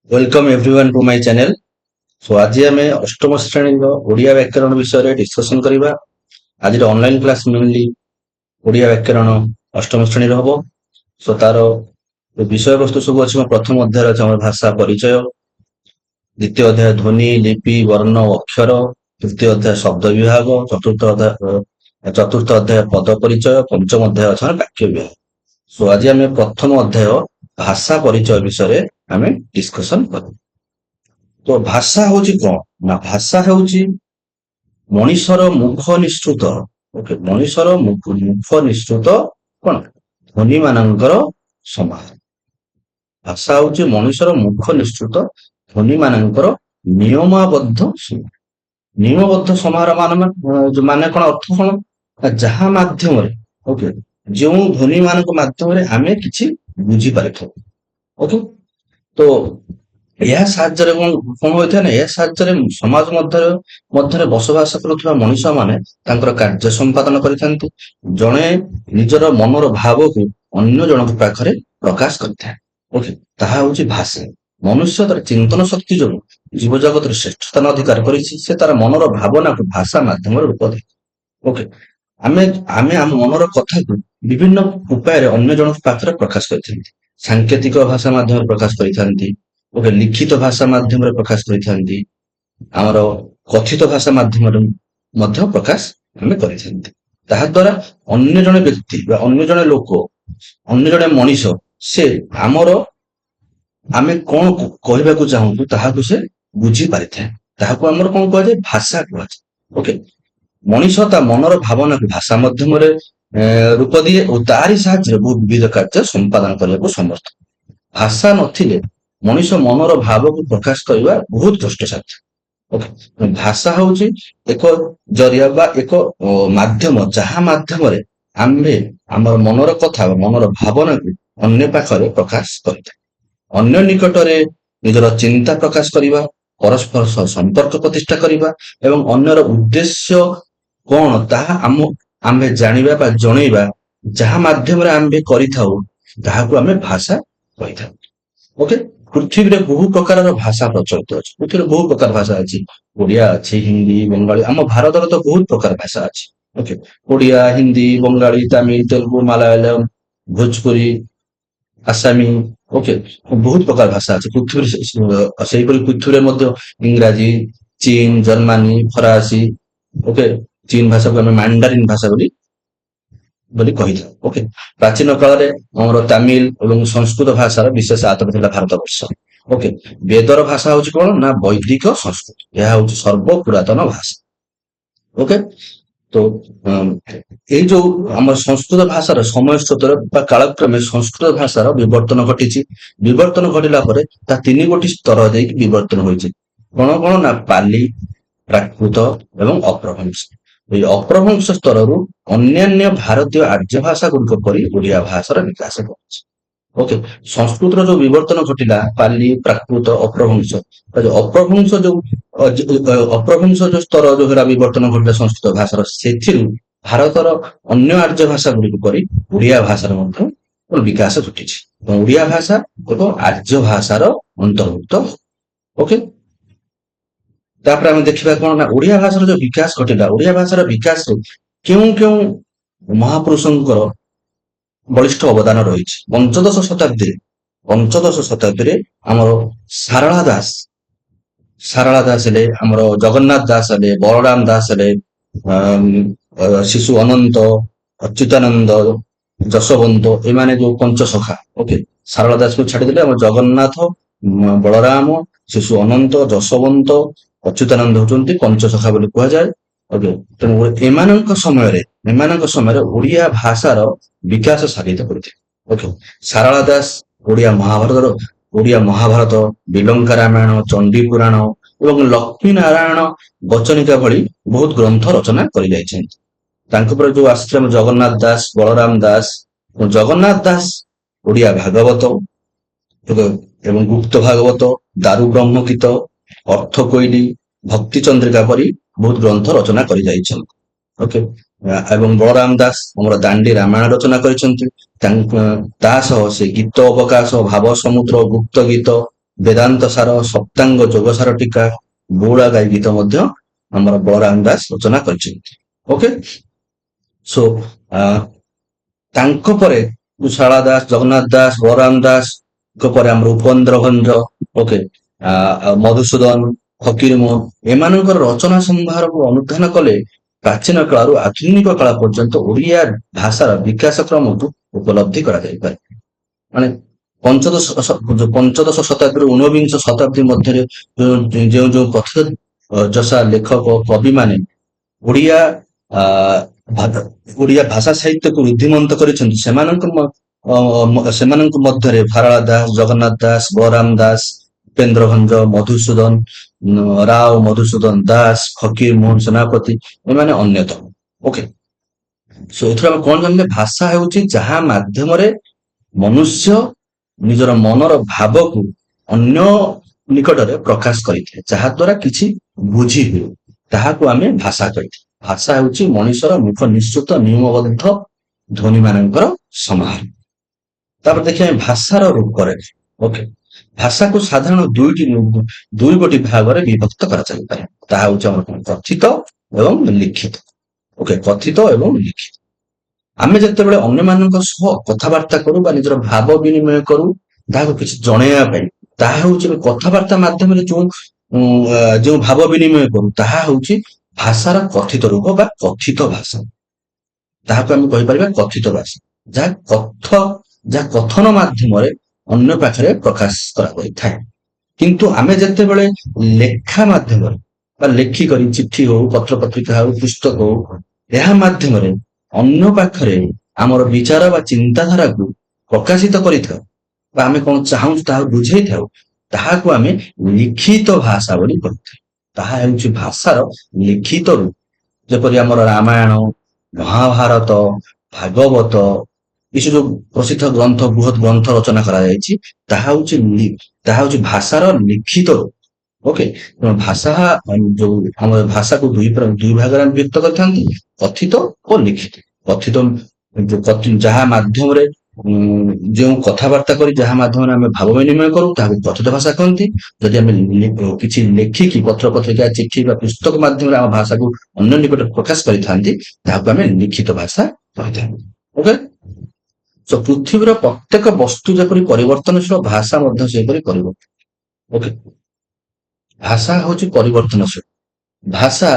Welcome everyone to my channel. So ଆଜି ଆମେ ଅଷ୍ଟମ ଶ୍ରେଣୀର ଓଡ଼ିଆ ବ୍ୟାକରଣ ବିଷୟରେ ଡିସ୍କସନ କରିବା। ଆଜିର ଅନଲାଇନ କ୍ଲାସ ମେନଲି ଓଡ଼ିଆ ବ୍ୟାକରଣ ଅଷ୍ଟମ ଶ୍ରେଣୀର ହବ। ସୋ ତାର ବିଷୟବସ୍ତୁ ସବୁ ଅଛି। ପ୍ରଥମ ଅଧ୍ୟାୟରେ ଅଛି ଆମର ଭାଷା ପରିଚୟ, ଦ୍ୱିତୀୟ ଅଧ୍ୟାୟ ଧ୍ୱନି, ଲିପି, ବର୍ଣ୍ଣ ଓ ଅକ୍ଷର, ତୃତୀୟ ଅଧ୍ୟାୟ ଶବ୍ଦ ବିଭାଗ, ଚତୁର୍ଥ ଅଧ୍ୟାୟ ପଦ ପରିଚୟ, ପଞ୍ଚମ ଅଧ୍ୟାୟ ଅଛି ଆମର ବାକ୍ୟ ବିଭାଗ। ସୋ ଆଜି ଆମେ ପ୍ରଥମ ଅଧ୍ୟାୟ ଭାଷା ପରିଚୟ ବିଷୟରେ ଆମେ ଡିସ୍କସନ କରିବା। ତ ଭାଷା ହଉଛି କଣ ନା ଭାଷା ହେଉଛି ମଣିଷର ମୁଖ ନିଃସୃତ ମଣିଷର ମୁଖ ନିଃସୃତ କଣ ଧ୍ୱନି ମାନଙ୍କର ସମାହାର। ଭାଷା ହଉଛି ମଣିଷର ମୁଖ ନିଃସୃତ ଧ୍ୱନି ମାନଙ୍କର ନିୟମାବଦ୍ଧ ସମାହାର। ନିୟମବଦ୍ଧ ସମାହାର ମାନେ କଣ ଅର୍ଥ କଣ ନା ଯାହା ମାଧ୍ୟମରେ ଓକେ ଯେଉଁ ଧ୍ୱନି ମାନଙ୍କ ମାଧ୍ୟମରେ ଆମେ କିଛି ବୁଝିପାରିଥାଉ। ଓକେ, ତ ଏହା ସାହାଯ୍ୟରେ କଣ ହୋଇଥାଏ ନା ଏହା ସାହାଯ୍ୟରେ ସମାଜ ମଧ୍ୟରେ ବସବାସ କରୁଥିବା ମଣିଷ ମାନେ ତାଙ୍କର କାର୍ଯ୍ୟ ସମ୍ପାଦନ କରିଥାନ୍ତି। ଜଣେ ନିଜର ମନର ଭାବକୁ ଅନ୍ୟ ଜଣଙ୍କ ପାଖରେ ପ୍ରକାଶ କରିଥାଏ। ଓକେ, ତାହା ହଉଛି ଭାଷା। ମନୁଷ୍ୟ ତାର ଚିନ୍ତନ ଶକ୍ତି ଯୋଗୁଁ ଜୀବଜଗତରେ ଶ୍ରେଷ୍ଠ ସ୍ଥାନ ଅଧିକାର କରିଛି। ସେ ତାର ମନର ଭାବନାକୁ ଭାଷା ମାଧ୍ୟମରେ ରୂପ ଦେଇଥାଏ। ଓକେ, ଆମେ ଆମେ ଆମ ମନର କଥାକୁ ବିଭିନ୍ନ ଉପାୟରେ ଅନ୍ୟ ଜଣଙ୍କ ପାଖରେ ପ୍ରକାଶ କରିଥାନ୍ତି। ସାଙ୍କେତିକ ଭାଷା ମାଧ୍ୟମରେ ପ୍ରକାଶ କରିଥାନ୍ତି। ଓକେ, ଲିଖିତ ଭାଷା ମାଧ୍ୟମରେ ପ୍ରକାଶ କରିଥାନ୍ତି। ଆମର କଥିତ ଭାଷା ମାଧ୍ୟମରେ ମଧ୍ୟ ପ୍ରକାଶ ଆମେ କରିଥାନ୍ତି। ତାହା ଦ୍ୱାରା ଅନ୍ୟ ଜଣେ ବ୍ୟକ୍ତି ବା ଅନ୍ୟ ଜଣେ ଲୋକ, ଅନ୍ୟ ଜଣେ ମଣିଷ ସେ ଆମେ କଣ କହିବାକୁ ଚାହୁଁଛୁ ତାହାକୁ ସେ ବୁଝିପାରିଥାଏ। ତାହାକୁ ଆମର କଣ କୁହାଯାଏ? ଭାଷା କୁହାଯାଏ। ଓକେ, ମଣିଷ ତା ମନର ଭାବନାକୁ ଭାଷା ମାଧ୍ୟମରେ ରୂପ ଦିଏ ଓ ତାରି ସାହାଯ୍ୟରେ ବହୁତ ବିବିଧ କାର୍ଯ୍ୟ ସମ୍ପାଦନ କରିବାକୁ ସମର୍ଥ। ଭାଷା ନଥିଲେ ମଣିଷ ମନର ଭାବକୁ ପ୍ରକାଶ କରିବା ବହୁତ କଷ୍ଟସାଧ୍ୟ। ଓକେ, ଭାଷା ହଉଛି ଏକ ଜରିଆ ବା ଏକ ମାଧ୍ୟମ ଯାହା ମାଧ୍ୟମରେ ଆମେ ଆମର ମନର କଥା ବା ମନର ଭାବନାକୁ ଅନ୍ୟ ପାଖରେ ପ୍ରକାଶ କରିଥାଉ। ଅନ୍ୟ ନିକଟରେ ନିଜର ଚିନ୍ତା ପ୍ରକାଶ କରିବା, ପରସ୍ପର ସହ ସମ୍ପର୍କ ପ୍ରତିଷ୍ଠା କରିବା ଏବଂ ଅନ୍ୟର ଉଦ୍ଦେଶ୍ୟ କଣ ତାହା ଆମେ ଜାଣିବା ବା ଜଣେଇବା ଯାହା ମାଧ୍ୟମରେ ଆମେ କରିଥାଉ ତାହାକୁ ଆମେ ଭାଷା କହିଥାଉ। ଓକେ, ପୃଥିବୀରେ ବହୁ ପ୍ରକାରର ଭାଷା ପ୍ରଚଳିତ ଅଛି। ପୃଥିବୀରେ ବହୁ ପ୍ରକାର ଭାଷା ଅଛି। ଓଡ଼ିଆ ଅଛି, ହିନ୍ଦୀ, ବଙ୍ଗାଳୀ। ଆମ ଭାରତରେ ତ ବହୁତ ପ୍ରକାର ଭାଷା ଅଛି। ଓକେ, ଓଡ଼ିଆ, ହିନ୍ଦୀ, ବଙ୍ଗାଳୀ, ତାମିଲ, ତେଲୁଗୁ, ମାଲାୟାଲମ, ଭୋଜପୁରୀ, ଆସାମୀ। ଓକେ, ବହୁତ ପ୍ରକାର ଭାଷା ଅଛି ପୃଥିବୀରେ। ସେହିପରି ପୃଥିବୀରେ ମଧ୍ୟ ଇଂରାଜୀ, ଚୀନ, ଜର୍ମାନୀ, ଫରାସୀ। ଓକେ, ଚୀନ ଭାଷାକୁ ଆମେ ମାଣ୍ଡାରିନ ଭାଷା ବୋଲି କହିଥାଉ। ଓକେ, ପ୍ରାଚୀନ କାଳରେ ଆମର ତାମିଲ ଏବଂ ସଂସ୍କୃତ ଭାଷାର ବିଶେଷ ଆଦର ଥିଲା ଭାରତବର୍ଷ। ଓକେ, ବେଦର ଭାଷା ହଉଛି କଣ ନା ବୈଦିକ ସଂସ୍କୃତ। ଏହା ହଉଛି ସର୍ବ ପୁରାତନ ଭାଷା। ଓକେ, ତ ଏଇ ଯୋଉ ଆମର ସଂସ୍କୃତ ଭାଷାର ସମୟ ସ୍ରୋତରେ ବା କାଳକ୍ରମେ ସଂସ୍କୃତ ଭାଷାର ବିବର୍ତ୍ତନ ଘଟିଛି। ବିବର୍ତ୍ତନ ଘଟିଲା ପରେ ତା ତିନି ଗୋଟି ସ୍ତର ଦେଇକି ବିବର୍ତ୍ତନ ହୋଇଛି। କଣ କଣ ନା ପାଲି, ପ୍ରାକୃତ ଏବଂ ଅପ୍ରଭଂଶ। ଏଇ ଅପ୍ରଭଂଶ ସ୍ତରରୁ ଅନ୍ୟାନ୍ୟ ଭାରତୀୟ ଆର୍ଯ୍ୟ ଭାଷା ଗୁଡ଼ିକ ପରି ଓଡ଼ିଆ ଭାଷାର ବିକାଶ ଘଟିଛି। ଓକେ, ସଂସ୍କୃତର ଯୋଉ ବିବର୍ତ୍ତନ ଘଟିଲା ପାଲି, ପ୍ରାକୃତ, ଅପ୍ରଭଂଶ। ଅପ୍ରଭଂଶ ଯୋଉ ସ୍ତର ଯୋଉ ହେଲା ବିବର୍ତ୍ତନ ଘଟିଲା ସଂସ୍କୃତ ଭାଷାର, ସେଥିରୁ ଭାରତର ଅନ୍ୟ ଆର୍ଯ୍ୟ ଭାଷା ଗୁଡ଼ିକ ପରି ଓଡ଼ିଆ ଭାଷାର ମଧ୍ୟ ବିକାଶ ଘଟିଛି। ଓଡ଼ିଆ ଭାଷା ଏକ ଆର୍ଯ୍ୟ ଭାଷାର ଅନ୍ତର୍ଭୁକ୍ତ। ଓକେ, ତାପରେ ଆମେ ଦେଖିବା କଣ ନା ଓଡ଼ିଆ ଭାଷାର ଯୋଉ ବିକାଶ ଘଟିଲା, ଓଡ଼ିଆ ଭାଷାର ବିକାଶରେ କେଉଁ କେଉଁ ମହାପୁରୁଷଙ୍କର ବଳିଷ୍ଠ ଅବଦାନ ରହିଛି। ପଞ୍ଚଦଶ ଶତାବ୍ଦୀରେ ଆମର ସାରଳା ଦାସ ହେଲେ, ଆମର ଜଗନ୍ନାଥ ଦାସ ହେଲେ, ବଳରାମ ଦାସ ହେଲେ, ଶିଶୁ ଅନନ୍ତ, ଅଚ୍ୟୁତାନନ୍ଦ, ଯଶୋବନ୍ତ, ଏମାନେ ଯୋଉ ପଞ୍ଚସଖା। ଓକେ, ସାରଳା ଦାସକୁ ଛାଡିଦେଲେ ଆମର ଜଗନ୍ନାଥ, ବଳରାମ, ଶିଶୁ ଅନନ୍ତ, ଯଶୋବନ୍ତ, ଅଚ୍ୟୁତାନନ୍ଦ ହଉଛନ୍ତି ପଞ୍ଚସଖା ବୋଲି କୁହାଯାଏ। ଓକେ, ତେଣୁ ଏମାନଙ୍କ ସମୟରେ ଓଡ଼ିଆ ଭାଷାର ବିକାଶ ସାଧିତ କରିଥିଲେ। ଓକେ, ସାରଳା ଦାସ ଓଡ଼ିଆ ମହାଭାରତ, ବିଲଙ୍କା ରାମାୟଣ, ଚଣ୍ଡୀ ପୁରାଣ ଏବଂ ଲକ୍ଷ୍ମୀ ନାରାୟଣ ବଚନିକା ଭଳି ବହୁତ ଗ୍ରନ୍ଥ ରଚନା କରିଯାଇଛନ୍ତି। ତାଙ୍କ ପରେ ଯୋଉ ଆସିଥିଲେ ଆମ ଜଗନ୍ନାଥ ଦାସ, ବଳରାମ ଦାସ। ଜଗନ୍ନାଥ ଦାସ ଓଡ଼ିଆ ଭାଗବତ ଏବଂ ଗୁପ୍ତ ଭାଗବତ, ଦାରୁ ବ୍ରହ୍ମଗୀତ, ଅର୍ଥ କୋଇଲି, ଭକ୍ତି ଚନ୍ଦ୍ରିକା ପରି ବହୁତ ଗ୍ରନ୍ଥ ରଚନା କରିଯାଇଛନ୍ତି। ଓକେ, ଏବଂ ବଳରାମ ଦାସ ଆମର ଦାଣ୍ଡି ରାମାୟଣ ରଚନା କରିଛନ୍ତି। ତା ସହ ସେ ଗୀତ ଅବକାଶ, ଭାବ ସମୁଦ୍ର, ଗୁପ୍ତ ଗୀତ, ବେଦାନ୍ତ ସାର, ସପ୍ତାଙ୍ଗ ଯୋଗସାର ଟୀକା, ବଉଳା ଗାଇ ଗୀତ ମଧ୍ୟ ଆମର ବଳରାମ ଦାସ ରଚନା କରିଛନ୍ତି। ଓକେ, ସୋ ତାଙ୍କ ପରେ ଶାରଳା ଦାସ, ଜଗନ୍ନାଥ ଦାସ, ବଳରାମ ଦାସଙ୍କ ପରେ ଆମର ଉପେନ୍ଦ୍ର ଭଞ୍ଜ, ଓକେ, ମଧୁସୂଦନ, ଫକୀର ମୋହନ, ଏମାନଙ୍କର ରଚନା ସମ୍ଭାରକୁ ଅନୁଧ୍ୟାନ କଲେ ପ୍ରାଚୀନ କାଳରୁ ଆଧୁନିକ କାଳ ପର୍ଯ୍ୟନ୍ତ ଓଡ଼ିଆ ଭାଷାର ବିକାଶ କ୍ରମକୁ ଉପଲବ୍ଧି କରାଯାଇପାରେ। ମାନେ ପଞ୍ଚଦଶ ଶତାବ୍ଦୀରୁ ଊନବିଂଶ ଶତାବ୍ଦୀ ମଧ୍ୟରେ ଯେଉଁ ଯେଉଁ ପ୍ରଥିତ ଯଶା ଲେଖକ କବିମାନେ ଓଡ଼ିଆ ଓଡ଼ିଆ ଭାଷା ସାହିତ୍ୟକୁ ରୁଦ୍ଧିମନ୍ତ କରିଛନ୍ତି, ସେମାନଙ୍କ ମଧ୍ୟରେ ଶାରଳା ଦାସ, ଜଗନ୍ନାଥ ଦାସ, ବଳରାମ ଦାସ, ଉପେନ୍ଦ୍ର ଭଞ୍ଜ, ମଧୁସୂଦନ ରାଓ, ମଧୁସୂଦନ ଦାସ, ଫକୀର ମୋହନ ସେନାପତି, ଏମାନେ ଅନ୍ୟତମ। ଓକେ, ସୋ ଏଥିରୁ ଆମେ କଣ ଜାଣିଲେ? ଭାଷା ହେଉଛି ଯାହା ମାଧ୍ୟମରେ ମନୁଷ୍ୟ ନିଜର ମନର ଭାବକୁ ଅନ୍ୟ ନିକଟରେ ପ୍ରକାଶ କରିଥାଏ, ଯାହା ଦ୍ୱାରା କିଛି ବୁଝି ହୁଏ, ତାହାକୁ ଆମେ ଭାଷା କହିଥାଉ। ଭାଷା ହେଉଛି ମଣିଷର ମୁଖ ନିଃସୃତ ନିୟମବଦ୍ଧ ଧ୍ୱନି ମାନଙ୍କର ସମାହାର। ତାପରେ ଦେଖିବା ଭାଷାର ରୂପରେଖ। ଓକେ, ଭାଷାକୁ ସାଧାରଣ ଦୁଇ ଗୋଟି ଭାଗରେ ବିଭକ୍ତ କରାଯାଇପାରେ। ତାହା ହେଉଛି ଆମର କଥିତ ଏବଂ ଲିଖିତ। ଓକେ, କଥିତ ଏବଂ ଲିଖିତ। ଆମେ ଯେତେବେଳେ ଅନ୍ୟମାନଙ୍କ ସହ କଥାବାର୍ତ୍ତା କରୁ ବା ନିଜର ଭାବ ବିନିମୟ କରୁ, ତାହାକୁ କିଛି ଜଣେଇବା ପାଇଁ, ତାହା ହେଉଛି କଥାବାର୍ତ୍ତା ମାଧ୍ୟମରେ ଯେଉଁ ଭାବ ବିନିମୟ କରୁ, ତାହା ହେଉଛି ଭାଷାର କଥିତ ରୂପ ବା କଥିତ ଭାଷା। ତାହାକୁ ଆମେ କହିପାରିବା କଥିତ ଭାଷା, ଯାହା କଥନ ମାଧ୍ୟମରେ ଅନ୍ୟ ପାଖରେ ପ୍ରକାଶ କରାଯାଇଥାଏ। କିନ୍ତୁ ଆମେ ଯେତେବେଳେ ଲେଖା ମାଧ୍ୟମରେ ବା ଲେଖିକରି ଚିଠି ହଉ, ପତ୍ର ପତ୍ରିକା ହଉ, ପୁସ୍ତକ ହଉ, ଏହା ମାଧ୍ୟମରେ ଅନ୍ୟ ପାଖରେ ଆମର ବିଚାର ବା ଚିନ୍ତାଧାରାକୁ ପ୍ରକାଶିତ କରିଥାଉ ବା ଆମେ କଣ ଚାହୁଁଛୁ ତାହାକୁ ବୁଝେଇଥାଉ, ତାହାକୁ ଆମେ ଲିଖିତ ଭାଷା ବୋଲି କହିଥାଉ। ତାହା ହେଉଛି ଭାଷାର ଲିଖିତ ରୂପ। ଯେପରି ଆମର ରାମାୟଣ, ମହାଭାରତ, ଭାଗବତ, ଏସବୁ ଯୋଉ ପ୍ରସିଦ୍ଧ ଗ୍ରନ୍ଥ, ବୃହତ ଗ୍ରନ୍ଥ ରଚନା କରାଯାଇଛି, ତାହା ହେଉଛି ଭାଷାର ଲିଖିତ ରୂପ। ଓକେ, ଭାଷା ଯୋଉ ଆମର ଭାଷାକୁ ଦୁଇ ଭାଗରେ ଆମେ ବିଭକ୍ତ କରିଥାନ୍ତି, କଥିତ ଓ ଲିଖିତ। କଥିତ ଯାହା ମାଧ୍ୟମରେ ଯେଉଁ କଥାବାର୍ତ୍ତା କରି ଯାହା ମାଧ୍ୟମରେ ଆମେ ଭାବ ବିନିମୟ କରୁ, ତାହାକୁ କଥିତ ଭାଷା କହନ୍ତି। ଯଦି ଆମେ କିଛି ଲେଖିକି ପତ୍ର ପତ୍ରିକା, ଚିଠି ବା ପୁସ୍ତକ ମାଧ୍ୟମରେ ଆମ ଭାଷାକୁ ଅନ୍ୟ ନିକଟରେ ପ୍ରକାଶ କରିଥାନ୍ତି, ତାହାକୁ ଆମେ ଲିଖିତ ଭାଷା କହିଥାନ୍ତି। ଓକେ, ତ ପୃଥିବୀର ପ୍ରତ୍ୟେକ ବସ୍ତୁ ଯେପରି ପରିବର୍ତ୍ତନଶୀଳ, ଭାଷା ମଧ୍ୟ ସେପରି ପରିବର୍ତ୍ତନ। ଓକେ, ଭାଷା ହେଉଛି ପରିବର୍ତ୍ତନଶୀଳ। ଭାଷା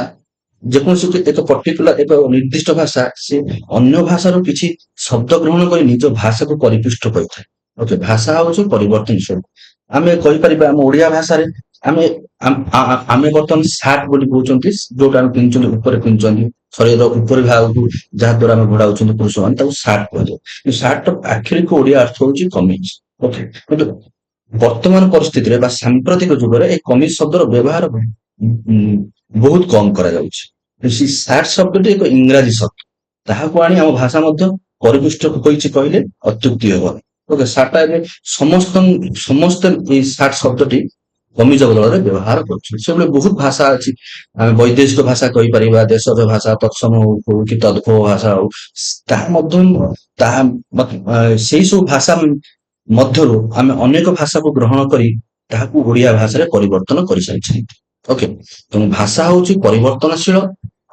ଯେକୌଣସି ଏକ ପର୍ଟିକୁଲାର ଏକ ନିର୍ଦ୍ଦିଷ୍ଟ ଭାଷା, ସେ ଅନ୍ୟ ଭାଷାରୁ କିଛି ଶବ୍ଦ ଗ୍ରହଣ କରି ନିଜ ଭାଷାକୁ ପରିପୃଷ୍ଟ କରିଥାଏ। ଓକେ, ଭାଷା ହେଉଛି ପରିବର୍ତ୍ତନଶୀଳ। ଆମେ କହିପାରିବା ଆମ ଓଡ଼ିଆ ଭାଷାରେ ଆମେ ବର୍ତ୍ତମାନ ସାର୍ଟ ବୋଲି କହୁଛନ୍ତି, ଯୋଉଟା ଆମେ ପିନ୍ଧୁଛନ୍ତି, ଉପରେ ପିନ୍ଧୁଛନ୍ତି, ଶରୀର ଉପରି ଭାଗକୁ, ଯାହା ଦ୍ୱାରା ଆମେ ଘୋଡାଉଛନ୍ତି ପୁରୁଷମାନେ, ତାକୁ ସାର୍ଟ କୁହାଯାଏ। କିନ୍ତୁ ସାର୍ଟର ଆକ୍ଷରିକ ଓଡ଼ିଆ ଅର୍ଥ ହେଉଛି କମିଜ। ଓକେ, କିନ୍ତୁ ବର୍ତ୍ତମାନ ପରିସ୍ଥିତିରେ ବା ସାମ୍ପ୍ରତିକ ଯୁଗରେ ଏହି କମିଜ ଶବ୍ଦର ବ୍ୟବହାର ବହୁତ କମ କରାଯାଉଛି। ସେ ସାର୍ଟ ଶବ୍ଦଟି ଏକ ଇଂରାଜୀ ଶବ୍ଦ, ତାହାକୁ ଆଣି ଆମ ଭାଷା ମଧ୍ୟ ପରିପୃଷ୍ଟ ହୋଇଛି କହିଲେ ଅତ୍ୟୁକ୍ତି ହେବ। ଓକେ, ସାର୍ଟ ଏବେ ସମସ୍ତେ ଏଇ ସାର୍ଟ ଶବ୍ଦଟି କମିଜ ବଦଳରେ ବ୍ୟବହାର କରୁଛନ୍ତି। ସେଭଳି ବହୁତ ଭାଷା ଅଛି। ଆମେ ବୈଦେଶିକ ଭାଷା କହିପାରିବା, ଦେଶଜ ଭାଷା, ତତ୍ସମ ହଉ କି ତଦ୍ଭବ ଭାଷା ହଉ, ସେଇ ସବୁ ଭାଷା ମଧ୍ୟରୁ ଆମେ ଅନେକ ଭାଷାକୁ ଗ୍ରହଣ କରି ତାହାକୁ ଓଡ଼ିଆ ଭାଷାରେ ପରିବର୍ତ୍ତନ କରିସାରିଛନ୍ତି। ଓକେ, ତେଣୁ ଭାଷା ହେଉଛି ପରିବର୍ତ୍ତନଶୀଳ।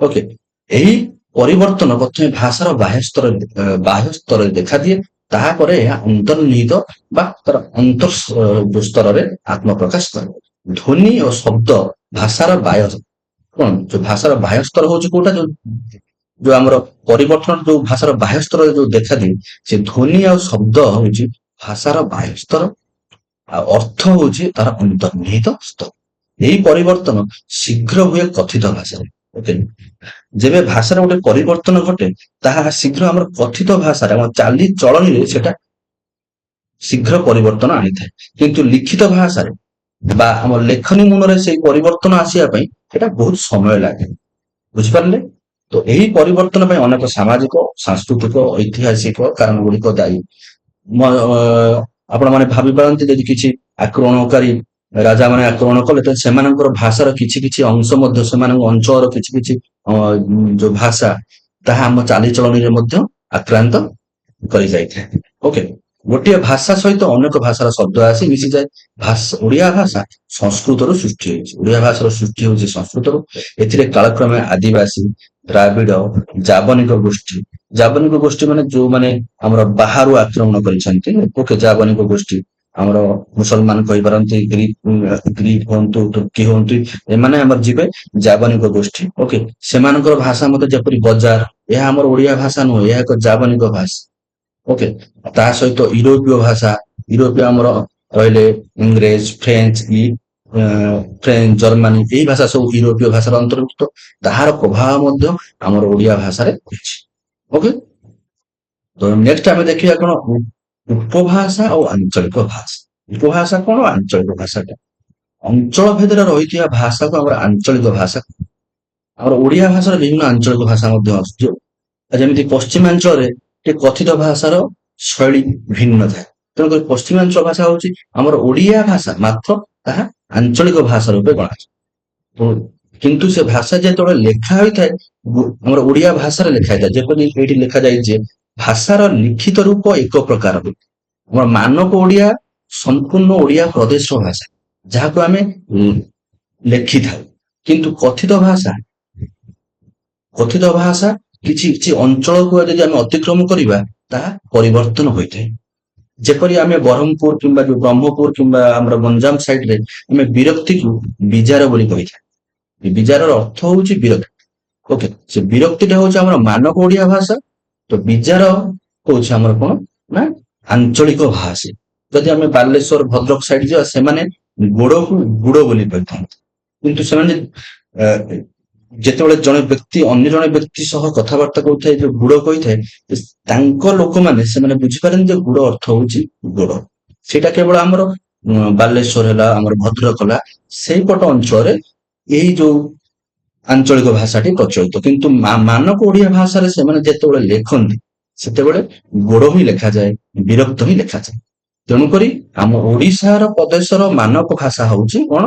ଓକେ, ଏହି ପରିବର୍ତ୍ତନ ପ୍ରଥମେ ଭାଷାର ବାହ୍ୟ ସ୍ତରରେ ଦେଖାଦିଏ, ତାହାପରେ ଏହା ଅନ୍ତର୍ନିହିତ ବା ତାର ସ୍ତରରେ ଆତ୍ମପ୍ରକାଶ କରେ। ଧ୍ୱନି ଓ ଶବ୍ଦ ଭାଷାର ଭାଷାର ବାହ୍ୟ ସ୍ତର ହଉଛି କୋଉଟା, ଯୋଉ ଆମର ପରିବର୍ତ୍ତନ ଯୋଉ ଭାଷାର ବାହ୍ୟ ସ୍ତରରେ ଯୋଉ ଦେଖାଦିଏ, ସେ ଧ୍ୱନି ଆଉ ଶବ୍ଦ ହଉଛି ଭାଷାର ବାହ୍ୟ ସ୍ତର, ଆଉ ଅର୍ଥ ହଉଛି ତାର ଅନ୍ତର୍ନିହିତ ସ୍ତର। ଏହି ପରିବର୍ତ୍ତନ ଶୀଘ୍ର ହୁଏ କଥିତ ଭାଷାରେ। ଓକେ, ଯେବେ ଭାଷାର ଗୋଟେ ପରିବର୍ତ୍ତନ ଘଟେ, ତାହା ଶୀଘ୍ର ଆମର କଥିତ ଭାଷାରେ, ଆମ ଚାଲିଚଳଣିରେ ସେଟା ଶୀଘ୍ର ପରିବର୍ତ୍ତନ ଆଣିଥାଏ। କିନ୍ତୁ ଲିଖିତ ଭାଷାରେ ବା ଆମ ଲେଖନୀ ମୂଳରେ ସେଇ ପରିବର୍ତ୍ତନ ଆସିବା ପାଇଁ ସେଟା ବହୁତ ସମୟ ଲାଗେ। ବୁଝିପାରିଲେ? ତ ଏହି ପରିବର୍ତ୍ତନ ପାଇଁ ଅନେକ ସାମାଜିକ, ସାଂସ୍କୃତିକ, ଐତିହାସିକ କାରଣ ଗୁଡିକ ଦାୟୀ। ଆପଣ ମାନେ ଭାବି ପାରନ୍ତି, ଯଦି କିଛି ଆକ୍ରମଣକାରୀ ରାଜା ମାନେ ଆକ୍ରମଣ କଲେ, ତ ସେମାନଙ୍କର ଭାଷାର କିଛି କିଛି ଅଂଶ ମଧ୍ୟ, ସେମାନଙ୍କ ଅଞ୍ଚଳର କିଛି କିଛି ଯୋଉ ଭାଷା, ତାହା ଆମ ଚାଲିଚଳଣିରେ ମଧ୍ୟ ଆକ୍ରାନ୍ତ କରି ଯାଇଥାଏ। ଓକେ, ଗୋଟିଏ ଭାଷା ସହିତ ଅନେକ ଭାଷାର ଶବ୍ଦ ଆସି ମିଶିଯାଏ। ଓଡିଆ ଭାଷା ସଂସ୍କୃତରୁ ସୃଷ୍ଟି ହୋଇଛି। ଓଡିଆ ଭାଷାର ସୃଷ୍ଟି ହେଉଛି ସଂସ୍କୃତରୁ। ଏଥିରେ କାଳକ୍ରମେ ଆଦିବାସୀ, ଦ୍ରାବିଡ, ଜାବନିକ ଗୋଷ୍ଠୀ, ଜାବନିକ ଗୋଷ୍ଠୀ ମାନେ ଯୋଉମାନେ ଆମର ବାହାରୁ ଆକ୍ରମଣ କରିଛନ୍ତି, ଓକେ, ଜାବନିକ ଗୋଷ୍ଠୀ ଆମର ମୁସଲମାନ କହିପାରନ୍ତି, ଗ୍ରୀକ ହୁଅନ୍ତୁ, ତୁର୍କୀ ହୁଅନ୍ତୁ, ଏମାନେ ଆମର ଯିବେ ଜାବନିକ ଗୋଷ୍ଠୀ। ଓକେ, ସେମାନଙ୍କର ଭାଷା ମତେ ଯେପରି ବଜାର, ଏହା ଆମର ଓଡିଆ ଭାଷା ନୁହେଁ, ଏହା ଏକ ଜାବନିକ ଭାଷା। ଓକେ, ତା ସହିତ ୟୁରୋପୀୟ ଭାଷା, ୟୁରୋପୀୟ ଆମର ରହିଲେ ଇଂରେଜ, ଫ୍ରେଞ୍ଚ, ଜର୍ମାନୀ, ଏଇ ଭାଷା ସବୁ ୟୁରୋପୀୟ ଭାଷାର ଅନ୍ତର୍ଭୁକ୍ତ। ତାହାର ପ୍ରଭାବ ମଧ୍ୟ ଆମର ଓଡିଆ ଭାଷାରେ ଅଛି। ଓକେ, ତ ନେକ୍ସଟ ଆମେ ଦେଖିବା କଣ ଉପଭାଷା ଆଉ ଆଞ୍ଚଳିକ ଭାଷା। ଉପଭାଷା କଣ, ଆଞ୍ଚଳିକ ଭାଷା କଣ? ଅଞ୍ଚଳ ଭେଦରେ ରହିଥିବା ଭାଷାକୁ ଆମର ଆଞ୍ଚଳିକ ଭାଷା। ଆମର ଓଡିଆ ଭାଷାର ବିଭିନ୍ନ ଆଞ୍ଚଳିକ ଭାଷା ମଧ୍ୟ ଆସୁଛି। ଯେମିତି ପଶ୍ଚିମାଞ୍ଚଳରେ ଟିକେ କଥିତ ଭାଷାର ଶୈଳୀ ଭିନ୍ନ ଥାଏ। ତେଣୁକରି ପଶ୍ଚିମାଞ୍ଚଳ ଭାଷା ହଉଛି ଆମର ଓଡିଆ ଭାଷା, ମାତ୍ର ତାହା ଆଞ୍ଚଳିକ ଭାଷା ରୂପେ ଗଣାଯାଏ। କିନ୍ତୁ ସେ ଭାଷା ଯେତେବେଳେ ଲେଖା ହୋଇଥାଏ, ଆମର ଓଡିଆ ଭାଷାରେ ଲେଖା ହେଇଥାଏ। ଯେପରି ଏଇଠି ଲେଖାଯାଇଛି, ଭାଷାର ଲିଖିତ ରୂପ ଏକ ପ୍ରକାର ହୁଏ। ଆମର ମାନକ ଓଡିଆ ସମ୍ପୂର୍ଣ୍ଣ ଓଡିଆ ପ୍ରଦେଶ ଭାଷା, ଯାହାକୁ ଆମେ ଲେଖିଥାଉ। କିନ୍ତୁ କଥିତ ଭାଷା କିଛି କିଛି ଅଞ୍ଚଳକୁ ଯଦି ଆମେ ଅତିକ୍ରମ କରିବା, ତାହା ପରିବର୍ତ୍ତନ ହୋଇଥାଏ। ଯେପରି ଆମେ ବ୍ରହ୍ମପୁର କିମ୍ବା ଯୋଉ ବ୍ରହ୍ମପୁର କିମ୍ବା ଆମର ଗଞ୍ଜାମ ସାଇଡରେ ଆମେ ବିରକ୍ତିକୁ ବିଜାର ବୋଲି କହିଥାଉ। ବିଜାରର ଅର୍ଥ ହଉଛି ବିରକ୍ତି। ଓକେ, ସେ ବିରକ୍ତିଟା ହଉଛି ଆମର ମାନକ ଓଡିଆ ଭାଷା। ତ ବିଜାର ହଉଛି ଆମର କଣ ନା ଆଞ୍ଚଳିକ ଭାଷା। ଯଦି ଆମେ ବାଲେଶ୍ୱର, ଭଦ୍ରକ ସାଇଡ ଯିବା, ସେମାନେ ଗୋଡକୁ ଗୁଡ ବୋଲି କହିଥାନ୍ତି। କିନ୍ତୁ ସେମାନେ ଯେତେବେଳେ ଜଣେ ବ୍ୟକ୍ତି ଅନ୍ୟ ଜଣେ ବ୍ୟକ୍ତି ସହ କଥାବାର୍ତ୍ତା କରୁଥାଏ, ଯୋଉ ଗୁଡ କହିଥାଏ, ତାଙ୍କ ଲୋକମାନେ ସେମାନେ ବୁଝିପାରନ୍ତି ଯେ ଗୁଡ ଅର୍ଥ ହଉଛି ଗୋଡ। ସେଇଟା କେବଳ ଆମର ବାଲେଶ୍ୱର ହେଲା, ଆମର ଭଦ୍ରକ ହେଲା, ସେଇପଟ ଅଞ୍ଚଳରେ ଏଇ ଯୋଉ ଆଞ୍ଚଳିକ ଭାଷାଟି ପ୍ରଚଳିତ। କିନ୍ତୁ ମାନକ ଓଡିଆ ଭାଷାରେ ସେମାନେ ଯେତେବେଳେ ଲେଖନ୍ତି, ସେତେବେଳେ ଗୋଡ ହିଁ ଲେଖାଯାଏ, ବିରକ୍ତ ହିଁ ଲେଖାଯାଏ। ତେଣୁକରି ଆମ ଓଡିଶାର ପ୍ରଦେଶର ମାନକ ଭାଷା ହଉଛି କଣ,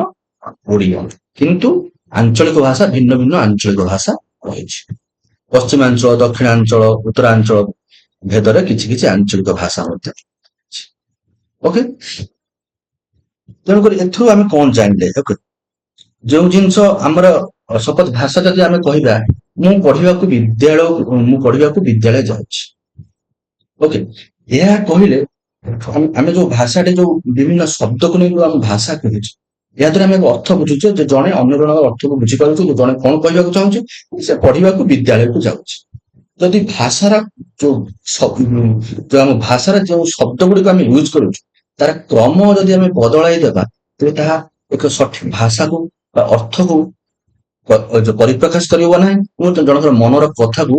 ଓଡିଆ। କିନ୍ତୁ ଆଞ୍ଚଳିକ ଭାଷା ଭିନ୍ନ ଭିନ୍ନ ଆଞ୍ଚଳିକ ଭାଷା ରହିଛି। ପଶ୍ଚିମାଞ୍ଚଳ, ଦକ୍ଷିଣାଞ୍ଚଳ, ଉତ୍ତରାଞ୍ଚଳ ଭେଦରେ କିଛି କିଛି ଆଞ୍ଚଳିକ ଭାଷା ମଧ୍ୟ ଅଛି। ଓକେ, ତେଣୁକରି ଏଥିରୁ ଆମେ କଣ ଜାଣିଲେ? ଓକେ, ଯୋଉ ଜିନିଷ ଆମର ଶପଥ ଭାଷା ଯଦି ଆମେ କହିବା, ମୁଁ ପଢିବାକୁ ବିଦ୍ୟାଳୟ ଯାଉଛି। ଓକେ, ଏହା କହିଲେ ଆମେ ଯୋଉ ଭାଷାଟି ଯୋଉ ବିଭିନ୍ନ ଶବ୍ଦକୁ ନେଇ ଯୋଉ ଆମେ ଭାଷା କହୁଛୁ, ଏହା ଦ୍ୱାରା ଆମେ ଏକ ଅର୍ଥ ବୁଝୁଛେ ଯେ ଜଣେ ଅନ୍ୟ ଜଣଙ୍କ ଅର୍ଥକୁ ବୁଝିପାରୁଛୁ, ଯେ ଜଣେ କଣ କହିବାକୁ ଚାହୁଁଛି, ସେ ପଢିବାକୁ ବିଦ୍ୟାଳୟକୁ ଯାଉଛି। ଯଦି ଭାଷାର ଯୋଉ ଯୋଉ ଆମ ଭାଷାର ଯୋଉ ଶବ୍ଦ ଗୁଡିକ ଆମେ ୟୁଜ କରୁଛୁ, ତାର କ୍ରମ ଯଦି ଆମେ ବଦଳାଇ ଦେବା, ତେବେ ତାହା ଏକ ସଠିକ ଭାଷାକୁ ବା ଅର୍ଥକୁ ପରିପ୍ରକାଶ କରିବ ନାହିଁ ଏବଂ ଜଣଙ୍କର ମନର କଥାକୁ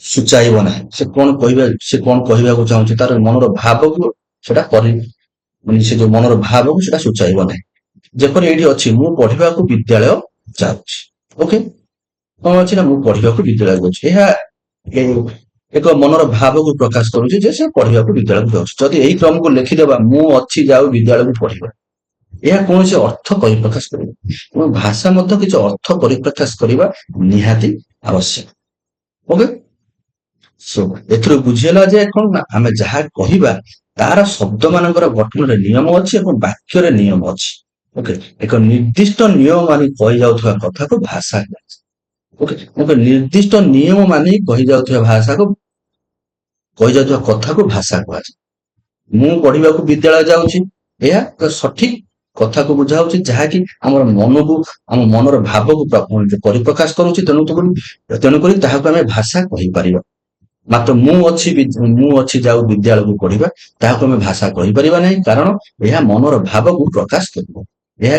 ସୂଚାଇବ ନାହିଁ। ସେ କଣ କହିବାକୁ ଚାହୁଁଛି, ତାର ମନର ଭାବକୁ ସେଟା ମାନେ ସେ ଯୋଉ ମନର ଭାବକୁ ସେଟା ସୂଚାଇବ ନାହିଁ। ଯେପରି ଏଇଠି ଅଛି, ମୁଁ ପଢିବାକୁ ବିଦ୍ୟାଳୟ ଯାଉଛି। ଓକେ, କଣ ଅଛି ନା, ମୁଁ ପଢିବାକୁ ବିଦ୍ୟାଳୟ ଯାଉଛି। ଏହା ଏକ ମନର ଭାବକୁ ପ୍ରକାଶ କରୁଛି ଯେ ସେ ପଢିବାକୁ ବିଦ୍ୟାଳୟକୁ ଯାଉଛି। ଯଦି ଏଇ କ୍ରମକୁ ଲେଖିଦେବା, ମୁଁ ଅଛି ଯାଉ ବିଦ୍ୟାଳୟକୁ ପଢିବା, ଏହା କୌଣସି ଅର୍ଥ ପରିପ୍ରକାଶ କରିବ। ଏବଂ ଭାଷା ମଧ୍ୟ କିଛି ଅର୍ଥ ପରିପ୍ରକାଶ କରିବା ନିହାତି ଆବଶ୍ୟକ। ଓକେ, ଏଥିରୁ ବୁଝିହେଲା ଯେ କଣ ନା, ଆମେ ଯାହା କହିବା ତାର ଶବ୍ଦ ମାନଙ୍କର ଗଠନରେ ନିୟମ ଅଛି ଏବଂ ବାକ୍ୟରେ ନିୟମ ଅଛି। ଓକେ, ଏକ ନିର୍ଦ୍ଦିଷ୍ଟ ନିୟମ ମାନି କହିଯାଉଥିବା କଥାକୁ ଭାଷା କୁହାଯାଏ। ଓକେ, ଏକ ନିର୍ଦ୍ଦିଷ୍ଟ ନିୟମ ମାନି କହିଯାଉଥିବା କଥାକୁ ଭାଷା କୁହାଯାଏ। ମୁଁ ପଢିବାକୁ ବିଦ୍ୟାଳୟ ଯାଉଛି, ଏହା ଏକ ସଠିକ କଥାକୁ ବୁଝାଉଛି, ଯାହାକି ଆମର ମନକୁ, ଆମ ମନର ଭାବକୁ ପରିପ୍ରକାଶ କରୁଛି। ତେଣୁକରି ତାହାକୁ ଆମେ ଭାଷା କହିପାରିବା। ମାତ୍ର ମୁଁ ଅଛି ଯାଉ ବିଦ୍ୟାଳୟକୁ ପଢିବା, ତାହାକୁ ଆମେ ଭାଷା କହିପାରିବା ନାହିଁ, କାରଣ ଏହା ମନର ଭାବକୁ ପ୍ରକାଶ କରିବ। ଏହା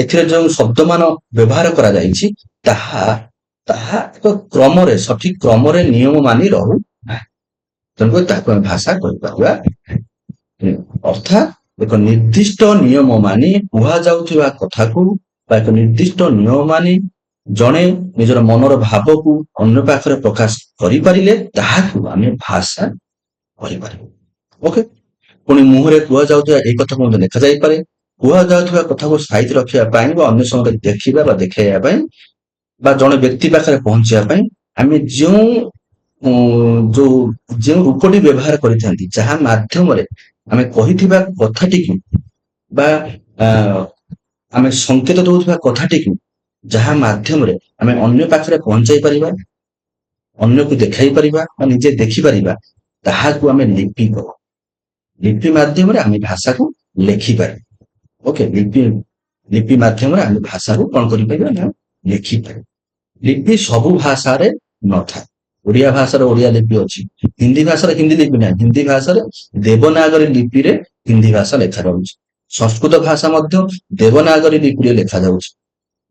ଏଥିରେ ଯୋଉ ଶବ୍ଦମାନ ବ୍ୟବହାର କରାଯାଇଛି, ତାହା ତାହା ଏକ କ୍ରମରେ, ସଠିକ କ୍ରମରେ ନିୟମ ମାନି ରହୁ ନାହିଁ। ତେଣୁକରି ତାହାକୁ ଆମେ ଭାଷା କହିପାରିବା। ଅର୍ଥାତ୍ ଏକ ନିର୍ଦ୍ଦିଷ୍ଟ ନିୟମ ମାନି କୁହାଯାଉଥିବା କଥାକୁ ବା ଏକ ନିର୍ଦ୍ଦିଷ୍ଟ ନିୟମ ମାନି ଜଣେ ନିଜର ମନର ଭାବକୁ ଅନ୍ୟ ପାଖରେ ପ୍ରକାଶ କରିପାରିଲେ ତାହାକୁ ଆମେ ଭାଷା କହିପାରିବୁ। ଓକେ, ପୁଣି ମୁହଁରେ କୁହାଯାଉଥିବା ଏଇ କଥାକୁ ମଧ୍ୟ ଲେଖାଯାଇପାରେ। କୁହାଯାଉଥିବା କଥାକୁ ସାଇତି ରଖିବା ପାଇଁ ବା ଅନ୍ୟ ସମୟରେ ଦେଖିବା ବା ଦେଖାଇବା ପାଇଁ ବା ଜଣେ ବ୍ୟକ୍ତି ପାଖରେ ପହଞ୍ଚିବା ପାଇଁ ଆମେ ଯେଉଁ ଯୋଉ ଯେଉଁ ରୂପଟି ବ୍ୟବହାର କରିଥାନ୍ତି, ଯାହା ମାଧ୍ୟମରେ ଆମେ କହିଥିବା କଥାଟିକୁ ବା ଆ, ଆମେ ସଂକେତ ଦଉଥିବା କଥାଟିକୁ ଯାହା ମାଧ୍ୟମରେ ଆମେ ଅନ୍ୟ ପାଖରେ ପହଞ୍ଚାଇ ପାରିବା, ଅନ୍ୟକୁ ଦେଖାଇ ପାରିବା ବା ନିଜେ ଦେଖିପାରିବା, ତାହାକୁ ଆମେ ଲିପି କହୁ। ଲିପି ମାଧ୍ୟମରେ ଆମେ ଭାଷାକୁ ଲେଖିପାରିବା। ଓକେ, ଲିପି ଲିପି ମାଧ୍ୟମରେ ଆମେ ଭାଷାକୁ କଣ କରିପାରିବା ନା ଲେଖିପାରିବା। ଲିପି ସବୁ ଭାଷାରେ ନଥାଏ। ଓଡ଼ିଆ ଭାଷାର ଓଡ଼ିଆ ଲିପି ଅଛି, ହିନ୍ଦୀ ଭାଷାର ହିନ୍ଦୀ ଲିପି ନାହିଁ। ହିନ୍ଦୀ ଭାଷାରେ ଦେବନାଗରୀ ଲିପିରେ ହିନ୍ଦୀ ଭାଷା ଲେଖାଯାଉଛି। ସଂସ୍କୃତ ଭାଷା ମଧ୍ୟ ଦେବନାଗରୀ ଲିପିରେ ଲେଖାଯାଉଛି।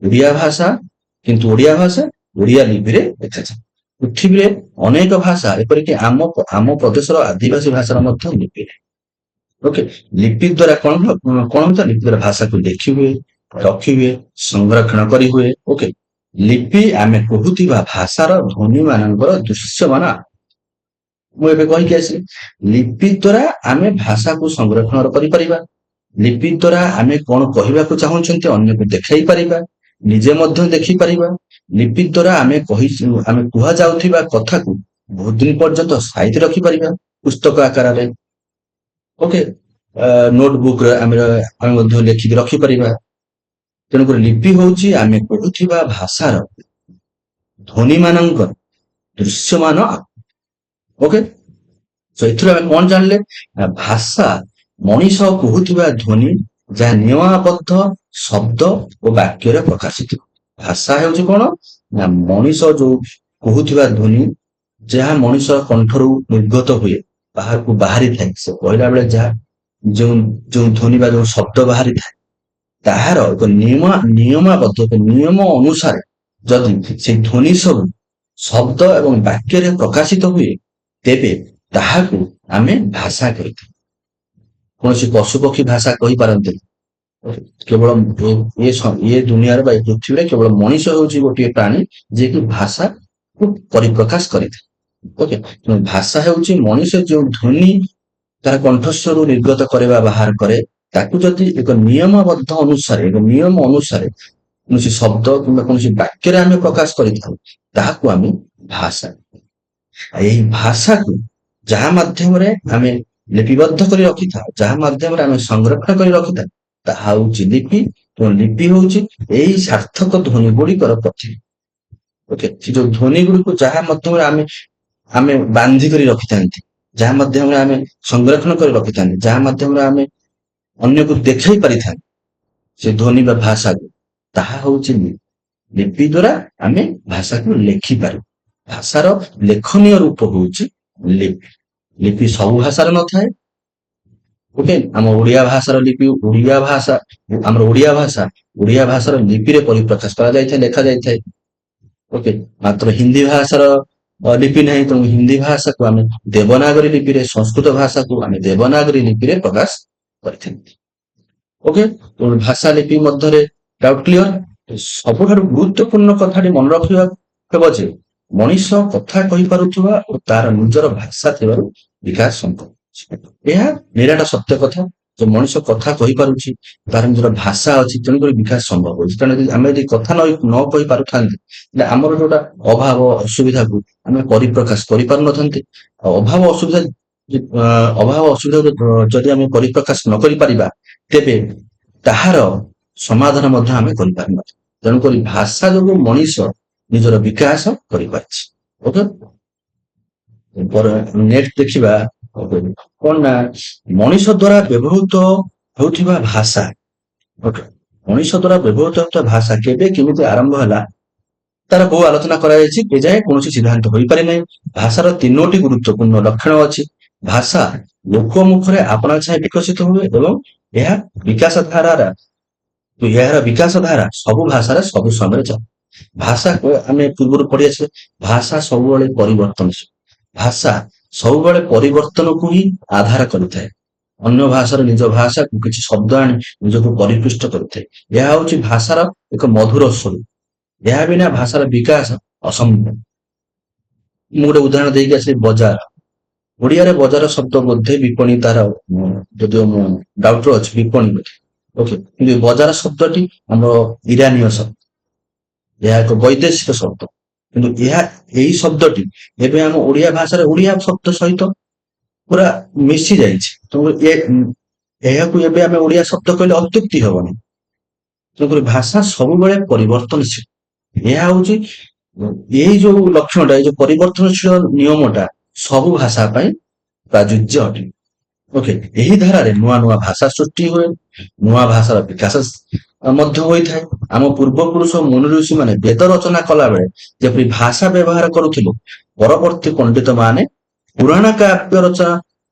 ଓଡ଼ିଆ ଭାଷା କିନ୍ତୁ ଓଡ଼ିଆ ଭାଷା ଓଡ଼ିଆ ଲିପିରେ ଲେଖାଯାଏ। ପୃଥିବୀରେ ଅନେକ ଭାଷା, ଏପରିକି ଆମ ପ୍ରଦେଶର ଆଦିବାସୀ ଭାଷାର ମଧ୍ୟ ଲିପି ନାହିଁ। ଓକେ, ଲିପି ଦ୍ଵାରା କଣ ହୋଇଥାଏ? ଲିପି ଦ୍ଵାରା ଭାଷାକୁ ଲେଖି ହୁଏ, ରଖି ହୁଏ, ସଂରକ୍ଷଣ କରି ହୁଏ। ଓକେ, ଲିପି ଆମେ କହୁଥିବା ଭାଷାର ଧ୍ୱନି ମାନଙ୍କର ଦୃଶ୍ୟମାନ। ମୁଁ ଏବେ କହିକି ଆସିଲି, ଲିପି ଦ୍ଵାରା ଆମେ ଭାଷାକୁ ସଂରକ୍ଷଣ କରିପାରିବା। ଲିପି ଦ୍ଵାରା ଆମେ କଣ କହିବାକୁ ଚାହୁଁଛନ୍ତି ଅନ୍ୟକୁ ଦେଖାଇ ପାରିବା, ନିଜେ ମଧ୍ୟ ଦେଖିପାରିବା। ଲିପି ଦ୍ଵାରା ଆମେ କୁହାଯାଉଥିବା କଥାକୁ ବହୁତ ଦିନ ପର୍ଯ୍ୟନ୍ତ ସାଇତି ରଖିପାରିବା, ପୁସ୍ତକ ଆକାରରେ। ଓକେ, ନୋଟବୁକରେ ଆମେ ମଧ୍ୟ ଲେଖିକି ରଖିପାରିବା। ତେଣୁକରି ଲିପି ହଉଛି ଆମେ କହୁଥିବା ଭାଷାର ଧ୍ୱନି ମାନଙ୍କର ଦୃଶ୍ୟମାନ। ଓକେ, ତ ଏଥିରୁ ଆମେ କଣ ଜାଣିଲେ? ଭାଷା ମଣିଷ କହୁଥିବା ଧ୍ୱନି, ଯାହା ନିୟମାବଦ୍ଧ ଶବ୍ଦ ଓ ବାକ୍ୟରେ ପ୍ରକାଶିତ। ଭାଷା ହେଉଛି କଣ ନା ମଣିଷ ଯୋଉ କହୁଥିବା ଧ୍ୱନି, ଯାହା ମଣିଷ କଣ୍ଠରୁ ନିର୍ଗତ ହୁଏ, ବାହାରକୁ ବାହାରିଥାଏ। ସେ କହିଲା ବେଳେ ଯାହା ଯେଉଁ ଯେଉଁ ଧ୍ୱନି ବା ଯେଉଁ ଶବ୍ଦ ବାହାରିଥାଏ, ତାହାର ଏକ ନିୟମାବଦ୍ଧ ଏକ ନିୟମ ଅନୁସାରେ ଯଦି ସେଇ ଧ୍ୱନି ସବୁ ଶବ୍ଦ ଏବଂ ବାକ୍ୟରେ ପ୍ରକାଶିତ ହୁଏ, ତେବେ ତାହାକୁ ଆମେ ଭାଷା କହିଥାଉ। କୌଣସି ପଶୁପକ୍ଷୀ ଭାଷା କହିପାରନ୍ତିନି। କେବଳ ଏ ଦୁନିଆରେ ବା ଏ ପୃଥିବୀରେ କେବଳ ମଣିଷ ହେଉଛି ଗୋଟିଏ ପ୍ରାଣୀ ଯିଏକି ଭାଷାକୁ ପରିପ୍ରକାଶ କରିଥାଏ। ଓକେ, ତେଣୁ ଭାଷା ହେଉଛି ମଣିଷ ଯେଉଁ ଧ୍ୱନି ତାର କଣ୍ଠସ୍ୱରରୁ ନିର୍ଗତ କରେ ବା ବାହାର କରେ, ତାକୁ ଯଦି ଏକ ନିୟମାବଦ୍ଧ ଅନୁସାରେ, ଏକ ନିୟମ ଅନୁସାରେ କୌଣସି ଶବ୍ଦ କିମ୍ବା କୌଣସି ବାକ୍ୟରେ ଆମେ ପ୍ରକାଶ କରିଥାଉ, ତାହାକୁ ଆମେ ଭାଷା। ଏହି ଭାଷାକୁ ଯାହା ମାଧ୍ୟମରେ ଆମେ ଲିପିବଦ୍ଧ କରି ରଖିଥାଉ, ଯାହା ମାଧ୍ୟମରେ ଆମେ ସଂରକ୍ଷଣ କରି ରଖିଥାଉ, ତାହା ହଉଛି ଲିପି। ତେଣୁ ଲିପି ହଉଛି ଏଇ ସାର୍ଥକ ଧ୍ୱନି ଗୁଡ଼ିକର ପ୍ରତୀକ। ଓକେ, ସେ ଯୋଉ ଧ୍ୱନି ଗୁଡ଼ିକୁ ଯାହା ମାଧ୍ୟମରେ ଆମେ ଆମେ ବାନ୍ଧି କରି ରଖିଥାନ୍ତି, ଯାହା ମାଧ୍ୟମରେ ଆମେ ସଂରକ୍ଷଣ କରି ରଖିଥାନ୍ତି, ଯାହା ମାଧ୍ୟମରେ ଆମେ ଅନ୍ୟକୁ ଦେଖାଇ ପାରିଥାନ୍ତି ସେ ଧ୍ୱନି ବା ଭାଷାକୁ, ତାହା ହଉଛି ଲିପି। ଲିପି ଦ୍ଵାରା ଆମେ ଭାଷାକୁ ଲେଖିପାରୁ। ଭାଷାର ଲେଖନୀୟ ରୂପ ହଉଛି ଲିପି। ଲିପି ସବୁ ଭାଷାରେ ନଥାଏ। ଓକେ, ଆମ ଓଡ଼ିଆ ଭାଷାର ଲିପି, ଆମର ଓଡ଼ିଆ ଭାଷାର ଲିପିରେ ପରିପ୍ରକାଶ କରାଯାଇଥାଏ, ଲେଖାଯାଇଥାଏ। ଓକେ, ମାତ୍ର ହିନ୍ଦୀ ଭାଷାର ଲିପି ନାହିଁ। ତେଣୁ ହିନ୍ଦୀ ଭାଷାକୁ ଆମେ ଦେବନାଗରୀ ଲିପିରେ, ସଂସ୍କୃତ ଭାଷାକୁ ଆମେ ଦେବନାଗରୀ ଲିପିରେ ପ୍ରକାଶ କରିଥାନ୍ତି। ଓକେ, ତେଣୁ ଭାଷା ଲିପି ମଧ୍ୟରେ ଡାଉଟ୍ କ୍ଲିୟର? ସବୁଠାରୁ ଗୁରୁତ୍ୱପୂର୍ଣ୍ଣ କଥାଟି ମନେ ରଖିବା ହେବ ଯେ ମଣିଷ କଥା କହିପାରୁଥିବା ଓ ତାର ନିଜର ଭାଷା ଥିବାରୁ ବିକାଶ ସମ୍ଭବ। ଏହା ନିରାଟ ସତ୍ୟ କଥା ଯେ ମଣିଷ କଥା କହିପାରୁଛି, ତାର ନିଜର ଭାଷା ଅଛି, ତେଣୁକରି ବିକାଶ ସମ୍ଭବ ହେଉଛି। ତେଣୁ ଆମେ ଯଦି କଥା ନ କହିପାରୁଥାନ୍ତି, ତାହେଲେ ଆମର ଯୋଉଟା ଅଭାବ ଅସୁବିଧାକୁ ଆମେ ପରିପ୍ରକାଶ କରିପାରୁନଥାନ୍ତି। ଆଉ ଅଭାବ ଅସୁବିଧା ଯଦି ଆମେ ପରିପ୍ରକାଶ ନ କରିପାରିବା, ତେବେ ତାହାର ସମାଧାନ ମଧ୍ୟ ଆମେ କରିପାରିନଥାଉ। ତେଣୁକରି ଭାଷା ଯୋଗୁଁ ମଣିଷ ନିଜର ବିକାଶ କରିପାରିଛି। ଓକେ, ନେକ୍ସଟ ଦେଖିବା କଣ ନା ମଣିଷ ଦ୍ଵାରା ବ୍ୟବହୃତ ହେଉଥିବା ଭାଷା। ଓକେ, ମଣିଷ ଦ୍ଵାରା ବ୍ୟବହୃତ ହେଉଥିବା ଭାଷା କେବେ କେମିତି ଆରମ୍ଭ ହେଲା, ତାର ବହୁ ଆଲୋଚନା କରାଯାଇଛି। ଏଯାଏ କୌଣସି ସିଦ୍ଧାନ୍ତ ହୋଇପାରି ନାହିଁ। ଭାଷାର ତିନୋଟି ଗୁରୁତ୍ୱପୂର୍ଣ୍ଣ ଲକ୍ଷଣ ଅଛି। ଭାଷା ଲୋକମୁଖରେ ଆପଣା ଛାଏଁ ବିକଶିତ ହୁଏ ଏବଂ ଏହା ଏହାର ବିକାଶ ଧାରା ସବୁ ଭାଷାରେ ସବୁ ସମୟରେ ଚାଲେ। ଭାଷା ଆମେ ପୂର୍ବରୁ ପଢି ଆସିଲେ, ଭାଷା ସବୁବେଳେ ପରିବର୍ତ୍ତନଶୀଳ। ଭାଷା ସବୁବେଳେ ପରିବର୍ତ୍ତନକୁ ହିଁ ଆଧାର କରିଥାଏ। ଅନ୍ୟ ଭାଷାର ନିଜ ଭାଷାକୁ କିଛି ଶବ୍ଦ ଆଣି ନିଜକୁ ପରିପୃଷ୍ଟ କରିଥାଏ। ଏହା ହଉଛି ଭାଷାର ଏକ ମଧୁର ସ୍ୱରୂପ। ଏହା ବିନା ଭାଷାର ବିକାଶ ଅସମ୍ଭବ। ମୁଁ ଗୋଟେ ଉଦାହରଣ ଦେଇକି ଆସିଲି, ବଜାର। ଓଡ଼ିଆରେ ବଜାର ଶବ୍ଦ ବୋଧେ ବିପଣୀ, ତାର ଯଦିଓ ମୁଁ ଡାଉଟରେ ଅଛି ବିପଣୀ ବୋଧେ। ଓକେ, କିନ୍ତୁ ବଜାର ଶବ୍ଦଟି ଆମର ଇରାନୀୟ ଶବ୍ଦ, ଏହା ଏକ ବୈଦେଶିକ ଶବ୍ଦ। କିନ୍ତୁ ଏଇ ଶବ୍ଦଟି ଏବେ ଆମ ଓଡିଆ ଭାଷାରେ ଓଡିଆ ଶବ୍ଦ ସହିତ ପୁରା ମିଶି ଯାଇଛି। ଏହାକୁ ଏବେ ଆମେ ଓଡିଆ ଶବ୍ଦ କହିଲେ ଅତ୍ୟୁକ୍ତି ହବନି। ତେଣୁକରି ଭାଷା ସବୁବେଳେ ପରିବର୍ତ୍ତନଶୀଳ। ଏହା ହଉଛି ଏଇ ଯୋଉ ଲକ୍ଷଣଟା, ଏଇ ଯୋଉ ପରିବର୍ତ୍ତନଶୀଳ ନିୟମଟା ସବୁ ଭାଷା ପାଇଁ ପ୍ରଯୁଜ୍ୟ ଅଟେ। ଓକେ, ଏହି ଧାରାରେ ନୂଆ ନୂଆ ଭାଷା ସୃଷ୍ଟି ହୁଏ, ନୂଆ ଭାଷାର ବିକାଶ ମଧ୍ୟ ହୋଇଥାଏ। ଆମ ପୂର୍ବପୁରୁଷ ମୁନି ଋଷି ମାନେ ବେଦ ରଚନା କଲା ବେଳେ ଯେପରି ଭାଷା ବ୍ୟବହାର କରୁଥିଲେ, ପରବର୍ତ୍ତୀ ପଣ୍ଡିତ ମାନେ ପୁରାଣ କାବ୍ୟ ରଚନା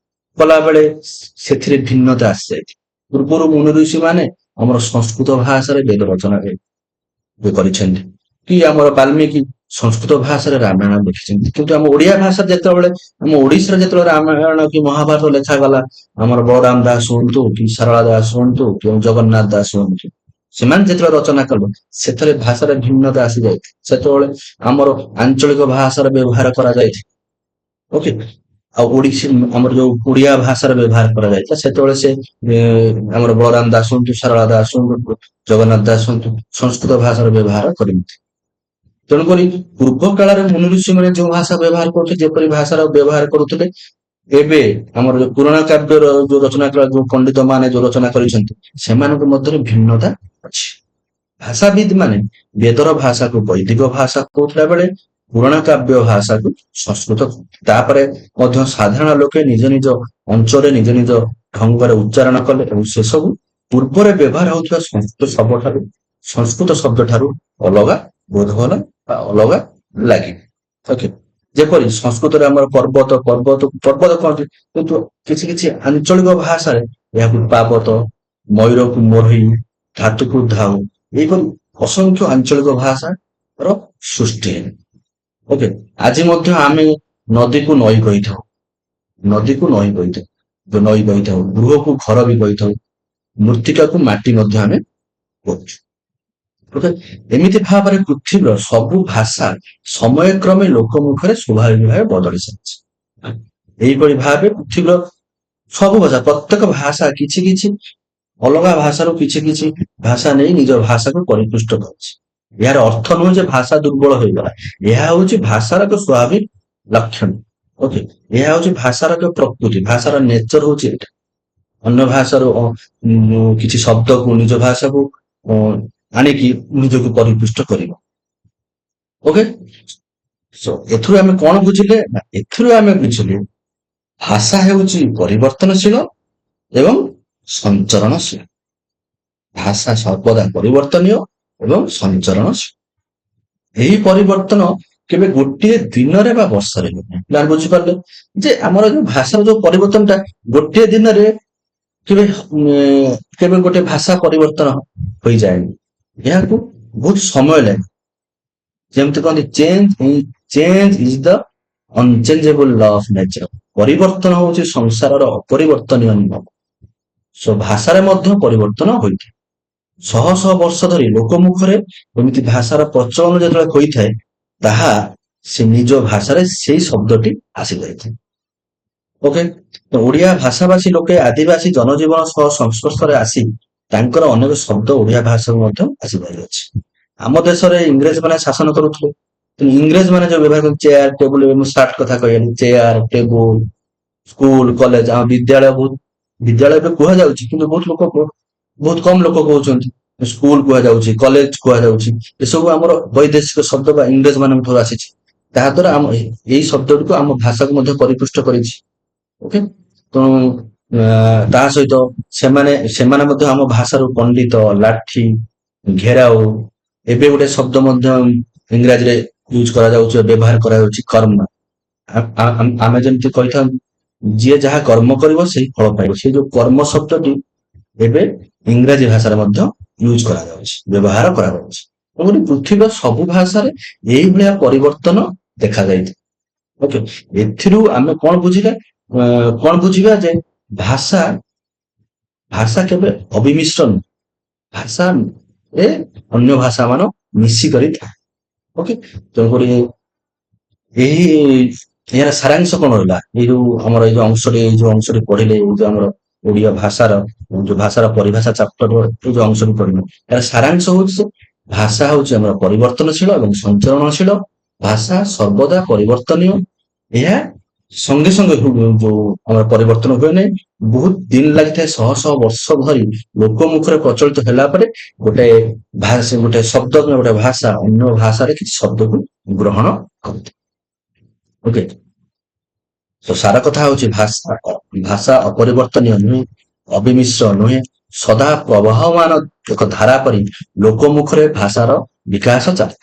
କଲାବେଳେ ସେଥିରେ ଭିନ୍ନତା ଆସିଯାଇଥାଏ। ପୂର୍ବରୁ ମୁନି ଋଷି ମାନେ ଆମର ସଂସ୍କୃତ ଭାଷାରେ ବେଦ ରଚନା କରିଛନ୍ତି, କି ଆମର ବାଲ୍ମୀକି ସଂସ୍କୃତ ଭାଷାରେ ରାମାୟଣ ଲେଖିଛନ୍ତି। କିନ୍ତୁ ଆମ ଓଡିଆ ଭାଷାରେ ଯେତେବେଳେ, ଆମ ଓଡିଶାରେ ଯେତେବେଳେ ରାମାୟଣ କି ମହାଭାରତ ଲେଖାଗଲା, ଆମର ବଳରାମ ଦାସ ହୁଅନ୍ତୁ କି ସାରଳା ଦାସ ହୁଅନ୍ତୁ କି ଜଗନ୍ନାଥ ଦାସ ହୁଅନ୍ତୁ, ସେମାନେ ଯେତେବେଳେ ରଚନା କଲେ ସେଥିରେ ଭାଷାର ଭିନ୍ନତା ଆସିଯାଇଥାଏ। ସେତେବେଳେ ଆମର ଆଞ୍ଚଳିକ ଭାଷାର ବ୍ୟବହାର କରାଯାଇଥାଏ। ଓକେ, ଆଉ ଓଡିଶୀ ଆମର ଯୋଉ ଓଡିଆ ଭାଷାର ବ୍ୟବହାର କରାଯାଇଥିଲା, ସେତେବେଳେ ସେ ଆମର ବଳରାମ ଦାସ ହୁଅନ୍ତୁ, ସାରଳା ଦାସ ହୁଅନ୍ତୁ, ଜଗନ୍ନାଥ ଦାସ ହୁଅନ୍ତୁ, ସଂସ୍କୃତ ଭାଷାର ବ୍ୟବହାର କରିନଥିଲେ। ତେଣୁକରି ପୂର୍ବ କାଳରେ ମୁନି ଋଷି ମାନେ ଯୋଉ ଭାଷା ବ୍ୟବହାର କରୁଥିଲେ, ଯେପରି ଭାଷାର ବ୍ୟବହାର କରୁଥିଲେ, ଏବେ ଆମର ଯୋଉ ପୁରାଣ କାବ୍ୟର ଯୋଉ ରଚନା କଲା ଯୋଉ ପଣ୍ଡିତ ମାନେ ଯୋଉ ରଚନା କରିଛନ୍ତି, ସେମାନଙ୍କ ମଧ୍ୟରେ ଭିନ୍ନତା ଅଛି। ଭାଷାବିତ୍ ମାନେ ବେଦର ଭାଷାକୁ ବୈଦିକ ଭାଷା କହୁଥିଲା ବେଳେ ପୁରାଣ କାବ୍ୟ ଭାଷାକୁ ସଂସ୍କୃତ। ତାପରେ ମଧ୍ୟ ସାଧାରଣ ଲୋକେ ନିଜ ନିଜ ଅଞ୍ଚଳରେ ନିଜ ନିଜ ଢଙ୍ଗରେ ଉଚ୍ଚାରଣ କଲେ ଏବଂ ସେସବୁ ପୂର୍ବରେ ବ୍ୟବହାର ହଉଥିବା ସଂସ୍କୃତ ଶବ୍ଦ ଠାରୁ ଅଲଗା ବୋଧ ହେଲା ବା ଅଲଗା ଲାଗିବ। ଓକେ, ଯେପରି ସଂସ୍କୃତରେ ଆମର ପର୍ବତ କହନ୍ତି, କିନ୍ତୁ କିଛି କିଛି ଆଞ୍ଚଳିକ ଭାଷାରେ ଏହାକୁ ପାବତ, ମୟୂରକୁ ମରହି, ଧାତୁକୁ ଧାଉ, ଏହିପରି ଅସଂଖ୍ୟ ଆଞ୍ଚଳିକ ଭାଷାର ସୃଷ୍ଟି ହେଲା। ଓକେ, ଆଜି ମଧ୍ୟ ଆମେ ନଦୀକୁ ନଈ କହିଥାଉ, ନଦୀକୁ ନଈ କହିଥାଉ, ନଈ କହିଥାଉ, ଗୃହକୁ ଘର ବି କହିଥାଉ, ମୃତ୍ତିକାକୁ ମାଟି ମଧ୍ୟ ଆମେ କହୁଛୁ। ଓକେ, ଏମିତି ଭାବରେ ପୃଥିବୀର ସବୁ ଭାଷା ସମୟକ୍ରମେ ଲୋକମୁଖରେ ସ୍ୱାଭାବିକ ଭାବେ ବଦଳି ସାରିଛି। ଏହିପରି ଭାବେ ପୃଥିବୀର ସବୁ ଭାଷା, ପ୍ରତ୍ୟେକ ଭାଷା କିଛି କିଛି ଅଲଗା ଭାଷାରୁ କିଛି କିଛି ଭାଷା ନେଇ ନିଜ ଭାଷାକୁ ପରିପୃଷ୍ଟ କରୁଛି। ଏହାର ଅର୍ଥ ନୁହେଁ ଯେ ଭାଷା ଦୁର୍ବଳ ହୋଇଗଲା, ଏହା ହଉଛି ଭାଷାର ଏକ ସ୍ୱାଭାବିକ ଲକ୍ଷଣ। ଓକେ, ଏହା ହଉଛି ଭାଷାର ଏକ ପ୍ରକୃତି, ଭାଷାର ନେଚର ହଉଛି ଏଇଟା। ଅନ୍ୟ ଭାଷାରୁ କିଛି ଶବ୍ଦକୁ ନିଜ ଭାଷାକୁ ଆଣିକି ନିଜକୁ ପରିପୃଷ୍ଟ କରିବ। ଓକେ, ଏଥିରୁ ଆମେ କଣ ବୁଝିଲେ ନା, ଏଥିରୁ ଆମେ ବୁଝିଲେ ଭାଷା ହେଉଛି ପରିବର୍ତ୍ତନଶୀଳ ଏବଂ ସଞ୍ଚରଣଶୀଳ। ଭାଷା ସର୍ବଦା ପରିବର୍ତ୍ତନୀୟ ଏବଂ ସଞ୍ଚରଣଶୀଳ। ଏହି ପରିବର୍ତ୍ତନ କେବେ ଗୋଟିଏ ଦିନରେ ବା ବର୍ଷରେ ନୁହେଁ। ପ୍ଲାନ୍ ବୁଝିପାରିଲେ ଯେ ଆମର ଯୋଉ ଭାଷାର ଯୋଉ ପରିବର୍ତ୍ତନଟା ଗୋଟିଏ ଦିନରେ କେବେ କେବେ ଗୋଟେ ଭାଷା ପରିବର୍ତ୍ତନ ହୋଇଯାଏନି, ଏହାକୁ ବହୁତ ସମୟ ଲାଗେ। ଯେମିତି କହନ୍ତି change is the unchangeable law of nature. ପରିବର୍ତ୍ତନ ହଉଛି ସଂସାରର ଅପରିବର୍ତ୍ତନୀୟ ନିୟମ। ଭାଷାରେ ମଧ୍ୟ ପରିବର୍ତ୍ତନ ହୋଇଥାଏ। ଶହ ଶହ ବର୍ଷ ଧରି ଲୋକମୁଖରେ ଏମିତି ଭାଷାର ପ୍ରଚଳନ ଯେତେବେଳେ ହୋଇଥାଏ, ତାହା ସେ ନିଜ ଭାଷାରେ ସେଇ ଶବ୍ଦଟି ଆସିଯାଇଥାଏ। ଓକେ, ତ ଓଡିଆ ଭାଷାଭାଷୀ ଲୋକେ ଆଦିବାସୀ ଜନଜୀବନ ସହ ସଂସ୍ପର୍ଶରେ ଆସି ତାଙ୍କର ଅନେକ ଶବ୍ଦ ଓଡିଆ ଭାଷାକୁ ମଧ୍ୟ ଆସିପାରିଅଛି। ଆମ ଦେଶରେ ଇଂରେଜ ମାନେ ଶାସନ କରୁଥିଲେ, ଇଂରେଜ ମାନେ ଯୋଉ ବ୍ୟବହାର କରନ୍ତି ଚେୟାର ଟେବୁଲ, ମୁଁ ସାର୍ଟ କଥା କହିଲି, ଚେୟାର ଟେବୁଲ, ସ୍କୁଲ କଲେଜ, ଆମ ବିଦ୍ୟାଳୟ ଏବେ କୁହାଯାଉଛି, କିନ୍ତୁ ବହୁତ କମ ଲୋକ କହୁଛନ୍ତି। ସ୍କୁଲ କୁହାଯାଉଛି, କଲେଜ କୁହାଯାଉଛି, ଏସବୁ ଆମର ବୈଦେଶିକ ଶବ୍ଦ ବା ଇଂରେଜ ମାନଙ୍କ ଠାରୁ ଆସିଛି। ତାହା ଦ୍ୱାରା ଆମ ଏଇ ଶବ୍ଦ ଗୁଡ଼ିକ ଆମ ଭାଷାକୁ ମଧ୍ୟ ପରିପୃଷ୍ଟ କରିଛି। ଓକେ, ତେଣୁ ତା ସହିତ ସେମାନେ ମଧ୍ୟ ଆମ ଭାଷାରୁ ପଣ୍ଡିତ, ଲାଠି, ଘେରାଉ, ଏବେ ଗୋଟେ ଶବ୍ଦ ମଧ୍ୟ ଇଂରାଜୀରେ ୟୁଜ କରାଯାଉଛି, ବ୍ୟବହାର କରାଯାଉଛି, କର୍ମ। ଆମେ ଯେମିତି କହିଥାଉ ଯିଏ ଯାହା କର୍ମ କରିବ ସେଇ ଫଳ ପାଇବ, ସେ ଯୋଉ କର୍ମ ଶବ୍ଦଟି ଏବେ ଇଂରାଜୀ ଭାଷାରେ ମଧ୍ୟ ୟୁଜ କରାଯାଉଛି, ବ୍ୟବହାର କରାଯାଉଛି। ତେଣୁକରି ପୃଥିବୀର ସବୁ ଭାଷାରେ ଏଇଭଳିଆ ପରିବର୍ତ୍ତନ ଦେଖାଯାଇଥାଏ। ଓକେ, ଏଥିରୁ ଆମେ କଣ ବୁଝିବା ଯେ ଭାଷା ଭାଷା କେବେ ଅବିମିଶ୍ର ନୁହେଁ। ଭାଷା ଏ ଅନ୍ୟ ଭାଷା ମାନ ମିଶିକରି ଥାଏ। ଓକେ, ତେଣୁକରି ଏହାର ସାରାଂଶ କଣ ରହିଲା, ଏଇ ଯୋଉ ଆମର ଏଇ ଯୋଉ ଅଂଶଟି ପଢିଲେ, ଏଇ ଯୋଉ ଆମର ଓଡିଆ ଭାଷାର ପରିଭାଷା ଚାପ୍ଟର ଏଇ ଯୋଉ ଅଂଶଟି ପଢିଲେ, ଏହାର ସାରାଂଶ ହଉଛି ଯେ ଭାଷା ହଉଛି ଆମର ପରିବର୍ତ୍ତନଶୀଳ ଏବଂ ସଞ୍ଚରଣଶୀଳ ଭାଷା ସର୍ବଦା ପରିବର୍ତ୍ତନୀୟ। ଏହା ସଙ୍ଗେ ସଙ୍ଗେ ଯୋଉ ଆମର ପରିବର୍ତ୍ତନ ହୁଏ ନାହିଁ, ବହୁତ ଦିନ ଲାଗିଥାଏ, ଶହ ଶହ ବର୍ଷ ଧରି ଲୋକ ମୁଖରେ ପ୍ରଚଳିତ ହେଲା ପରେ ଗୋଟେ ଭାଷା, ଗୋଟେ ଶବ୍ଦ, ଗୋଟେ ଭାଷା ଅନ୍ୟ ଭାଷାରେ କିଛି ଶବ୍ଦକୁ ଗ୍ରହଣ କରିଥାଏ। ଓକେ, ତ ସାର କଥା ହଉଛି ଭାଷା ଅପରିବର୍ତ୍ତନୀୟ ନୁହେଁ, ଅବିମିଶ୍ର ନୁହେଁ, ସଦା ପ୍ରବାହମାନ ଏକ ଧାରା ପରି ଲୋକ ମୁଖରେ ଭାଷାର ବିକାଶ ଚାଲେ।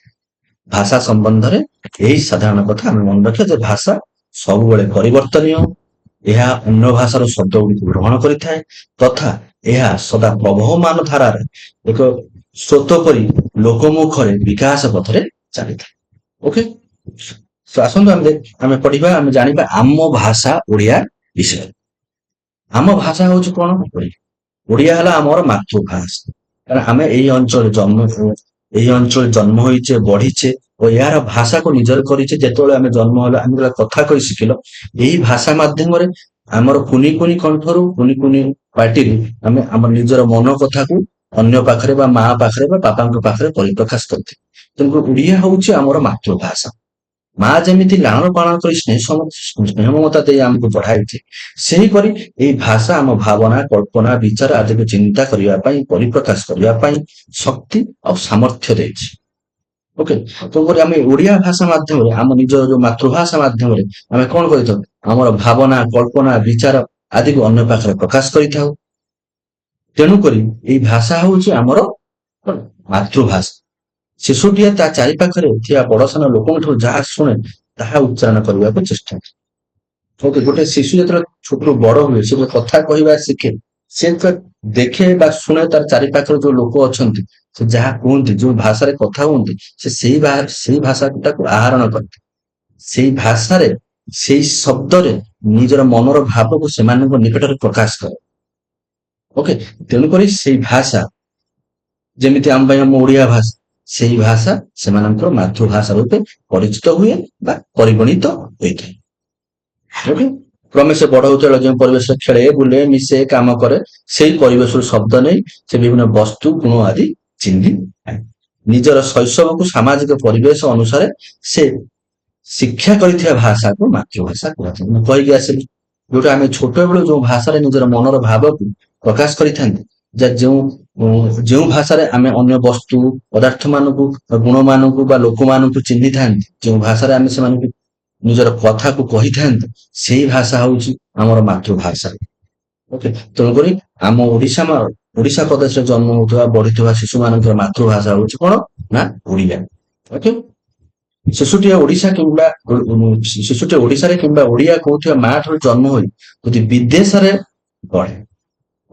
ଭାଷା ସମ୍ବନ୍ଧରେ ଏହି ସାଧାରଣ କଥା ଆମେ ମନେ ରଖିବା ଯେ ଭାଷା ସବୁବେଳେ ପରିବର୍ତ୍ତନୀୟ, ଏହା ଅନ୍ୟ ଭାଷାର ଶବ୍ଦ ଗୁଡ଼ିକୁ ଗ୍ରହଣ କରିଥାଏ ତଥା ଏହା ସଦା ପ୍ରବହମାନ ଧାରାରେ ଏକ ସ୍ରୋତ ପରି ଲୋକମୁଖରେ ବିକାଶ ପଥରେ ଚାଲିଥାଏ। ଓକେ, ଆସନ୍ତୁ ଆମେ ପଢିବା, ଆମେ ଜାଣିବା ଆମ ଭାଷା ଓଡ଼ିଆ ବିଷୟରେ। ଆମ ଭାଷା ହଉଛି କଣ? ଓଡ଼ିଆ ହେଲା ଆମର ମାତୃଭାଷା। କାରଣ ଆମେ ଏଇ ଅଞ୍ଚଳରେ ଜନ୍ମ ହୋଇଛେ, ବଢିଛେ ଓ ଏହାର ଭାଷାକୁ ନିଜର କରିଛେ। ଯେତେବେଳେ ଆମେ ଜନ୍ମ ହେଲା, ଆମେ ଯେତେବେଳେ କଥା କହି ଶିଖିଲ, ଏହି ଭାଷା ମାଧ୍ୟମରେ ଆମର କୁନି କୁନି କଣ୍ଠରୁ, କୁନି କୁନି ପାଟିରୁ ଆମେ ଆମ ନିଜର ମନ କଥାକୁ ଅନ୍ୟ ପାଖରେ ବା ମା ପାଖରେ ବା ବାପାଙ୍କ ପାଖରେ ପରିପ୍ରକାଶ କରିଥିଲେ। ତେଣୁ ଓଡ଼ିଆ ହଉଛି ଆମର ମାତୃଭାଷା। ମା ଯେମିତି ଲାଳନ ପାଳନ କରି ସ୍ନେହ ମମତା ଦେଇ ଆମକୁ ବଢାଇଛି, ସେହିପରି ଏହି ଭାଷା ଆମ ଭାବନା, କଳ୍ପନା, ବିଚାର ଆଦିକୁ ଚିନ୍ତା କରିବା ପାଇଁ, ପରିପ୍ରକାଶ କରିବା ପାଇଁ ଶକ୍ତି ଆଉ ସାମର୍ଥ୍ୟ ଦେଇଛି। ଓକେ, ତେଣୁକରି ଆମେ ଓଡ଼ିଆ ଭାଷା ମାଧ୍ୟମରେ, ଆମ ନିଜ ଯୋଉ ମାତୃଭାଷା ମାଧ୍ୟମରେ ଆମେ କଣ କରିଥାଉ? ଆମର ଭାବନା, କଳ୍ପନା, ବିଚାର ଆଦିକୁ ଅନ୍ୟ ପାଖରେ ପ୍ରକାଶ କରିଥାଉ। ତେଣୁକରି ଏଇ ଭାଷା ହଉଛି ଆମର ମାତୃଭାଷା। ଶିଶୁଟିଏ ତା ଚାରି ପାଖରେ ଥିବା ବଡ ସାନ ଲୋକଙ୍କଠାରୁ ଯାହା ଶୁଣେ ତାହା ଉଚ୍ଚାରଣ କରିବାକୁ ଚେଷ୍ଟା କରେ। ଗୋଟେ ଶିଶୁ ଯେତେବେଳେ ଛୋଟରୁ ବଡ ହୁଏ, ସେ କଥା କହିବା ଶିଖେ, ସେ ଦେଖେ ବା ଶୁଣେ ତାର ଚାରି ପାଖରେ ଯୋଉ ଲୋକ ଅଛନ୍ତି, ସେ ଯାହା କୁହନ୍ତି, ଯୋଉ ଭାଷାରେ କଥା ହୁଅନ୍ତି, ସେ ସେଇ ଭାଷାଟାକୁ ଆହରଣ କରେ। ସେଇ ଭାଷାରେ, ସେଇ ଶବ୍ଦରେ ନିଜର ମନର ଭାବକୁ ସେମାନଙ୍କ ନିକଟରେ ପ୍ରକାଶ କରେ। ଓକେ, ତେଣୁକରି ସେଇ ଭାଷା ଯେମିତି ଆମ ପାଇଁ ଆମ ଓଡ଼ିଆ ଭାଷା, ସେଇ ଭାଷା ସେମାନଙ୍କର ମାତୃଭାଷା ରୂପେ ପରିଚିତ ହୁଏ ବା ପରିଗଣିତ ହୋଇଥାଏ। ଓକେ, କ୍ରମେ ସେ ବଡ ହେଉଥିବା ଯେଉଁ ପରିବେଶରେ ଖେଳେ, ବୁଲେ, ମିଶେ, କାମ କରେ, ସେଇ ପରିବେଶରୁ ଶବ୍ଦ ନେଇ ସେ ବିଭିନ୍ନ ବସ୍ତୁ, ଗୁଣ ଆଦି ଚିହ୍ନି ଥାଏ। ନିଜର ଶୈଶବକୁ ସାମାଜିକ ପରିବେଶ ଅନୁସାରେ ସେ ଶିକ୍ଷା କରିଥିବା ଭାଷାକୁ ମାତୃଭାଷା କୁହାଯାଏ। ମୁଁ କହିକି ଆସିଲି, ଯୋଉଟା ଆମେ ଛୋଟବେଳୁ ଯୋଉ ଭାଷାରେ ନିଜର ମନର ଭାବକୁ ପ୍ରକାଶ କରିଥାନ୍ତି, ଯେଉଁ ଭାଷାରେ ଆମେ ଅନ୍ୟ ବସ୍ତୁ, ପଦାର୍ଥ ମାନଙ୍କୁ, ଗୁଣ ମାନଙ୍କୁ ବା ଲୋକମାନଙ୍କୁ ଚିହ୍ନିଥାନ୍ତି, ଯେଉଁ ଭାଷାରେ ଆମେ ସେମାନଙ୍କୁ ନିଜର କଥାକୁ କହିଥାନ୍ତି, ସେଇ ଭାଷା ହଉଛି ଆମର ମାତୃଭାଷା। ଓକେ, ତେଣୁକରି ଆମ ଓଡିଶା ପ୍ରଦେଶରେ ଜନ୍ମ ହଉଥିବା, ବଢିଥିବା ଶିଶୁମାନଙ୍କର ମାତୃଭାଷା ହଉଛି କଣ? ନା ଓଡ଼ିଆ। ଓକେ, ଶିଶୁଟିଏ ଓଡିଶାରେ କିମ୍ବା ଓଡ଼ିଆ କହୁଥିବା ମା ଠାରୁ ଜନ୍ମ ହୋଇ ଯଦି ବିଦେଶରେ ବଢେ,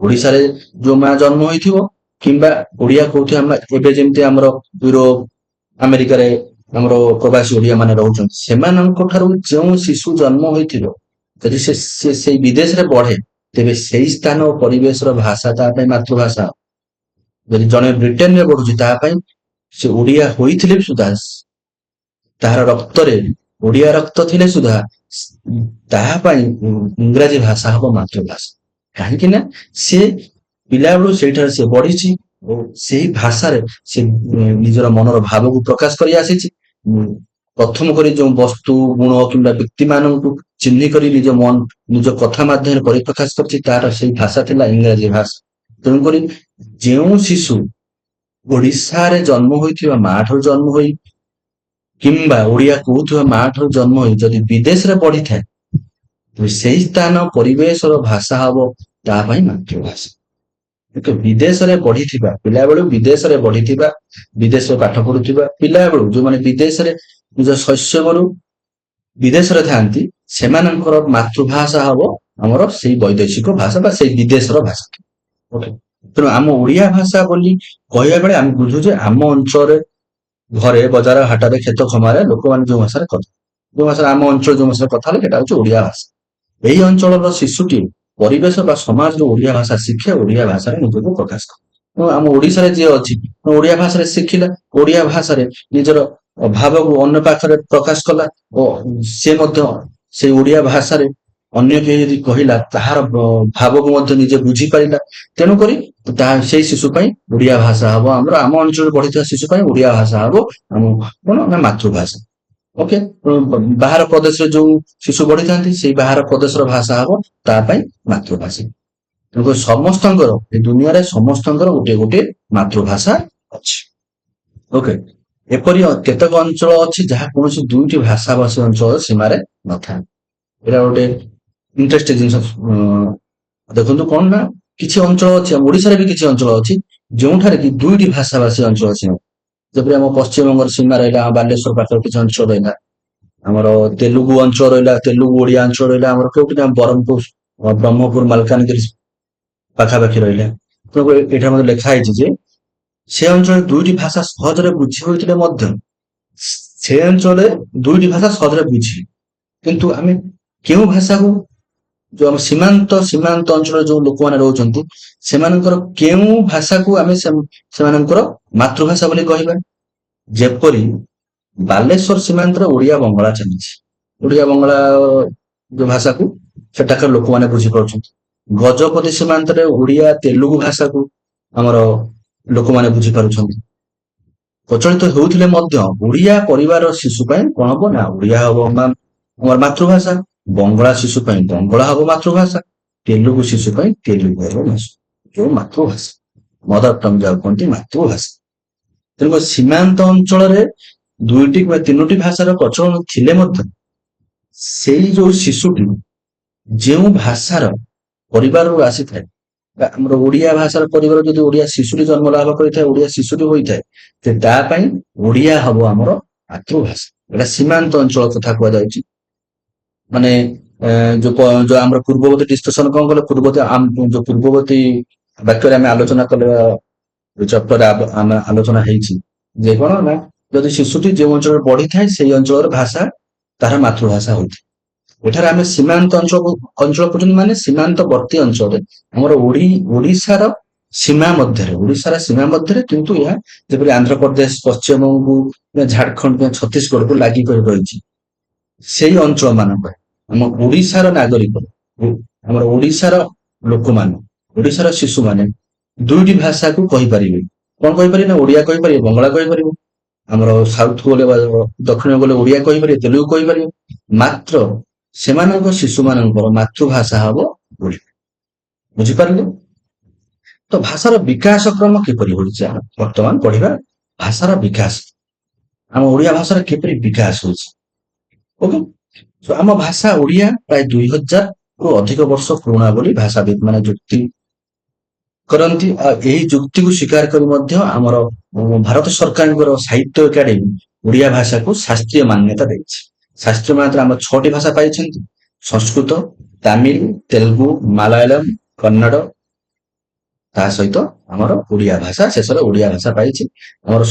ଓଡିଶାରେ ଯୋଉ ମା ଜନ୍ମ ହୋଇଥିବ କିମ୍ବା ଓଡ଼ିଆ କହୁଥିବା ମା, ଏବେ ଯେମିତି ଆମର ୟୁରୋପ, ଆମେରିକାରେ ଆମର ପ୍ରବାସୀ ଓଡ଼ିଆ ମାନେ ରହୁଛନ୍ତି, ସେମାନଙ୍କ ଠାରୁ ଯେଉଁ ଶିଶୁ ଜନ୍ମ ହୋଇଥିବ, ଯଦି ସେ ସେଇ ବିଦେଶରେ ବଢେ, ତେବେ ସେଇ ସ୍ଥାନ ଓ ପରିବେଶର ଭାଷା ତା ପାଇଁ ମାତୃଭାଷା। ଯଦି ଜଣେ ବ୍ରିଟେନରେ ବଢୁଛି, ତା ପାଇଁ ସେ ଓଡ଼ିଆ ହୋଇଥିଲେ ବି ସୁଦ୍ଧା, ତାହାର ରକ୍ତରେ ଓଡ଼ିଆ ରକ୍ତ ଥିଲେ ସୁଦ୍ଧା ତାହା ପାଇଁ ଇଂରାଜୀ ଭାଷା ହବ ମାତୃଭାଷା। କାହିଁକି ନା ସେ ପିଲାବେଳୁ ସେଇଠାରେ ସେ ବଢିଛି ଓ ସେଇ ଭାଷାରେ ସେ ନିଜର ମନର ଭାବକୁ ପ୍ରକାଶ କରି ଆସିଛି। ପ୍ରଥମ କରି ଯେଉଁ ବସ୍ତୁ, ଗୁଣ କିମ୍ବା ବ୍ୟକ୍ତି ମାନଙ୍କୁ ଚିହ୍ନି କରି ନିଜ କଥା ମାଧ୍ୟମରେ ପରିପ୍ରକାଶ କରିଛି, ତାର ସେଇ ଭାଷା ଥିଲା ଇଂରାଜୀ ଭାଷା। ତେଣୁକରି ଯେଉଁ ଶିଶୁ ଓଡ଼ିଶାରେ ଜନ୍ମ ହୋଇଥିବା ମା ଠାରୁ ଜନ୍ମ ହୋଇ କିମ୍ବା ଓଡ଼ିଆ କହୁଥିବା ମା ଠାରୁ ଜନ୍ମ ହୋଇ ଯଦି ବିଦେଶରେ ବଢିଥାଏ, ତେବେ ସେଇ ସ୍ଥାନ ପରିବେଶର ଭାଷା ହବ ତା ପାଇଁ ମାତୃଭାଷା। ବିଦେଶରେ ବଢିଥିବା, ପିଲାବେଳୁ ବିଦେଶରେ ବଢିଥିବା, ବିଦେଶରେ ପାଠ ପଢୁଥିବା, ପିଲାବେଳୁ ଯୋଉମାନେ ବିଦେଶରେ ନିଜ ଶୈଶବରୁ ବିଦେଶରେ ଥାଆନ୍ତି, ସେମାନଙ୍କର ମାତୃଭାଷା ହବ ଆମର ସେଇ ବୈଦେଶିକ ଭାଷା ବା ସେଇ ବିଦେଶର ଭାଷା। ଓକେ, ତେଣୁ ଆମ ଓଡ଼ିଆ ଭାଷା ବୋଲି କହିବା ବେଳେ ଆମେ ବୁଝୁ ଯେ ଆମ ଅଞ୍ଚଳରେ ଘରେ, ବଜାର, ହାଟରେ, କ୍ଷେତ ଖମାରେ ଲୋକମାନେ ଯୋଉ ଭାଷାରେ ଆମ ଅଞ୍ଚଳ ଯୋଉ ଭାଷାରେ କଥା ହେଲେ, ସେଟା ହଉଛି ଓଡ଼ିଆ ଭାଷା। ଏହି ଅଞ୍ଚଳର ଶିଶୁଟି ପରିବେଶ ବା ସମାଜର ଓଡ଼ିଆ ଭାଷା ଶିଖେ, ଓଡ଼ିଆ ଭାଷାରେ ନିଜକୁ ପ୍ରକାଶ କରେ। ଆମ ଓଡ଼ିଶାରେ ଯିଏ ଅଛି, ଓଡ଼ିଆ ଭାଷାରେ ଶିଖିଲା, ଓଡ଼ିଆ ଭାଷାରେ ନିଜର ଭାବକୁ ଅନ୍ୟ ପାଖରେ ପ୍ରକାଶ କଲା ଓ ସେ ମଧ୍ୟ ସେଇ ଓଡ଼ିଆ ଭାଷାରେ ଅନ୍ୟ କେହି ଯଦି କହିଲା, ତାହାର ଭାବକୁ ମଧ୍ୟ ନିଜେ ବୁଝିପାରିଲା। ତେଣୁକରି ସେଇ ଶିଶୁ ପାଇଁ ଓଡ଼ିଆ ଭାଷା ହବ ଆମ ଅଞ୍ଚଳରେ ବଢିଥିବା ଶିଶୁ ପାଇଁ ଓଡ଼ିଆ ଭାଷା ହବ ଆମ କଣ ନା ମାତୃଭାଷା। ଓକେ। ବାହାର ପ୍ରଦେଶରେ ଯୋଉ ଶିଶୁ ବଢିଥାନ୍ତି ସେଇ ବାହାର ପ୍ରଦେଶର ଭାଷା ହବ ତା ପାଇଁ ମାତୃଭାଷା। ତେଣୁ ସମସ୍ତଙ୍କର ଏ ଦୁନିଆରେ ସମସ୍ତଙ୍କର ଗୋଟିଏ ଗୋଟିଏ ମାତୃଭାଷା ଅଛି। ଓକେ। ଏପରି କେତେକ ଅଞ୍ଚଳ ଅଛି ଯାହା କୌଣସି ଦୁଇଟି ଭାଷାଭାଷୀ ଅଞ୍ଚଳ ସୀମାରେ ନଥାଏ। ଏଇଟା ଗୋଟେ ଇଣ୍ଟରେଷ୍ଟିଂ ଜିନିଷ। ଦେଖନ୍ତୁ କଣ ନା କିଛି ଅଞ୍ଚଳ ଅଛି, ଓଡିଶାରେ ବି କିଛି ଅଞ୍ଚଳ ଅଛି ଯେଉଁଠାରେ କି ଦୁଇଟି ଭାଷାଭାଷୀ ଅଞ୍ଚଳ ଅଛି। ଯେପରି ଆମ ପଶ୍ଚିମବଙ୍ଗର ସୀମା ରହିଲା, ବାଲେଶ୍ୱର ପାଖରେ କିଛି ଅଞ୍ଚଳ ରହିଲା, ଆମର ତେଲୁଗୁ ଅଞ୍ଚଳ ରହିଲା, ତେଲୁଗୁ ଓଡିଆ ଅଞ୍ଚଳ ରହିଲା, ଆମର କୋଉଠି ନା ବ୍ରହ୍ମପୁର, ବ୍ରହ୍ମପୁର ମାଲକାନଗିରି ପାଖାପାଖି ରହିଲା। ତେଣୁ ଏଇଟା ମଧ୍ୟ ଲେଖା ହେଇଛି ଯେ ସେ ଅଞ୍ଚଳରେ ଦୁଇଟି ଭାଷା ସହଜରେ ବୁଝି ହୋଇଥିଲେ ମଧ୍ୟ ସେ ଅଞ୍ଚଳରେ ଦୁଇଟି ଭାଷା ସହଜରେ ବୁଝି, କିନ୍ତୁ ଆମେ କେଉଁ ଭାଷାକୁ ଯୋଉ ଆମ ସୀମାନ୍ତ ଅଞ୍ଚଳରେ ଯୋଉ ଲୋକମାନେ ରହୁଛନ୍ତି ସେମାନଙ୍କର କେଉଁ ଭାଷାକୁ ଆମେ ସେମାନଙ୍କର ମାତୃଭାଷା ବୋଲି କହିବା? ଯେପରି ବାଲେଶ୍ୱର ସୀମାନ୍ତରେ ଓଡିଆ ବଙ୍ଗଳା ଚାଲିଛି। ଓଡିଆ ବଙ୍ଗଳା ଯୋଉ ଭାଷାକୁ ସେଠାକାର ଲୋକମାନେ ବୁଝିପାରୁଛନ୍ତି। ଗଜପତି ସୀମାନ୍ତରେ ଓଡିଆ ତେଲୁଗୁ ଭାଷାକୁ ଆମର ଲୋକମାନେ ବୁଝିପାରୁଛନ୍ତି। ପ୍ରଚଳିତ ହେଉଥିଲେ ମଧ୍ୟ ଓଡିଆ ପରିବାର ଶିଶୁ ପାଇଁ କଣ ହବ ନା ଓଡିଆ ହବ ଆମର ମାତୃଭାଷା, ବଙ୍ଗଳା ଶିଶୁ ପାଇଁ ବଙ୍ଗଳା ହବ ମାତୃଭାଷା, ତେଲୁଗୁ ଶିଶୁ ପାଇଁ ତେଲୁଗୁ ହବ ଯୋଉ ମାତୃଭାଷା, ମଦର ଟଙ୍ଗ ଯାହାକୁ କୁହନ୍ତି ମାତୃଭାଷା। ତେଣୁ ସୀମାନ୍ତ ଅଞ୍ଚଳରେ ଦୁଇଟି କିମ୍ବା ତିନୋଟି ଭାଷାର ପ୍ରଚଳନ ଥିଲେ ମଧ୍ୟ ସେଇ ଯୋଉ ଶିଶୁଟି ଯେଉଁ ଭାଷାର ପରିବାରରୁ ଆସିଥାଏ, ଆମର ଓଡିଆ ଭାଷାର ପରିବାର ଯଦି ଓଡିଆ ଶିଶୁଟି ଜନ୍ମ ଲାଭ କରିଥାଏ, ଓଡିଆ ଶିଶୁଟି ହୋଇଥାଏ, ସେ ତା ପାଇଁ ଓଡିଆ ହବ ଆମର ମାତୃଭାଷା। ଏଟା ସୀମାନ୍ତ ଅଞ୍ଚଳ କଥା କୁହାଯାଉଛି। ମାନେ ଯୋଉ ଆମର ପୂର୍ବବର୍ତ୍ତୀ ଡିସ୍କସନ କଣ କଲେ, ଯୋଉ ପୂର୍ବବର୍ତ୍ତୀ ବାକ୍ୟରେ ଆମେ ଆଲୋଚନା କଲେ, ଚପ୍ଟରରେ ଆମେ ଆଲୋଚନା ହେଇଛି ଯେ କଣ ନା ଯଦି ଶିଶୁଟି ଯେଉଁ ଅଞ୍ଚଳରେ ବଢିଥାଏ ସେଇ ଅଞ୍ଚଳର ଭାଷା ତାର ମାତୃଭାଷା ହୋଇଥାଏ। ଏଠାରେ ଆମେ ସୀମାନ୍ତ ଅଞ୍ଚଳ କହୁଛନ୍ତି ମାନେ ସୀମାନ୍ତବର୍ତ୍ତୀ ଅଞ୍ଚଳରେ ଆମର ଓଡିଶାର ସୀମା ମଧ୍ୟରେ କିନ୍ତୁ ଏହା ଯେପରି ଆନ୍ଧ୍ରପ୍ରଦେଶ, ପଶ୍ଚିମବଙ୍ଗ, ଝାଡଖଣ୍ଡ, ଛତିଶଗଡକୁ ଲାଗି କରି ରହିଛି ସେଇ ଅଞ୍ଚଳ ମାନଙ୍କରେ ଆମ ଓଡିଶାର ନାଗରିକ, ଆମର ଓଡିଶାର ଲୋକମାନେ, ଓଡିଶାର ଶିଶୁମାନେ ଦୁଇଟି ଭାଷାକୁ କହିପାରିବେ। କଣ କହିପାରିବେ ନା ଓଡିଆ କହିପାରିବେ, ବଙ୍ଗଳା କହିପାରିବେ। ଆମର ସାଉଥ ଗଲେ ବା ଦକ୍ଷିଣ ଗଲେ ଓଡିଆ କହିପାରିବେ, ତେଲୁଗୁ କହିପାରିବେ। ମାତ୍ର ସେମାନଙ୍କ ଶିଶୁମାନଙ୍କର ମାତୃଭାଷା ହବ ଓଡିଆ। ବୁଝିପାରିଲେ? ତ ଭାଷାର ବିକାଶ କ୍ରମ କିପରି ହୋଇଛି ଆମେ ବର୍ତ୍ତମାନ ପଢିବା। ଭାଷାର ବିକାଶ, ଆମ ଓଡିଆ ଭାଷାର କିପରି ବିକାଶ ହୋଇଛି। ଓକେ। ଆମ ଭାଷା ଓଡିଆ ପ୍ରାୟ 2000ରୁ ଅଧିକ ବର୍ଷ ପୁରୁଣା ବୋଲି ଭାଷାବିତ୍ ମାନେ ଯୁକ୍ତି କରନ୍ତି। ଆଉ ଏହି ଯୁକ୍ତିକୁ ସ୍ୱୀକାର କରି ମଧ୍ୟ ଆମର ଭାରତ ସରକାରଙ୍କର ସାହିତ୍ୟ ଏକାଡେମୀ ଓଡିଆ ଭାଷାକୁ ଶାସ୍ତ୍ରୀୟ ମାନ୍ୟତା ଦେଇଛି। ଶାସ୍ତ୍ରୀୟ ମାନ୍ୟତା ଆମର 6ଟି ଭାଷା ପାଇଛନ୍ତି: ସଂସ୍କୃତ, ତାମିଲ, ତେଲୁଗୁ, ମାଲାୟାଲମ, କନ୍ନଡ, ତା ସହିତ ଆମର ଓଡିଆ ଭାଷା, ଶେଷରେ ଓଡିଆ ଭାଷା ପାଇଛି। ଆମର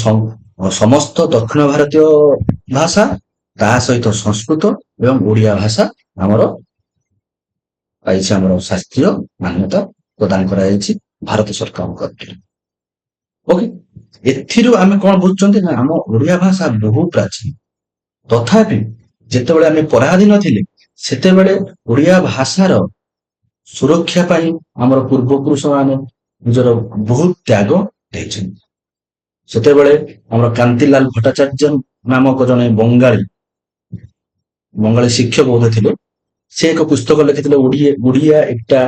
ସମସ୍ତ ଦକ୍ଷିଣ ଭାରତୀୟ ଭାଷା, ତା ସହିତ ସଂସ୍କୃତ ଏବଂ ଓଡିଆ ଭାଷା ଆମର ପାଇଛି, ଆମର ଶାସ୍ତ୍ରୀୟ ମାନ୍ୟତା ପ୍ରଦାନ କରାଯାଇଛି ଭାରତ ସରକାରଙ୍କ ଦ୍ୱାରା। ଓକେ। ଏଥିରୁ ଆମେ କଣ ବୁଝୁଛନ୍ତି ନା ଆମ ଓଡିଆ ଭାଷା ବହୁ ପ୍ରାଚୀନ। ତଥାପି ଯେତେବେଳେ ଆମେ ପରାଧୀନ ଥିଲେ ସେତେବେଳେ ଓଡିଆ ଭାଷାର ସୁରକ୍ଷା ପାଇଁ ଆମର ପୂର୍ବପୁରୁଷ ମାନେ ନିଜର ବହୁତ ତ୍ୟାଗ ଦେଇଛନ୍ତି। ସେତେବେଳେ ଆମର କାନ୍ତିଲାଲ ଭଟ୍ଟାଚାର୍ଯ୍ୟ ନାମକ ଜଣେ ବଙ୍ଗାଳୀ ଶିକ୍ଷକ ବୋଧେ ଥିଲେ, ସେ ଏକ ପୁସ୍ତକ ଲେଖିଥିଲେ ଓଡିଆ ଏକଟା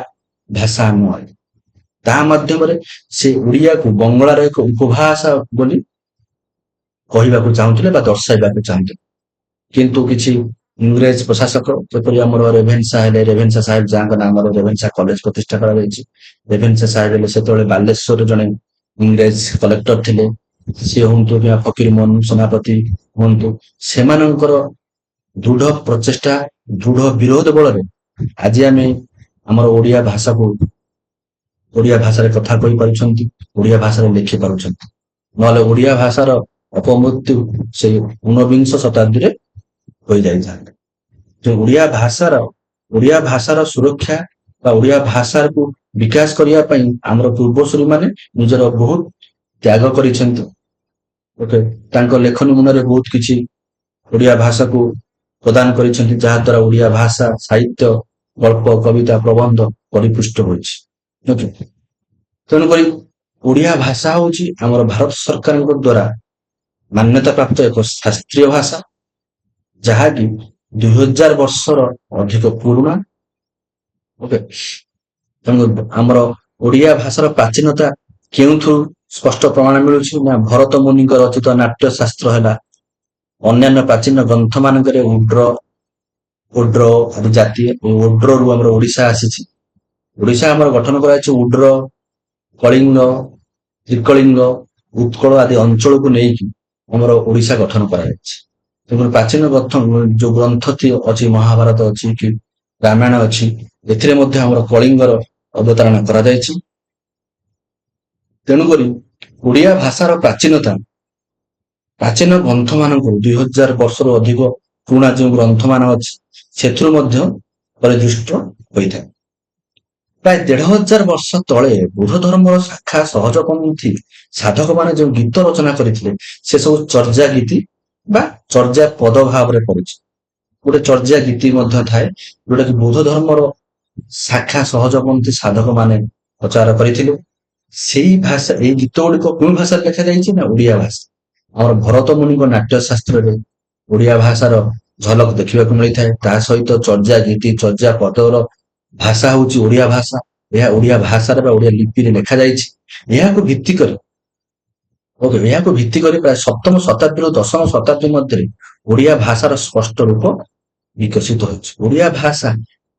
ଭାଷା ନୁହେଁ। ତାହା ମାଧ୍ୟମରେ ସେ ଓଡିଆକୁ ବଙ୍ଗଳାର ଏକ ଉପଭାଷା ବୋଲି କହିବାକୁ ଚାହୁଁଥିଲେ ବା ଦର୍ଶାଇବାକୁ ଚାହୁଁଥିଲେ। କିନ୍ତୁ କିଛି ଇଂରେଜ ପ୍ରଶାସକ ଯେପରି ଆମର ରେଭେନ୍ସା ହେଲେ, ରେଭେନ୍ସା ସାହେବ ଯାହାଙ୍କ ନାମରେ ରେଭେନ୍ସା କଲେଜ ପ୍ରତିଷ୍ଠା କରାଯାଇଛି। ରେଭେନ୍ସା ସାହେବ ହେଲେ ସେତେବେଳେ ବାଲେଶ୍ୱରରେ ଜଣେ ଇଂରେଜ କଲେକ୍ଟର ଥିଲେ, ସିଏ ହୁଅନ୍ତୁ କିମ୍ବା ଫକୀର ମୋହନ ସେନାପତି ହୁଅନ୍ତୁ, ସେମାନଙ୍କର ଦୃଢ ପ୍ରଚେଷ୍ଟା, ଦୃଢ ବିରୋଧ ବଳରେ ଆଜି ଆମେ ଆମର ଓଡିଆ ଭାଷାରେ କଥା କହିପାରୁଛନ୍ତି, ଓଡିଆ ଭାଷାରେ ଲେଖି ପାରୁଛନ୍ତି। ନହେଲେ ଓଡିଆ ଭାଷାର ଅପମୃତ୍ୟୁ ସେଇ 19ବିଂଶ ଶତାବ୍ଦୀରେ ହୋଇଯାଇଥାନ୍ତା। ଯେ ଓଡିଆ ଭାଷାର ସୁରକ୍ଷା ବା ଓଡିଆ ଭାଷାକୁ ବିକାଶ କରିବା ପାଇଁ ଆମର ପୂର୍ବସୂରୀ ମାନେ ନିଜର ବହୁତ ତ୍ୟାଗ କରିଛନ୍ତି। ଓକେ। ତାଙ୍କ ଲେଖନୀ ମୁନରେ ବହୁତ କିଛି ଓଡିଆ ଭାଷାକୁ ପ୍ରଦାନ କରିଛନ୍ତି, ଯାହା ଦ୍ୱାରା ଓଡିଆ ଭାଷା, ସାହିତ୍ୟ, ଗଳ୍ପ, କବିତା, ପ୍ରବନ୍ଧ ପରିପୃଷ୍ଟ ହୋଇଛି। ଓକେ। ତେଣୁକରି ଓଡିଆ ଭାଷା ହଉଛି ଆମର ଭାରତ ସରକାରଙ୍କ ଦ୍ୱାରା ମାନ୍ୟତା ପ୍ରାପ୍ତ ଏକ ଶାସ୍ତ୍ରୀୟ ଭାଷା। ଯାହାକି 2000 ବର୍ଷର ଅଧିକ ପୁରୁଣା। ଓକେ, ତେଣୁ ଆମର ଓଡିଆ ଭାଷାର ପ୍ରାଚୀନତା କେଉଁଠୁ ସ୍ପଷ୍ଟ ପ୍ରମାଣ ମିଳୁଛି ନା ଭରତ ମୁନିଙ୍କ ରଚିତ ନାଟ୍ୟ ଶାସ୍ତ୍ର ହେଲା, ଅନ୍ୟାନ୍ୟ ପ୍ରାଚୀନ ଗ୍ରନ୍ଥ ମାନଙ୍କରେ ଉଡ୍ର ଆଦି ଜାତି, ଉଡ୍ରରୁ ଆମର ଓଡିଶା ଆସିଛି। ଓଡିଶା ଆମର ଗଠନ କରାଯାଇଛି ଉଡ୍ର, କଳିଙ୍ଗ, ତ୍ରିକଳିଙ୍ଗ, ଉତ୍କଳ ଆଦି ଅଞ୍ଚଳକୁ ନେଇକି ଆମର ଓଡିଶା ଗଠନ କରାଯାଇଛି। ତେଣୁ ପ୍ରାଚୀନ ଯୋଉ ଗ୍ରନ୍ଥ ଅଛି, ମହାଭାରତ ଅଛି କି ରାମାୟଣ ଅଛି, ଏଥିରେ ମଧ୍ୟ ଆମର କଳିଙ୍ଗର ଅବତାରଣା କରାଯାଇଛି। ତେଣୁକରି ଓଡିଆ ଭାଷାର ପ୍ରାଚୀନ ଗ୍ରନ୍ଥ ମାନଙ୍କରୁ 2000 ବର୍ଷରୁ ଅଧିକ ପୁରୁଣା ଯେଉଁ ଗ୍ରନ୍ଥ ମାନ ଅଛି, ସେଥିରୁ ମଧ୍ୟ ପରିଦୃଷ୍ଟ ହୋଇଥାଏ। ପ୍ରାୟ 1500 ବର୍ଷ ତଳେ ବୁଦ୍ଧ ଧର୍ମର ଶାଖା ସହଜପନ୍ଥୀ ସାଧକ ମାନେ ଯେଉଁ ଗୀତ ରଚନା କରିଥିଲେ, ସେ ସବୁ ଚର୍ଯା ଗୀତି ବା ଚର୍ଯା ପଦ ଭାବରେ ପଡିଛି। ଗୋଟେ ଚର୍ଯା ଗୀତି ମଧ୍ୟ ଥାଏ, ଯୋଉଟା କି ବୌଦ୍ଧ ଧର୍ମର ଶାଖା ସହଜପନ୍ଥୀ ସାଧକ ମାନେ ପ୍ରଚାର କରିଥିଲେ। ସେଇ ଭାଷା, ଏଇ ଗୀତ ଗୁଡିକ କେଉଁ ଭାଷାରେ ଲେଖାଯାଇଛି ନା ଓଡିଆ ଭାଷା। ଆମର ଭରତ ମୁନିଙ୍କ ନାଟ୍ୟ ଶାସ୍ତ୍ରରେ ଓଡିଆ ଭାଷାର ଝଲକ ଦେଖିବାକୁ ମିଳିଥାଏ। ତା ସହିତ ଚର୍ଯା ଗୀତି, ଚର୍ଯା ପଦର ଭାଷା ହଉଛି ଓଡିଆ ଭାଷା। ଏହା ଓଡିଆ ଭାଷାରେ ବା ଓଡିଆ ଲିପିରେ ଲେଖାଯାଇଛି। ଏହାକୁ ଭିତ୍ତି କରି ଏହାକୁ ଭିତ୍ତି କରି ପ୍ରାୟ ସପ୍ତମ ଶତାବ୍ଦୀରୁ ଦଶମ ଶତାବ୍ଦୀ ମଧ୍ୟରେ ଓଡିଆ ଭାଷାର ସ୍ପଷ୍ଟ ରୂପ ବିକଶିତ ହୋଇଛି। ଓଡିଆ ଭାଷା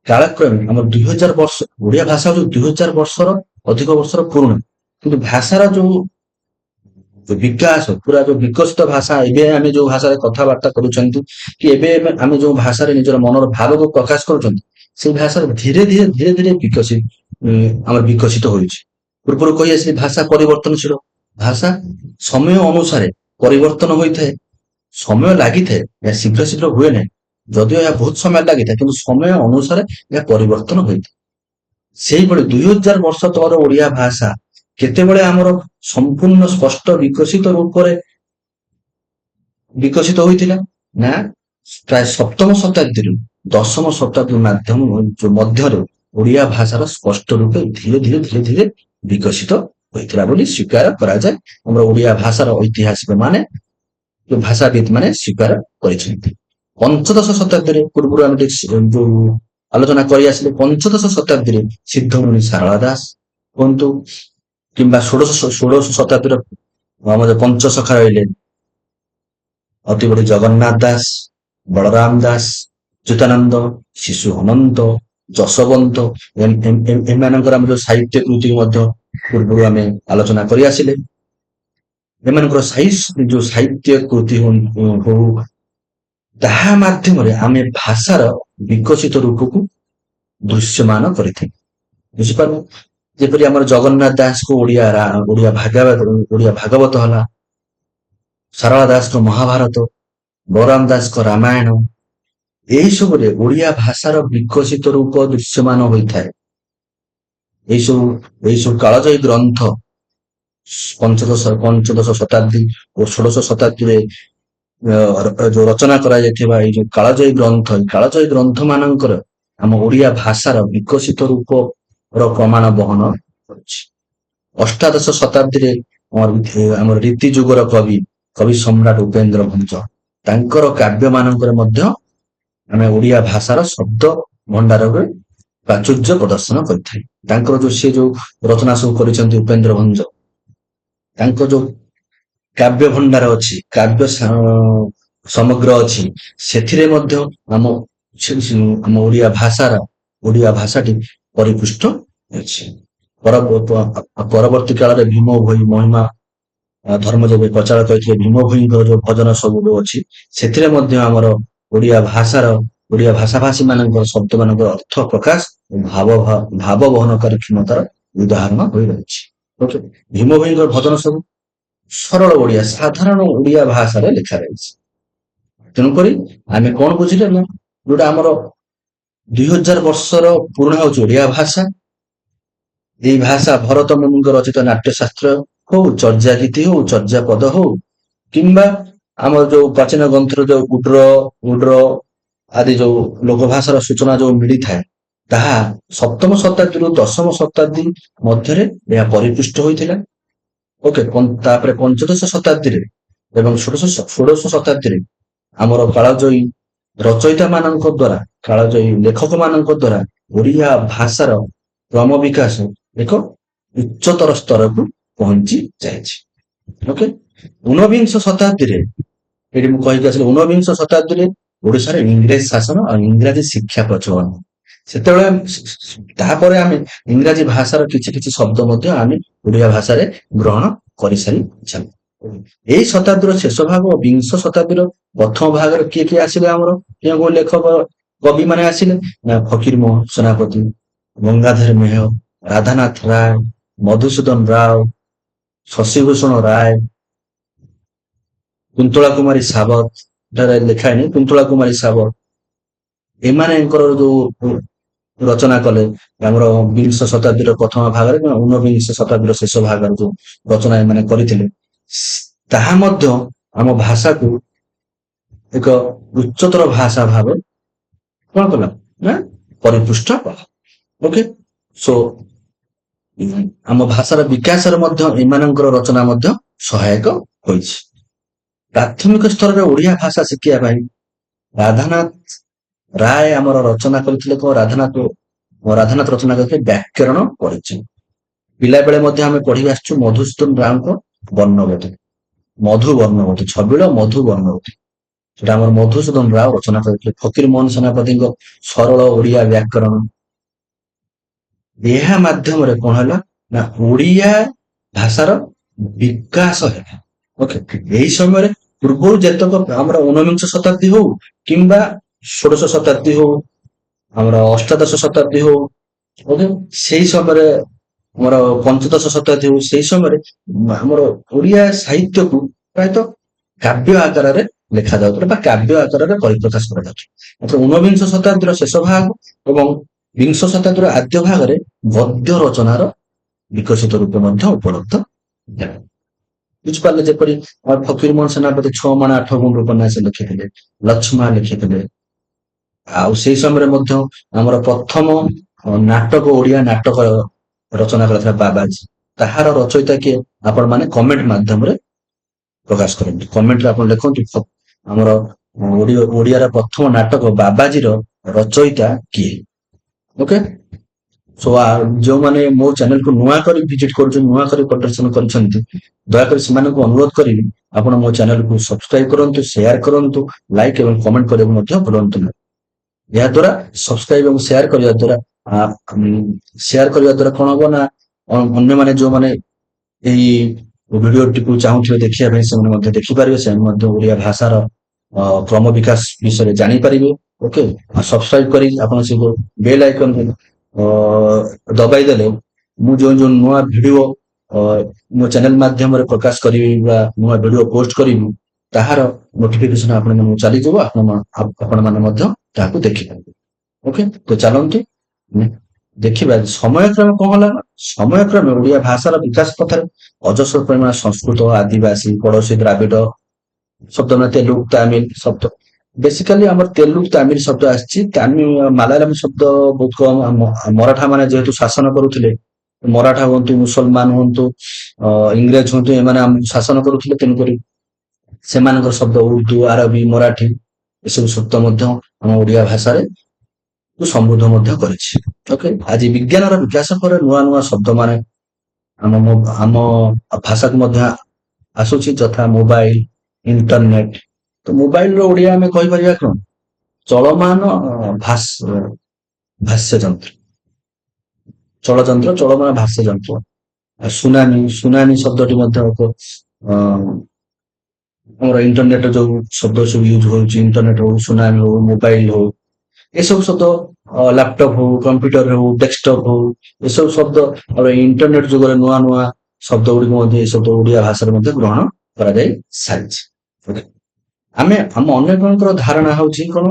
କାଳକ୍ରମେ ଆମର 2000 ବର୍ଷ, ଓଡିଆ ଭାଷା ହଉଛି 2000 ବର୍ଷର ଅଧିକ ବର୍ଷର ପୁରୁଣା, କିନ୍ତୁ ଭାଷାର ଯୋଉ ବିକାଶ, ପୁରା ଯୋଉ ବିକଶିତ ଭାଷା, ଏବେ ଆମେ ଯୋଉ ଭାଷାରେ କଥାବାର୍ତ୍ତା କରୁଛନ୍ତି କି ଏବେ ଆମେ ଯୋଉ ଭାଷାରେ ନିଜର ମନର ଭାବକୁ ପ୍ରକାଶ କରୁଛନ୍ତି, ସେଇ ଭାଷାରେ ଧୀରେ ଧୀରେ ଆମର ବିକଶିତ ହୋଇଛି। ପୂର୍ବରୁ କହି ଆସିଲି ଭାଷା ପରିବର୍ତ୍ତନଶୀଳ। ଭାଷା ସମୟ ଅନୁସାରେ ପରିବର୍ତ୍ତନ ହୋଇଥାଏ, ସମୟ ଲାଗିଥାଏ, ଏହା ଶୀଘ୍ର ଶୀଘ୍ର ହୁଏ ନାହିଁ। ଯଦିଓ ଏହା ବହୁତ ସମୟ ଲାଗିଥାଏ, କିନ୍ତୁ ସମୟ ଅନୁସାରେ ଏହା ପରିବର୍ତ୍ତନ ହୋଇଥାଏ। ସେଇଭଳି 2000 ବର୍ଷ ତଳର ଓଡିଆ ଭାଷା କେତେବେଳେ ଆମର ସମ୍ପୂର୍ଣ୍ଣ ସ୍ପଷ୍ଟ ବିକଶିତ ରୂପରେ ବିକଶିତ ହୋଇଥିଲା ନା ପ୍ରାୟ ସପ୍ତମ ଶତାବ୍ଦୀରୁ ଦଶମ ଶତାବ୍ଦୀ ମଧ୍ୟରେ ଓଡିଆ ଭାଷାର ସ୍ପଷ୍ଟ ରୂପେ ଧୀରେ ଧୀରେ ବିକଶିତ ହୋଇଥିଲା ବୋଲି ସ୍ୱୀକାର କରାଯାଏ। ଆମର ଓଡିଆ ଭାଷାର ଐତିହାସିକ ମାନେ, ଭାଷାବିତ୍ ମାନେ ସ୍ୱୀକାର କରିଛନ୍ତି। ପଞ୍ଚଦଶ ଶତାବ୍ଦୀରେ, ପୂର୍ବରୁ ଆମେ ଯୋଉ ଆଲୋଚନା କରି ଆସିଲେ, ପଞ୍ଚଦଶ ଶତାବ୍ଦୀରେ ସିଦ୍ଧମୁନି ସାରଳା ଦାସ କୁହନ୍ତୁ କିମ୍ବା ଷୋଡଶ ଶତାବ୍ଦୀର ଆମର ପଞ୍ଚସଖା ରହିଲେ ଅତିବଡି ଜଗନ୍ନାଥ ଦାସ, ବଳରାମ ଦାସ, ଅଚ୍ୟୁତାନନ୍ଦ, ଶିଶୁ ଅନନ୍ତ, ଯଶୋବନ୍ତ, ଏମାନଙ୍କର ଆମେ ଯୋଉ ସାହିତ୍ୟ କୃତି ମଧ୍ୟ ପୂର୍ବରୁ ଆମେ ଆଲୋଚନା କରି ଆସିଲେ। ଏମାନଙ୍କର ଯୋଉ ସାହିତ୍ୟ କୃତି ହଉ, ତାହା ମାଧ୍ୟମରେ ଆମେ ଭାଷାର ବିକଶିତ ରୂପକୁ ଦୃଶ୍ୟମାନ କରିଥାଉ। ବୁଝିପାରିବୁ? ଯେପରି ଆମର ଜଗନ୍ନାଥ ଦାସଙ୍କୁ ଓଡିଆ ଭାଗବତ ହେଲା, ସାରଳା ଦାସଙ୍କ ମହାଭାରତ, ବଳରାମ ଦାସଙ୍କ ରାମାୟଣ, ଏହିସବୁରେ ଓଡିଆ ଭାଷାର ବିକଶିତ ରୂପ ଦୃଶ୍ୟମାନ ହୋଇଥାଏ। ଏହିସବୁ କାଳଜୟୀ ଗ୍ରନ୍ଥ ପଞ୍ଚଦଶ ଶତାବ୍ଦୀ ଓ ଷୋଡଶ ଶତାବ୍ଦୀରେ ଯୋଉ ରଚନା କରାଯାଇଥିବା ଏଇ ଯୋଉ କାଳଜୟୀ ଗ୍ରନ୍ଥ ମାନଙ୍କର ଆମ ଓଡିଆ ଭାଷାର ବିକଶିତ ରୂପର ପ୍ରମାଣ ବହନ କରୁଛି। ଅଷ୍ଟାଦଶ ଶତାବ୍ଦୀରେ ଆମର ରୀତି ଯୁଗର କବି ସମ୍ରାଟ ଉପେନ୍ଦ୍ର ଭଞ୍ଜ, ତାଙ୍କର କାବ୍ୟ ମାନଙ୍କରେ ମଧ୍ୟ ଆମେ ଓଡିଆ ଭାଷାର ଶବ୍ଦ ଭଣ୍ଡାରରେ ପ୍ରାଚୁର୍ଯ୍ୟ ପ୍ରଦର୍ଶନ କରିଥାଏ। ତାଙ୍କର ସେ ଯୋଉ ରଚନା ସବୁ କରିଛନ୍ତି ଉପେନ୍ଦ୍ର ଭଞ୍ଜ, ତାଙ୍କ ଯୋଉ କାବ୍ୟ ଭଣ୍ଡାର ଅଛି, କାବ୍ୟ ସମଗ୍ର ଅଛି, ସେଥିରେ ମଧ୍ୟ ଆମ ଓଡିଆ ଭାଷାଟି ପରିପୃଷ୍ଟ ଅଛି। ପରବର୍ତ୍ତୀ କାଳରେ ଭୀମ ଭୋଇ ମହିମା ଧର୍ମ ଯୋଉ ପ୍ରଚାର କରିଥିଲେ, ଭୀମ ଭୋଇଙ୍କର ଯୋଉ ଭଜନ ସବୁ ଅଛି, ସେଥିରେ ମଧ୍ୟ ଆମର ଓଡିଆ ଭାଷାଭାଷୀ ମାନଙ୍କର ଶବ୍ଦ ମାନଙ୍କର ଅର୍ଥ ପ୍ରକାଶ ଭାବ ବହନକାରୀ କ୍ଷମତାର ଉଦାହରଣ ହୋଇ ରହିଛି। ଓକେ, ଭୀମ ଭୋଇଙ୍କର ଭଜନ ସବୁ ସରଳ ଓଡିଆ, ସାଧାରଣ ଓଡିଆ ଭାଷାରେ ଲେଖା ରହିଛି। ତେଣୁକରି ଆମେ କଣ ବୁଝିଲେ ନା, ଯୋଉଟା ଆମର 2000 ବର୍ଷର ପୁରୁଣା ହଉଛି ଓଡିଆ ଭାଷା। ଏଇ ଭାଷା ଭରତ ମୁନିଙ୍କ ରଚିତ ନାଟ୍ୟ ଶାସ୍ତ୍ର ହଉ, ଚର୍ଯା ଗୀତି ହଉ, ଚର୍ଯା ପଦ ହଉ, କିମ୍ବା ଆମର ଯୋଉ ପ୍ରାଚୀନ ଗ୍ରନ୍ଥର ଯୋଉ ଉଡ୍ର ଆଦି ଯୋଉ ଲୋକ ଭାଷାର ସୂଚନା ଯୋଉ ମିଳିଥାଏ, ତାହା ସପ୍ତମ ଶତାବ୍ଦୀରୁ ଦଶମ ଶତାବ୍ଦୀ ମଧ୍ୟରେ ଏହା ପରିପୃଷ୍ଟ ହୋଇଥିଲା। ଓକେ, ତାପରେ ପଞ୍ଚଦଶ ଶତାବ୍ଦୀରେ ଏବଂ ଷୋଡଶ ଶତାବ୍ଦୀରେ ଆମର କାଳଜୟୀ ରଚୟିତା ମାନଙ୍କ ଦ୍ଵାରା କାଳଜୟୀ ଲେଖକ ମାନଙ୍କ ଦ୍ଵାରା ଓଡ଼ିଆ ଭାଷାର କ୍ରମ ବିକାଶ ଏକ ଉଚ୍ଚତର ସ୍ତରକୁ ପହଞ୍ଚି ଯାଇଛି। ଓକେ, ଊନବିଂଶ ଶତାବ୍ଦୀରେ ଏଠି ମୁଁ କହିକି ଆସିଲି ଊନବିଂଶ ଶତାବ୍ଦୀରେ ଓଡ଼ିଶାରେ ଇଂରେଜ ଶାସନ ଆଉ ଇଂରାଜୀ ଶିକ୍ଷା ପ୍ରଚଳନ। ସେତେବେଳେ ତାପରେ ଆମେ ଇଂରାଜୀ ଭାଷାର କିଛି କିଛି ଶବ୍ଦ ମଧ୍ୟ ଆମେ ଓଡ଼ିଆ ଭାଷାରେ ଗ୍ରହଣ କରିସାରିଛେ। ଏଇ ଶତାବ୍ଦୀର ଶେଷ ଭାଗ ଓ ବିଂଶ ଶତାବ୍ଦୀର ପ୍ରଥମ ଭାଗରେ କିଏ କିଏ ଆସିଲେ ଆମର କେଉଁ ଲେଖକ କବି ମାନେ ଆସିଲେ ନା ଫକୀରମୋହନ ସେନାପତି, ଗଙ୍ଗାଧର ମେହେର, ରାଧାନାଥ ରାୟ, ମଧୁସୂଦନ ରାଓ, ଶଶିଭୂଷଣ ରାୟ, କୁନ୍ତଳା କୁମାରୀ ସାବତ, ଏଠାରେ ଲେଖା ହେଇନି କୁନ୍ତଳା କୁମାରୀ ସାବତ, ଏମାନଙ୍କର ଯୋଉ ରଚନା କଲେ ଆମର ବିଂଶ ଶତାବ୍ଦୀର ପ୍ରଥମ ଭାଗରେ ଊନବିଂଶ ଶତାବ୍ଦୀର ଶେଷ ଭାଗରେ ଯୋଉ ରଚନା ଏମାନେ କରିଥିଲେ ତାହା ମଧ୍ୟ ଆମ ଭାଷାକୁ ଏକ ଉଚ୍ଚତର ଭାଷା ଭାବେ କଣ କଲା ନା ପରିପୃଷ୍ଟ କଲା। ଓକେ, ସୋ ଆମ ଭାଷାର ବିକାଶରେ ମଧ୍ୟ ଏମାନଙ୍କର ରଚନା ମଧ୍ୟ ସହାୟକ ହୋଇଛି। ପ୍ରାଥମିକ ସ୍ତରରେ ଓଡ଼ିଆ ଭାଷା ଶିଖିବା ପାଇଁ ରାଧାନାଥ ରାୟ ଆମର ରଚନା କରିଥିଲେ କଣ ରାଧାନାଥ ରଚନା କରିଥିଲେ ବ୍ୟାକରଣ ପରିଚୟ। ପିଲାବେଳେ ମଧ୍ୟ ଆମେ ପଢି ଆସିଛୁ ମଧୁସୂଦନ ରାଓଙ୍କ ବର୍ଣ୍ଣବୋଧ, ମଧୁ ବର୍ଣ୍ଣବୋଧ, ଛବିଳ ମଧୁ ବର୍ଣ୍ଣବୋଧ, ସେଟା ଆମର ମଧୁସୂଦନ ରାଓ ରଚନା କରିଥିଲେ। ଫକୀରମୋହନ ସେନାପତିଙ୍କ ସରଳ ଓଡ଼ିଆ ବ୍ୟାକରଣ, ଏହା ମାଧ୍ୟମରେ କଣ ହେଲା ନା ଓଡ଼ିଆ ଭାଷାର ବିକାଶ ହେଲା। ଓକେ, ଏହି ସମୟରେ ପୂର୍ବରୁ ଯେତେକ ଆମର ଊନବିଂଶ ଶତାବ୍ଦୀ ହଉ କିମ୍ବା ଷୋଡଶ ଶତାବ୍ଦୀ ହଉ ଆମର ଅଷ୍ଟାଦଶ ଶତାବ୍ଦୀ ହଉ, ଓକେ, ସେଇ ସମୟରେ ଆମର ପଞ୍ଚଦଶ ଶତାବ୍ଦୀ ହଉ, ସେଇ ସମୟରେ ଆମର ଓଡ଼ିଆ ସାହିତ୍ୟକୁ ପ୍ରାୟତଃ କାବ୍ୟ ଆକାରରେ ଲେଖାଯାଉଥିଲା ବା କାବ୍ୟ ଆକାରରେ ପରିପ୍ରକାଶ କରାଯାଉଥିଲା। ମାତ୍ର ଊନବିଂଶ ଶତାବ୍ଦୀର ଶେଷ ଭାଗ ଏବଂ ବିଂଶ ଶତାବ୍ଦୀର ଆଦ୍ୟ ଭାଗରେ ଗଦ୍ୟ ରଚନାର ବିକଶିତ ରୂପ ମଧ୍ୟ ଉପଲବ୍ଧ ହେଲା। ବୁଝିପାରିଲେ, ଯେପରି ଫକୀରମୋହନ ସେନାପତି 6 ମାଣ 8 ଗୁଣ୍ଠ ଉପନ୍ୟାସ ଲେଖିଥିଲେ, ଲଛମା ଲେଖିଥିଲେ, ଆଉ ସେଇ ସମୟରେ ମଧ୍ୟ ଆମର ପ୍ରଥମ ନାଟକ ଓଡ଼ିଆ ନାଟକ ରଚନା କରିଥିଲା ବାବାଜୀ, ତାହାର ରଚୟିତା କିଏ ଆପଣ ମାନେ କମେଣ୍ଟ ମାଧ୍ୟମରେ ପ୍ରକାଶ କରନ୍ତୁ। କମେଣ୍ଟରେ ଆପଣ ଲେଖନ୍ତୁ ଆମର ଓଡ଼ିଆର ପ୍ରଥମ ନାଟକ ବାବାଜୀର ରଚୟିତା କିଏ। ଓକେ, ସୋ ଯୋଉମାନେ ମୋ ଚ୍ୟାନେଲକୁ ନୂଆ କରି ଭିଜିଟ କରୁଛନ୍ତି, ନୂଆ କରି ପ୍ରଦର୍ଶନ କରିଛନ୍ତି, ଦୟାକରି ସେମାନଙ୍କୁ ଅନୁରୋଧ କରିବି ଆପଣ ମୋ ଚ୍ୟାନେଲକୁ ସବସ୍କ୍ରାଇବ କରନ୍ତୁ, ସେୟାର କରନ୍ତୁ, ଲାଇକ୍ ଏବଂ କମେଣ୍ଟ କରିବାକୁ ମଧ୍ୟ ଭୁଲନ୍ତୁ ନାହିଁ। ଏହା ଦ୍ୱାରା ସବସ୍କ୍ରାଇବ ଏବଂ ସେୟାର କରିବା ଦ୍ୱାରା କଣ ହବ ନା ଅନ୍ୟମାନେ ଯୋଉମାନେ ଏହି ଭିଡିଓଟିକୁ ଚାହୁଁଥିବେ ଦେଖିବା ପାଇଁ ସେମାନେ ମଧ୍ୟ ଦେଖିପାରିବେ, ସେମାନେ ମଧ୍ୟ ଓଡ଼ିଆ ଭାଷାର କ୍ରମ ବିକାଶ ବିଷୟରେ ଜାଣିପାରିବେ। ଓକେ, ସବସ୍କ୍ରାଇବ କରି ଆପଣ ସେ ବେଲ ଆଇକନ ଦବାଇ ଦେଲେ ମୁଁ ଯୋଉ ଯୋଉ ନୂଆ ଭିଡିଓ ମୋ ଚ୍ୟାନେଲ ମାଧ୍ୟମରେ ପ୍ରକାଶ କରିବି ବା ନୂଆ ଭିଡିଓ ପୋଷ୍ଟ କରିବି ତାହାର ନୋଟିଫିକେସନ ଆପଣମାନଙ୍କୁ ଚାଲିଯିବ, ଆପଣମାନେ ମଧ୍ୟ ତାହାକୁ ଦେଖିପାରିବେ। ଓକେ, ତ ଚାଲନ୍ତୁ ଦେଖିବା ସମୟକ୍ରମେ କଣ ହେଲା ନା ସମୟକ୍ରମେ ଓଡ଼ିଆ ଭାଷାର ବିକାଶ ପଥରେ ଅଜସ୍ର ପରିମାଣ ସଂସ୍କୃତ, ଆଦିବାସୀ, ପଡୋଶୀ ଦ୍ରାବିଡ ଶବ୍ଦ ନା ତେଲୁଗୁ ତାମିଲ ଶବ୍ଦ, ବେସିକାଲି ଆମର ତେଲୁଗୁ ତାମିଲ ଶବ୍ଦ ଆସିଛି, ମାଲାୟାଲମ ଶବ୍ଦ ବହୁତ କମ। ମରାଠା ମାନେ ଯେହେତୁ ଶାସନ କରୁଥିଲେ, ମରାଠା ହୁଅନ୍ତୁ, ମୁସଲମାନ ହୁଅନ୍ତୁ, ଇଂରେଜ ହୁଅନ୍ତୁ, ଏମାନେ ଆମକୁ ଶାସନ କରୁଥିଲେ, ତେଣୁକରି ସେମାନଙ୍କର ଶବ୍ଦ ଉର୍ଦ୍ଦୁ, ଆରବୀ, ମରାଠୀ ଏସବୁ ଶବ୍ଦ ମଧ୍ୟ ଆମ ଓଡ଼ିଆ ଭାଷାରେ ସମୃଦ୍ଧ ମଧ୍ୟ କରିଛି। ଓକେ, ଆଜି ବିଜ୍ଞାନର ବିକାଶ ପରେ ନୂଆ ନୂଆ ଶବ୍ଦ ମାନେ ଆମ ଭାଷାକୁ ମଧ୍ୟ ଆସୁଛି, ଯଥା ମୋବାଇଲ, ଇଣ୍ଟରନେଟ। ତ ମୋବାଇଲର ଓଡ଼ିଆ ଆମେ କହିପାରିବା କଣ ଚଳମାନ ଭାଷ୍ୟ ଯନ୍ତ୍ର, ଚଳଯନ୍ତ୍ର, ଚଳମାନ ଭାଷ୍ୟ ଯନ୍ତ୍ର। ସୁନାମୀ, ସୁନାମୀ ଶବ୍ଦଟି ମଧ୍ୟ ଆମର ଇଣ୍ଟରନେଟ ଯୋଉ ଶବ୍ଦ ସବୁ ୟୁଜ ହଉଛି, ଇଣ୍ଟରନେଟ ହଉ, ସୁନାମି ହଉ, ମୋବାଇଲ ହଉ, ଏସବୁ ଶବ୍ଦ ଲ୍ୟାପଟପ ହଉ, କମ୍ପ୍ୟୁଟର ହଉ, ଡେସ୍କଟପ ହଉ, ଏସବୁ ଶବ୍ଦ ଇଣ୍ଟରନେଟ ଯୁଗରେ ନୂଆ ନୂଆ ଶବ୍ଦ ଗୁଡିକ ମଧ୍ୟ ଏ ଶବ୍ଦ ଓଡ଼ିଆ ଭାଷାରେ ମଧ୍ୟ ଗ୍ରହଣ କରାଯାଇ ସାରିଛି। ଆମ ଅନେକଙ୍କର ଧାରଣା ହଉଛି କଣ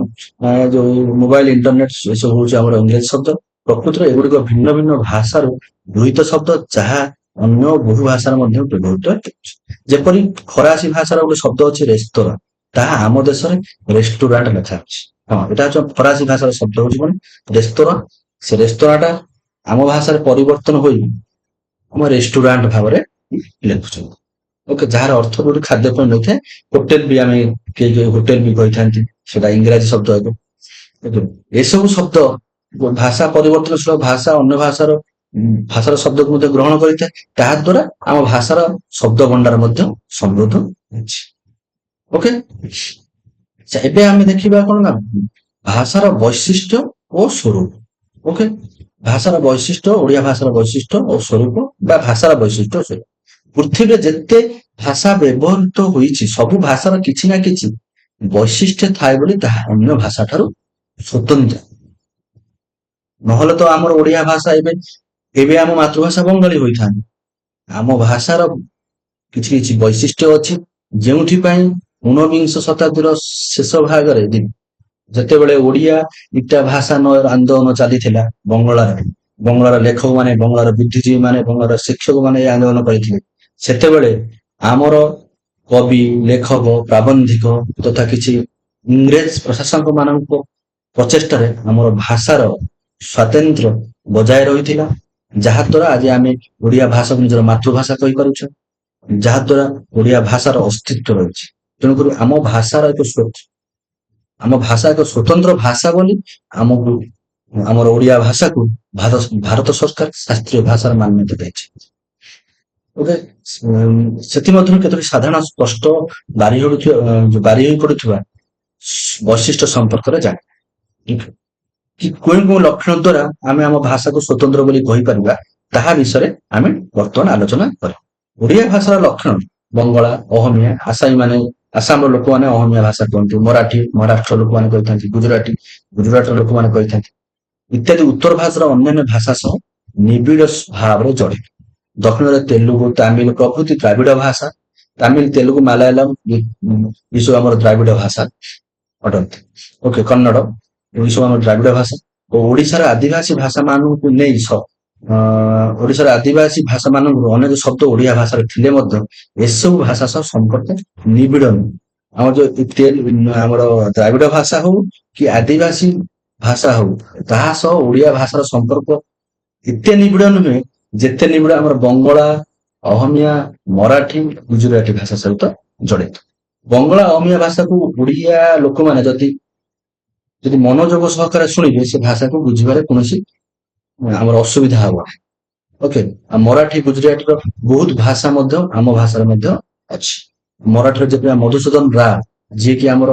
ଯୋଉ ମୋବାଇଲ, ଇଣ୍ଟରନେଟ ଏସବୁ ହଉଛି ଆମର ଇଂରେଜ ଶବ୍ଦ। ପ୍ରକୃତରେ ଏଗୁଡିକ ଭିନ୍ନ ଭିନ୍ନ ଭାଷାରୁ ଗୃହୀତ ଶବ୍ଦ, ଯାହା ଅନ୍ୟ ବହୁ ଭାଷାରେ ମଧ୍ୟ ବ୍ୟବହୃତ ହେଉଛି। ଯେପରି ଫରାସୀ ଭାଷାର ଗୋଟେ ଶବ୍ଦ ଅଛି ରେସ୍ତୋରାଁ, ତାହା ଆମ ଦେଶରେ ରେଷ୍ଟୁରାଣ୍ଟ ଲେଖା ଅଛି। ହଁ, ଏଟା ହଉଛି ଫରାସୀ ଭାଷାର ଶବ୍ଦ ହଉଛି କଣ ରେସ୍ତୋରାଁ। ସେ ରେସ୍ତୋରାଁଟା ଆମ ଭାଷାରେ ପରିବର୍ତ୍ତନ ହୋଇ ଆମ ରେଷ୍ଟୁରାଣ୍ଟ ଭାବରେ ଲେଖୁଛନ୍ତି। ଓକେ, ଯାହାର ଅର୍ଥ ଗୋଟେ ଖାଦ୍ୟ ପାଇଁ ନେଇଥାଏ। ହୋଟେଲ ବି ଆମେ କେହି ହୋଟେଲ ବି କହିଥାନ୍ତି, ସେଟା ଇଂରାଜୀ ଶବ୍ଦ ହେବ। ଓକେ, ଏସବୁ ଶବ୍ଦ ଭାଷା ପରିବର୍ତ୍ତନଶୀଳ ଭାଷା ଅନ୍ୟ ଭାଷାର ଶବ୍ଦକୁ ମଧ୍ୟ ଗ୍ରହଣ କରିଥାଏ। ତାହା ଦ୍ଵାରା ଆମ ଭାଷାର ଶବ୍ଦ ଭଣ୍ଡାର ମଧ୍ୟ ସମୃଦ୍ଧ ହୋଇଛି। ଓକେ, ଆଚ୍ଛା, ଏବେ ଆମେ ଦେଖିବା କଣ ନା ଭାଷାର ବୈଶିଷ୍ଟ୍ୟ ଓ ସ୍ୱରୂପ। ଓକେ, ଭାଷାର ବୈଶିଷ୍ଟ୍ୟ, ଓଡିଆ ଭାଷାର ବୈଶିଷ୍ଟ୍ୟ ଓ ସ୍ୱରୂପ ବା ଭାଷାର ବୈଶିଷ୍ଟ୍ୟ ଓ ସ୍ୱରୂପ। ପୃଥିବୀରେ ଯେତେ ଭାଷା ବ୍ୟବହୃତ ହୋଇଛି ସବୁ ଭାଷାର କିଛି ନା କିଛି ବୈଶିଷ୍ଟ୍ୟ ଥାଏ ବୋଲି ତାହା ଅନ୍ୟ ଭାଷା ଠାରୁ ସ୍ୱତନ୍ତ୍ର। ନହେଲେ ତ ଆମର ଓଡିଆ ଭାଷା ଏବେ ଏବେ ଆମ ମାତୃଭାଷା ବଙ୍ଗାଳୀ ହୋଇଥାନ୍ତା। ଆମ ଭାଷାର କିଛି କିଛି ବୈଶିଷ୍ଟ୍ୟ ଅଛି, ଯେଉଁଥିପାଇଁ ଊନବିଂଶ ଶତାବ୍ଦୀର ଶେଷ ଭାଗରେ ଯେତେବେଳେ ଓଡିଆ ଇଟା ଭାଷା ଆନ୍ଦୋଳନ ଚାଲିଥିଲା ବଙ୍ଗଳାରେ, ବଙ୍ଗଳାର ଲେଖକ ମାନେ, ବଙ୍ଗଳାର ବୁଦ୍ଧିଜୀବୀ ମାନେ, ବଙ୍ଗଳାର ଶିକ୍ଷକ ମାନେ ଏ ଆନ୍ଦୋଳନ କରିଥିଲେ। ସେତେବେଳେ ଆମର କବି, ଲେଖକ, ପ୍ରାବନ୍ଧିକ ତଥା କିଛି ଇଂରେଜ ପ୍ରଶାସକ ମାନଙ୍କ ପ୍ରଚେଷ୍ଟାରେ ଆମର ଭାଷାର ସ୍ୱାତନ୍ତ୍ର୍ୟ ବଜାୟ ରହିଥିଲା, ଯାହା ଦ୍ୱାରା ଆଜି ଆମେ ଓଡିଆ ଭାଷାକୁ ନିଜର ମାତୃଭାଷା କହିପାରୁଛୁ, ଯାହା ଦ୍ୱାରା ଓଡିଆ ଭାଷାର ଅସ୍ତିତ୍ୱ ରହିଛି। ତେଣୁକରି ଆମ ଭାଷା ଏକ ସ୍ୱତନ୍ତ୍ର ଭାଷା ବୋଲି ଆମକୁ ଆମର ଓଡିଆ ଭାଷାକୁ ଭାରତ ସରକାର ଶାସ୍ତ୍ରୀୟ ଭାଷାର ମାନ୍ୟତା ଦେଇଛି। ଓକେ, ସେଥିମଧ୍ୟରୁ କେତୋଟି ସାଧାରଣ ସ୍ପଷ୍ଟ ବାରି ହୋଇ ପଡୁଥିବା ବୈଶିଷ୍ଟ୍ୟ ସମ୍ପର୍କରେ ଜାଣେ। କି କେଉଁ କେଉଁ ଲକ୍ଷଣ ଦ୍ୱାରା ଆମେ ଆମ ଭାଷାକୁ ସ୍ୱତନ୍ତ୍ର ବୋଲି କହିପାରିବା, ତାହା ବିଷୟରେ ଆମେ ବର୍ତ୍ତମାନ ଆଲୋଚନା କରିବା। ଓଡିଆ ଭାଷାର ଲକ୍ଷଣ ବଙ୍ଗଳା, ଅହମିଆ, ଆସାମୀ ମାନେ, ଆସାମର ଲୋକମାନେ ଅହମିଆ ଭାଷା କୁହନ୍ତି, ମରାଠୀ, ମହାରାଷ୍ଟ୍ର ଲୋକମାନେ କହିଥାନ୍ତି, ଗୁଜୁରାଟର ଲୋକମାନେ କହିଥାନ୍ତି ଇତ୍ୟାଦି ଉତ୍ତର ଭାରତର ଅନ୍ୟାନ୍ୟ ଭାଷା ସହ ନିବିଡ଼ ଭାବରେ ଜଡ଼ିତ। ଦକ୍ଷିଣରେ ତେଲୁଗୁ, ତାମିଲ ପ୍ରଭୃତି ଦ୍ରାବିଡ ଭାଷା, ତାମିଲ, ତେଲୁଗୁ, ମାଲାୟାଲମ ଏସବୁ ଆମର ଦ୍ରାବିଡ ଭାଷା ଅଟନ୍ତି। ଓକେ, କନ୍ନଡ ଏସବୁ ଆମର ଦ୍ରାବିଡ ଭାଷା ଓ ଓଡିଶାର ଆଦିବାସୀ ଭାଷା ମାନଙ୍କୁ ନେଇ ଓଡିଶାର ଆଦିବାସୀ ଭାଷା ମାନଙ୍କରୁ ଅନେକ ଶବ୍ଦ ଓଡିଆ ଭାଷାରେ ଥିଲେ ମଧ୍ୟ ଏସବୁ ଭାଷା ସହ ସମ୍ପର୍କ ନିବିଡ ନୁହେଁ। ଆମର ଯୋଉ ଆମର ଦ୍ରାବିଡ ଭାଷା ହଉ କି ଆଦିବାସୀ ଭାଷା ହଉ, ତାହା ସହ ଓଡିଆ ଭାଷାର ସମ୍ପର୍କ ଏତେ ନିବିଡ ନୁହେଁ ଯେତେ ନିବିଡ ଆମର ବଙ୍ଗଳା, ଅହମିଆ, ମରାଠୀ, ଗୁଜୁରାଟୀ ଭାଷା ସହିତ ଜଡିତ। ବଙ୍ଗଳା, ଅହମିଆ ଭାଷାକୁ ଓଡିଆ ଲୋକମାନେ ଯଦି ଯଦି ମନୋଯୋଗ ସହକାରେ ଶୁଣିବେ, ସେ ଭାଷାକୁ ବୁଝିବାରେ କୌଣସି ଆମର ଅସୁବିଧା ହବ ନାହିଁ। ଓକେ, ଆଉ ମରାଠୀ, ଗୁଜୁରାଟୀର ବହୁତ ଭାଷା ମଧ୍ୟ ଆମ ଭାଷାରେ ମଧ୍ୟ ଅଛି। ମରାଠୀର ଯେପରି ମଧୁସୂଦନ ରାୟ, ଯିଏକି ଆମର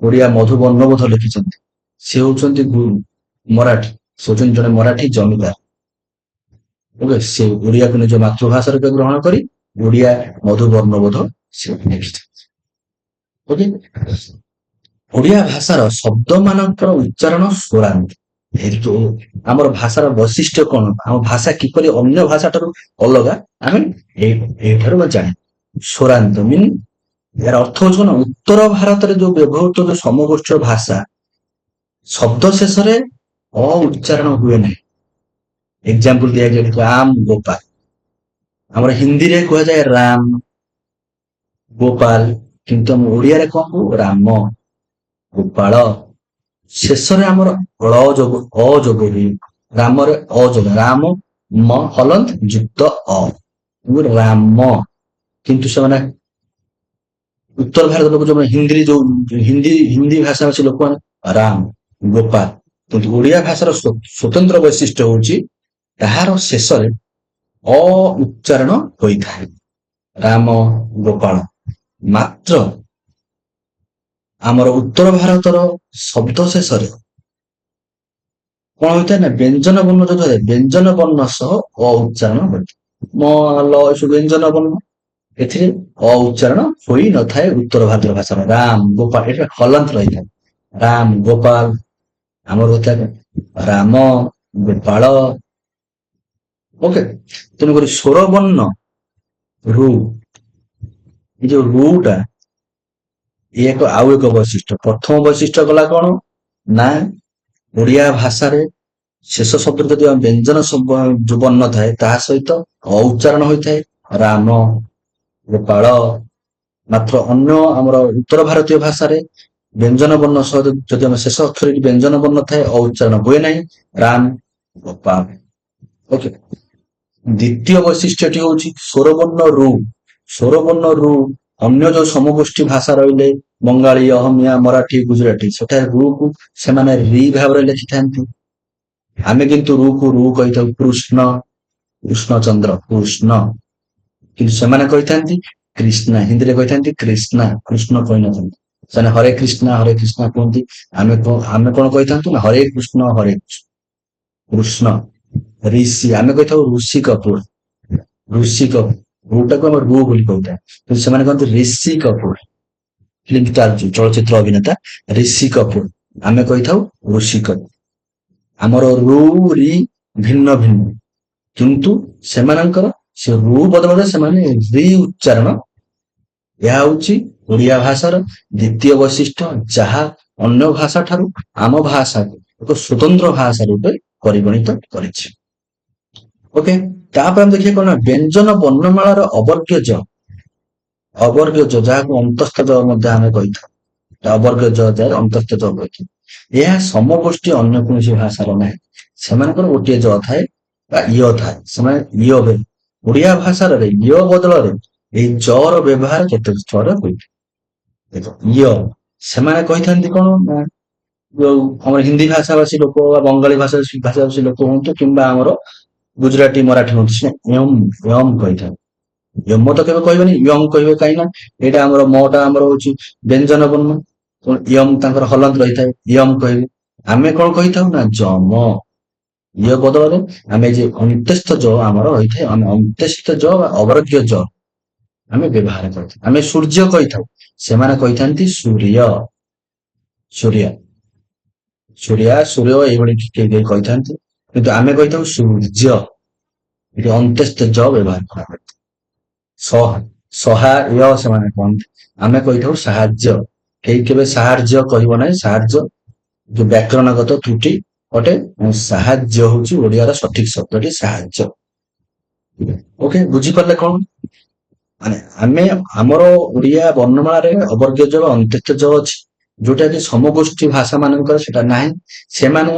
ଓଡିଆ ମଧୁ ବର୍ଣ୍ଣବୋଧ ଲେଖିଛନ୍ତି, ସେ ହଉଛନ୍ତି ମରାଠୀ, ସେ ହଉଛନ୍ତି ଜଣେ ମରାଠୀ ଜମିଦାର। ଓକେ, ସେ ଓଡିଆକୁ ନିଜ ମାତୃଭାଷା ରୂପେ ଗ୍ରହଣ କରି ଓଡିଆ ମଧୁ ବର୍ଣ୍ଣବୋଧ ସେ ଲେଖିଛନ୍ତି। ଓକେ, ଓଡିଆ ଭାଷାର ଶବ୍ଦ ମାନଙ୍କର ଉଚ୍ଚାରଣ ସ୍ୱରାନ୍ତ। ଆମର ଭାଷାର ବୈଶିଷ୍ଟ୍ୟ କଣ, ଆମ ଭାଷା କିପରି ଅନ୍ୟ ଭାଷା ଠାରୁ ଅଲଗା, ଆମେ ଏଇଠାରୁ ଜାଣେ। ସ୍ୱରାନ୍ତ ମିନ୍ ଏହାର ଅର୍ଥ ହଉଛି କଣ, ଉତ୍ତର ଭାରତରେ ଯୋଉ ବ୍ୟବହୃତ ଯୋଉ ସମଗୋଷ୍ଠୀୟ ଭାଷା ଶବ୍ଦ ଶେଷରେ ଅ ଉଚ୍ଚାରଣ ହୁଏ ନାହିଁ। ଏକ୍ସାମ୍ପଲ ଦିଆଯାଏ ରାମ, ଗୋପାଳ। ଆମର ହିନ୍ଦୀରେ କୁହାଯାଏ ରାମ, ଗୋପାଳ, କିନ୍ତୁ ଆମ ଓଡିଆରେ କଣ କହୁ, ରାମ, ଗୋପାଳ। ଶେଷରେ ଆମର ଅ ଯୋଗ ହୁଏ, ରାମରେ ଅ ଯୋଗ, ରାମ ମ ହଲନ୍ତ ଯୁକ୍ତ ଅ, ରାମ। କିନ୍ତୁ ସେମାନେ ଉତ୍ତର ଭାରତ ଲୋକ ଯୋଉମାନେ ହିନ୍ଦୀ ଭାଷାଭାଷୀ ଲୋକମାନେ ରାମ, ଗୋପାଳ। କିନ୍ତୁ ଓଡିଆ ଭାଷାର ସ୍ୱତନ୍ତ୍ର ବୈଶିଷ୍ଟ୍ୟ ହଉଛି ତାହାର ଶେଷରେ ଅ ଉଚ୍ଚାରଣ ହୋଇଥାଏ, ରାମ, ଗୋପାଳ। ମାତ୍ର ଆମର ଉତ୍ତର ଭାରତର ଶବ୍ଦ ଶେଷରେ କଣ ହୋଇଥାଏ ନା ବ୍ୟଞ୍ଜନ ବର୍ଣ୍ଣ ଯୋଉ ଥାଏ, ବ୍ୟଞ୍ଜନ ବର୍ଣ୍ଣ ସହ ଅ ଉଚ୍ଚାରଣ ହୋଇଥାଏ। ମ, ଲ ଏସବୁ ବ୍ୟଞ୍ଜନ ବର୍ଣ୍ଣ, ଏଥିରେ ଅ ଉଚ୍ଚାରଣ ହୋଇନଥାଏ ଉତ୍ତର ଭାରତୀୟ ଭାଷାର। ରାମ, ଗୋପାଳ ଏଠାରେ ହଲନ୍ତ ରହିଥାଏ, ରାମ, ଗୋପାଳ। ଆମର ହୋଇଥାଏ ରାମ, ଗୋପାଳ। ଓକେ, ତେଣୁକରି ସ୍ୱର ବର୍ଣ୍ଣ ରୁ, ଏ ଯୋଉ ରୁ ଟା ଆଉ ଏକ ବୈଶିଷ୍ଟ୍ୟ। ପ୍ରଥମ ବୈଶିଷ୍ଟ୍ୟ ଗଲା କଣ ନା ଓଡିଆ ଭାଷାରେ ଶେଷ ଶବ୍ଦରେ ଯଦି ବ୍ୟଞ୍ଜନ ଯୋଉ ବର୍ଣ୍ଣ ଥାଏ ତାହା ସହିତ ଅ ଉଚ୍ଚାରଣ ହୋଇଥାଏ, ରାମ, ଗୋପାଳ। ମାତ୍ର ଅନ୍ୟ ଆମର ଉତ୍ତର ଭାରତୀୟ ଭାଷାରେ ବ୍ୟଞ୍ଜନ ବର୍ଣ୍ଣ ସହ ଯଦି ଆମେ ଶେଷ ଅକ୍ଷରରେ ବ୍ୟଞ୍ଜନ ବର୍ଣ୍ଣ ଥାଏ, ଅ ଉଚ୍ଚାରଣ ହୁଏ ନାହିଁ, ରାମ, ଗୋପାଳ। ଓକେ, ଦ୍ୱିତୀୟ ବୈଶିଷ୍ଟ୍ୟଟି ହଉଛି ସ୍ୱରବର୍ଣ୍ଣ ରୁ ସ୍ୱରବର୍ଣ୍ଣ ରୁ ଅନ୍ୟ ଯୋଉ ସମଗୋଷ୍ଠୀ ଭାଷା ରହିଲେ ବଙ୍ଗାଳୀ, ଅହମିଆ, ମରାଠୀ, ଗୁଜୁରାଟୀ, ସେଠାରେ ରୁ କୁ ସେମାନେ ରି ଭାବରେ ଲେଖିଥାନ୍ତି। ଆମେ କିନ୍ତୁ ରୁ କୁ ରୁ କହିଥାଉ। କୃଷ୍ଣ, କୃଷ୍ଣଚନ୍ଦ୍ର, କୃଷ୍ଣ। କିନ୍ତୁ ସେମାନେ କହିଥାନ୍ତି କ୍ରିଷ୍ଣା, ହିନ୍ଦୀରେ କହିଥାନ୍ତି କ୍ରିଷ୍ଣା, କୃଷ୍ଣ କହିନଥାନ୍ତି। ସେମାନେ ହରେ କୃଷ୍ଣ କୁହନ୍ତି। ଆମେ କଣ କହିଥାନ୍ତୁ ନା ହରେ କୃଷ୍ଣ, ହରେ କୃଷ୍ଣ। ଋଷି, ଆମେ କହିଥାଉ ଋଷି କପୁର, ଋଷି କପୁର। ରୁଟାକୁ ଆମେ ରୁ ବୋଲି କହିଥାଉ, କିନ୍ତୁ ସେମାନେ କହନ୍ତି ଋଷି କପୁର। ଫିଲ୍ମ ଷ୍ଟାର ଚଳଚ୍ଚିତ୍ର ଅଭିନେତା ଋଷି କପୁର, ଆମେ କହିଥାଉ ଋଷି କପୁର। ଆମର ରୁ ରି ଭିନ୍ନ ଭିନ୍ନ, କିନ୍ତୁ ସେମାନଙ୍କର ସେ ରୁ ବଦଳରେ ସେମାନେ ରି ଉଚ୍ଚାରଣ। ଏହା ହଉଛି ଓଡ଼ିଆ ଭାଷାର ଦ୍ୱିତୀୟ ବୈଶିଷ୍ଟ୍ୟ, ଯାହା ଅନ୍ୟ ଭାଷା ଠାରୁ ଆମ ଭାଷାକୁ ଏକ ସ୍ୱତନ୍ତ୍ର ଭାଷା ରୂପେ ପରିଗଣିତ କରିଛି। ଓକେ, ତାପରେ ଆମେ ଦେଖିବା କଣ, ବ୍ୟଞ୍ଜନ ବର୍ଣ୍ଣମାଳାର ଅବର୍ଗ୍ୟ ଜ, ଅବର୍ଗ୍ୟ ଜ, ଯାହାକୁ ଅନ୍ତସ୍ଥ ଜ ମଧ୍ୟ ଆମେ କହିଥାଉ। ଅବର୍ଗ୍ୟ ଜ ଯାଏ ଅନ୍ତସ୍ଥ ଜ କହିଥାଉ। ଏହା ସମଗୋଷ୍ଠୀ ଅନ୍ୟ କୌଣସି ଭାଷାର ନାହିଁ। ସେମାନଙ୍କର ଗୋଟିଏ ଜ ଥାଏ ବା ଇୟ ଥାଏ। ସେମାନେ ଇୟ, ଓଡ଼ିଆ ଭାଷାରେ ଇୟ ବଦଳରେ ଏହି ଜର ବ୍ୟବହାର କେତେ ସ୍ତର ହୋଇଥାଏ। ଦେଖ ଇୟ, ସେମାନେ କହିଥାନ୍ତି କଣ ନା, ଯୋଉ ଆମର ହିନ୍ଦୀ ଭାଷାଭାଷୀ ଲୋକ ବା ବଙ୍ଗାଳୀ ଭାଷାଭାଷୀ ଲୋକ ହୁଅନ୍ତୁ କିମ୍ବା ଆମର ଗୁଜୁରାଟୀ, ମରାଠୀ ହୁଅନ୍ତୁ, ସେ ୟମ୍ କହିଥାନ୍ତି। ୟମ ତ କେବେ କହିବେନି, ୟମ୍ କହିବେ। କାହିଁକି ନା ଏଇଟା ଆମର ମଟା ଆମର ହଉଛି ବ୍ୟଞ୍ଜନ ବର୍ଣ୍ଣ, ୟମ୍ ତାଙ୍କର ହଲନ୍ତ ରହିଥାଏ, ୟମ୍ କହିବେ। ଆମେ କଣ କହିଥାଉ ନା ଯମ, ଇୟ ବଦଳରେ ଆମେ ଯେ ଅନ୍ତେସ୍ଥ ଜ ଆମର ରହିଥାଏ, ଆମେ ଅନ୍ତେସ୍ଥ ଜ ବା ଅବର୍ଗ୍ୟ ଜ ଆମେ ବ୍ୟବହାର କରିଥାଉ। ଆମେ ସୂର୍ଯ୍ୟ କହିଥାଉ, ସେମାନେ କହିଥାନ୍ତି ସୂର୍ଯ୍ୟ, ସୂର୍ୟ, ସୂର୍ଯ୍ୟ ଏଇଭଳି କେହି କହିଥାନ୍ତି, କିନ୍ତୁ ଆମେ କହିଥାଉ ସୂର୍ଯ୍ୟ। ଏଠି ଅନ୍ତେସ୍ଥ ଜ ବ୍ୟବହାର କରାଯାଇଥାଏ। ସହାୟ ସେମାନେ କହନ୍ତି, ଆମେ କହିଥାଉ ସାହାଯ୍ୟ। କେହି କେବେ ସାହାଯ୍ୟ କହିବ ନାହିଁ, ସାହାଯ୍ୟ ଯୋଉ ବ୍ୟାକରଣଗତ ତ୍ରୁଟି ଅଟେ। ସାହାଯ୍ୟ ହଉଛି ଓଡ଼ିଆର ସଠିକ ଶବ୍ଦଟି, ସାହାଯ୍ୟ। ଓକେ, ବୁଝିପାରିଲେ କଣ? ମାନେ ଆମେ ଆମର ଓଡ଼ିଆ ବର୍ଣ୍ଣମାଳାରେ ଅବର୍ଗ୍ୟ ଜ ବା ଅନ୍ତେସ୍ଥ ଜ ଅଛି, ଯୋଉଟା କି ସମଗୋଷ୍ଠୀ ଭାଷା ମାନଙ୍କର ସେଟା ନାହିଁ। ସେମାନେ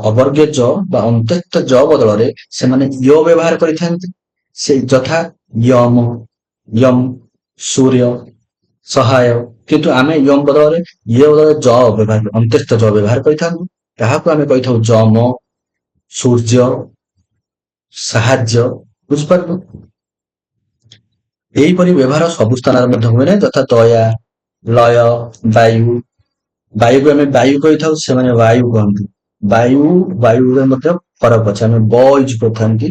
ଅବର୍ଗ୍ୟ ଜ ବା ଅନ୍ତେସ୍ଥ ଜ ବଦଳରେ ସେମାନେ ୟ ବ୍ୟବହାର କରିଥାନ୍ତି। ସେ ଯଥା ୟମ, ୟମ୍, ସୂର୍ୟ, ସହାୟ। କିନ୍ତୁ ଆମେ ୟମ୍ ବଦଳରେ ଇୟ ବଦଳରେ ଜ ବ୍ୟବହାର, ଅନ୍ତେସ୍ଥ ଜ ବ୍ୟବହାର କରିଥାନ୍ତୁ। ତାହାକୁ ଆମେ କହିଥାଉ ଯମ, ସୂର୍ଯ୍ୟ, ସାହାଯ୍ୟ। ବୁଝିପାରିଲୁ? ଏହିପରି ବ୍ୟବହାର ସବୁ ସ୍ଥାନରେ ମଧ୍ୟ ହୁଏ ନାହିଁ। ଯଥା ଦୟା, ଲୟ, ବାୟୁ। ବାୟୁକୁ ଆମେ ବାୟୁ କହିଥାଉ, ସେମାନେ ବାୟୁ କହନ୍ତି। ବାୟୁ, ବାୟୁରେ ମଧ୍ୟ ଫରକ ଅଛି। ଆମେ ବ ୟୁଜ କରିଥାନ୍ତି,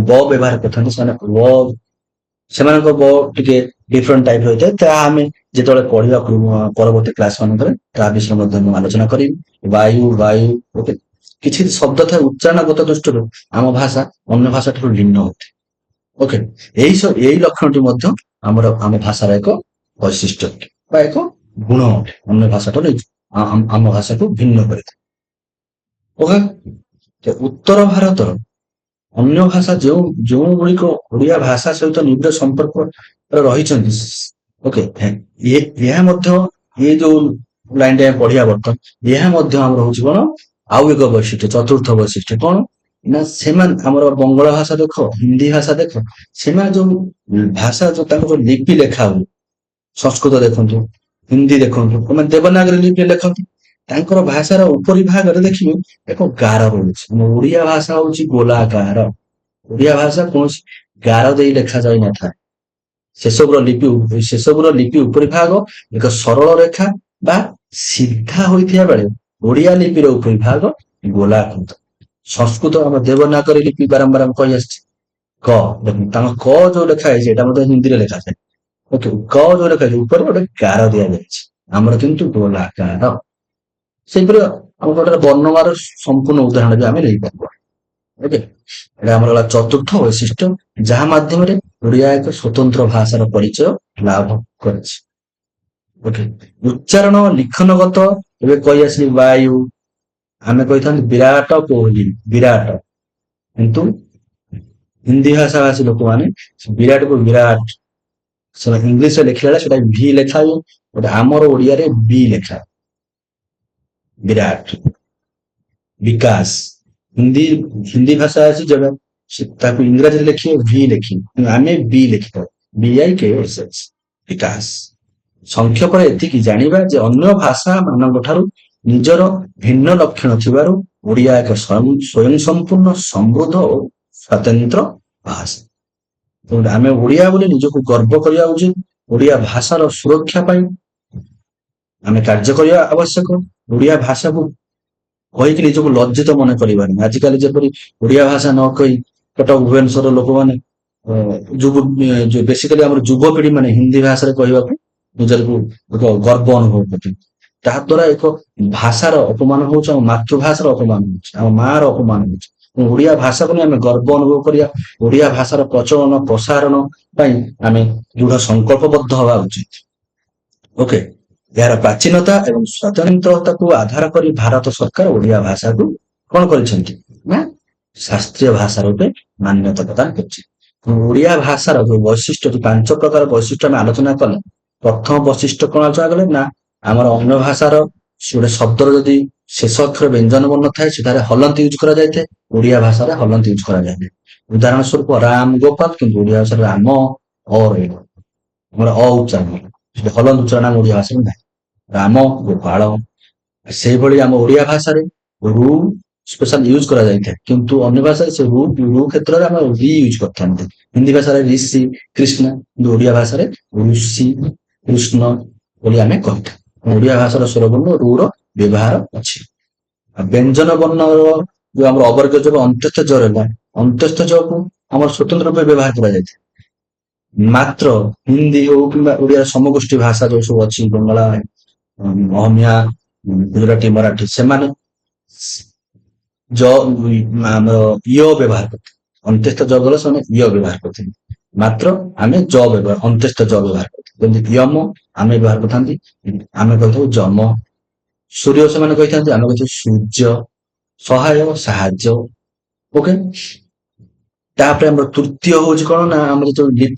ବ ବ୍ୟବହାର କରିଥାନ୍ତି, ସେମାନେ ବ, ସେମାନଙ୍କ ବ ଟିକେ ଡିଫରେଣ୍ଟ ଟାଇପ ରହିଥାଏ। ତାହା ଆମେ ଯେତେବେଳେ ପଢିବା ପରବର୍ତ୍ତୀ କ୍ଲାସ ମାନଙ୍କରେ ତା ବିଷୟରେ ମଧ୍ୟ ମୁଁ ଆଲୋଚନା କରିବି। ବାୟୁ, ବାୟୁ, ଓକେ। କିଛି ଶବ୍ଦ ଥାଏ ଉଚ୍ଚାରଣଗତ ଦୃଷ୍ଟିରୁ ଆମ ଭାଷା ଅନ୍ୟ ଭାଷା ଠାରୁ ଭିନ୍ନ ହୋଇଥାଏ। ଓକେ, ଏଇ ଲକ୍ଷଣଟି ମଧ୍ୟ ଆମ ଭାଷାର ଏକ ବୈଶିଷ୍ଟ୍ୟ ବା ଏକ ଗୁଣ ଅଟେ। ଅନ୍ୟ ଭାଷାଠାରୁ ଆମ ଭାଷାକୁ ଭିନ୍ନ କରିଥାଏ। ଓକେ, ଉତ୍ତର ଭାରତର ଅନ୍ୟ ଭାଷା ଯେଉଁ ଗୁଡିକ ଓଡ଼ିଆ ଭାଷା ସହିତ ନିବିଡ଼ ସମ୍ପର୍କ ରହିଛନ୍ତି, ଓକେ, ଏହା ମଧ୍ୟ ଏ ଯୋଉ ଲାଇନଟା ଆମେ ପଢିବା ବର୍ତ୍ତମାନ, ଏହା ମଧ୍ୟ ଆମର ହଉଛି କଣ, ଆଉ ଏକ ବୈଶିଷ୍ଟ୍ୟ, ଚତୁର୍ଥ ବୈଶିଷ୍ଟ୍ୟ କଣ ନା, ସେମାନେ ଆମର ବଙ୍ଗଳା ଭାଷା ଦେଖ, ହିନ୍ଦୀ ଭାଷା ଦେଖ, ସେମାନେ ଯୋଉ ଭାଷା ଯୋଉ ତାଙ୍କ ଯୋଉ ଲିପି ଲେଖା ହୁଏ, ସଂସ୍କୃତ ଦେଖନ୍ତୁ, ହିନ୍ଦୀ ଦେଖନ୍ତୁ, ସେମାନେ ଦେବନାଗରୀ ଲିପି ଲେଖନ୍ତି। ତାଙ୍କର ଭାଷାର ଉପରି ଭାଗରେ ଦେଖିବେ ଏକ ଗାର ରହୁଛି। ଆମ ଓଡ଼ିଆ ଭାଷା ହଉଛି ଗୋଲାକାର। ଓଡ଼ିଆ ଭାଷା କୌଣସି ଗାର ଦେଇ ଲେଖା ଯାଇ ନଥାଏ। ସେସବୁର ଲିପି ଉପରି ଭାଗ ଏକ ସରଳ ରେଖା ବା ସିଧା ହୋଇଥିବା ବେଳେ ଓଡ଼ିଆ ଲିପିର ଉପରି ଭାଗ ଗୋଲାକୃତ। ସଂସ୍କୃତ ଆମ ଦେବନାଗରୀ ଲିପି ବାରମ୍ବାର କହି ଆସିଛି। କ, ଦେଖନ୍ତୁ ତାଙ୍କ କ ଯୋଉ ଲେଖା ହେଇଛି ଏଇଟା ମଧ୍ୟ ହିନ୍ଦୀରେ ଲେଖାଯାଏ। ଓକେ, କ ଯୋଉ ଲେଖା ହେଇଛି ଉପରେ ଗୋଟେ ଗାର ଦିଆଯାଇଛି, ଆମର କିନ୍ତୁ ଗୋଲାକାର। ସେଇପରି ଆମ ଗୋଟେ ବର୍ଣ୍ଣମାଳାର ସମ୍ପୂର୍ଣ୍ଣ ଉଦାହରଣ ବି ଆମେ ନେଇପାରିବା। ଓକେ, ଏଇଟା ଆମର ହେଲା ଚତୁର୍ଥ ବୈଶିଷ୍ଟ୍ୟ, ଯାହା ମାଧ୍ୟମରେ ଓଡ଼ିଆ ଏକ ସ୍ୱତନ୍ତ୍ର ଭାଷାର ପରିଚୟ ଲାଭ କରିଛି। ଓକେ, ଉଚ୍ଚାରଣ ଲିଖନଗତ ଏବେ କହି ଆସିଲି ବାୟୁ, ଆମେ କହିଥାନ୍ତି ବିରାଟ କୋହଲି, ବିରାଟ। କିନ୍ତୁ ହିନ୍ଦୀ ଭାଷାଭାଷୀ ଲୋକମାନେ ବିରାଟକୁ ବିରାଟ, ସେମାନେ ଇଂଲିଶରେ ଲେଖିଲା ବେଳେ ସେଟା ଭି ଲେଖା ହୁଏ, ଗୋଟେ ଆମର ଓଡ଼ିଆରେ ବି ଲେଖା, ବିରାଟ। ବିକାଶ, ହିନ୍ଦୀ ଭାଷା ଅଛି ଯେବେ ତାକୁ ଇଂରାଜୀରେ ଲେଖିବେ ଭି ଲେଖିବେ, ଆମେ ବି ଲେଖିଥାଉ। BIKSS ବିକାଶ। ସଂକ୍ଷେପରେ ଏତିକି ଜାଣିବା ଯେ ଅନ୍ୟ ଭାଷା ମାନଙ୍କ ଠାରୁ ନିଜର ଭିନ୍ନ ଲକ୍ଷଣ ଥିବାରୁ ଓଡ଼ିଆ ଏକ ସ୍ୱୟଂ ସମ୍ପୂର୍ଣ୍ଣ ସମୃଦ୍ଧ ଓ ସ୍ୱତନ୍ତ୍ର ଭାଷା। ତେଣୁ ଆମେ ଓଡ଼ିଆ ବୋଲି ନିଜକୁ ଗର୍ବ କରିବା ଉଚିତ। ଓଡ଼ିଆ ଭାଷାର ସୁରକ୍ଷା ପାଇଁ ଆମେ କାର୍ଯ୍ୟ କରିବା ଆବଶ୍ୟକ। ଓଡ଼ିଆ ଭାଷାକୁ କହିକି ନିଜକୁ ଲଜ୍ଜିତ ମନେ କରିବାନି। ଆଜିକାଲି ଯେପରି ଓଡ଼ିଆ ଭାଷା ନ କହି କଟକ ଭୁବନେଶ୍ୱରର ଲୋକମାନେ ବେସିକାଲି ଆମର ଯୁବପିଢି ମାନେ ହିନ୍ଦୀ ଭାଷାରେ କହିବାକୁ ନିଜକୁ ଏକ ଗର୍ବ ଅନୁଭବ କରୁଛନ୍ତି। ତାହା ଦ୍ୱାରା ଏକ ଭାଷାର ଅପମାନ ହଉଛି, ଆମ ମାତୃଭାଷାର ଅପମାନ ହଉଛି, ଆମ ମାର ଅପମାନ ହଉଛି। ଓଡ଼ିଆ ଭାଷାକୁ ନେଇ ଆମେ ଗର୍ବ ଅନୁଭବ କରିବା। ଓଡ଼ିଆ ଭାଷାର ପ୍ରଚଳନ ପ୍ରସାରଣ ପାଇଁ ଆମେ ଦୃଢ ସଂକଳ୍ପବଦ୍ଧ ହବା ଉଚିତ। ଓକେ, ଏହାର ପ୍ରାଚୀନତା ଏବଂ ସ୍ୱାଧୀନତାକୁ ଆଧାର କରି ଭାରତ ସରକାର ଓଡ଼ିଆ ଭାଷାକୁ କଣ କରିଛନ୍ତି ନା ଶାସ୍ତ୍ରୀୟ ଭାଷା ରୂପେ ମାନ୍ୟତା ପ୍ରଦାନ କରିଛି। ଓଡ଼ିଆ ଭାଷାର ଯୋଉ ବୈଶିଷ୍ଟ୍ୟ, ଯୋଉ 5 ପ୍ରକାର ବୈଶିଷ୍ଟ୍ୟ ଆମେ ଆଲୋଚନା କଲେ, ପ୍ରଥମ ବୈଶିଷ୍ଟ୍ୟ କଣ ଆଲୋଚନା କଲେ ନା ଆମର ଅନ୍ୟ ଭାଷାର ଗୋଟେ ଶବ୍ଦର ଯଦି ଶେଷ ଅକ୍ଷର ବ୍ୟଞ୍ଜନ ବର୍ଣ୍ଣ ଥାଏ ସେଠାରେ ହଲନ୍ତ ୟୁଜ କରାଯାଇଥାଏ, ଓଡ଼ିଆ ଭାଷାରେ ହଲନ୍ତ ୟୁଜ କରାଯାଇଥାଏ। ଉଦାହରଣ ସ୍ୱରୂପ ରାମ ଗୋପାଳ, କିନ୍ତୁ ଓଡ଼ିଆ ଭାଷାରେ ରାମ ରହିବ, ଆମର ଉଚ୍ଚାରଣ ହଲନ୍ତ ଉଚ୍ଚାରଣ ଆମ ଓଡ଼ିଆ ଭାଷାରେ ନାହିଁ। ରାମ ଗୋପାଳ। ସେଇଭଳି ଆମ ଓଡ଼ିଆ ଭାଷାରେ ରୁ ସ୍ପେଶାଲ ୟୁଜ କରାଯାଇଥାଏ, କିନ୍ତୁ ଅନ୍ୟ ଭାଷାରେ ସେ ରୁ କ୍ଷେତ୍ରରେ ଆମେ ରି ୟୁଜ କରିଥାନ୍ତି। ହିନ୍ଦୀ ଭାଷାରେ ଋଷି କୃଷ୍ଣ, କିନ୍ତୁ ଓଡ଼ିଆ ଭାଷାରେ ଋଷି କୃଷ୍ଣ ବୋଲି ଆମେ କହିଥାଉ। ଓଡ଼ିଆ ଭାଷାର ସ୍ୱରବର୍ଣ୍ଣ ରୁ ର ବ୍ୟବହାର ଅଛି। ବ୍ୟଞ୍ଜନ ବର୍ଣ୍ଣର ଯୋଉ ଆମର ଅବର୍ଗ ଯୋଗ ଅନ୍ତ୍ୟସ୍ଥ ଜ ରହିଲା, ଅନ୍ତ୍ୟସ୍ଥ ଜକୁ ଆମର ସ୍ୱତନ୍ତ୍ର ରୂପେ ବ୍ୟବହାର କରାଯାଇଥାଏ। ମାତ୍ର ହିନ୍ଦୀ ହଉ କିମ୍ବା ଓଡ଼ିଆର ସମଗୋଷ୍ଠୀ ଭାଷା ଯୋଉ ସବୁ ଅଛି, ବଙ୍ଗଳା, ଅହମିଆ, ଗୁଜୁରାଟୀ, ମରାଠୀ, ସେମାନେ ଆମର ୟ ବ୍ୟବହାର କରିଥାନ୍ତି। ଅନ୍ତ୍ୟସ୍ଥ ଜ ଗଲେ ସେମାନେ ୟ ବ୍ୟବହାର କରିଥାନ୍ତି। ମାତ୍ର ଆମେ ଜ ବ୍ୟବହାର ଅନ୍ତ୍ୟସ୍ଥ ଜ ବ୍ୟବହାର କରିଥାଉ। ଯେମିତି ୟମ ଆମେ ବ୍ୟବହାର କରିଥାନ୍ତି, ଆମେ କହିଥାଉ ଯମ। ସୂର୍ଯ୍ୟ ସେମାନେ କହିଥାନ୍ତି, ଆମେ କହିଥାଉ ସୂର୍ଯ୍ୟ। ସହାୟ ସାହାଯ୍ୟ। ଓକେ, ତାପରେ ଆମର ତୃତୀୟ ହଉଛି କଣ ନା ଆମର ଯୋଉ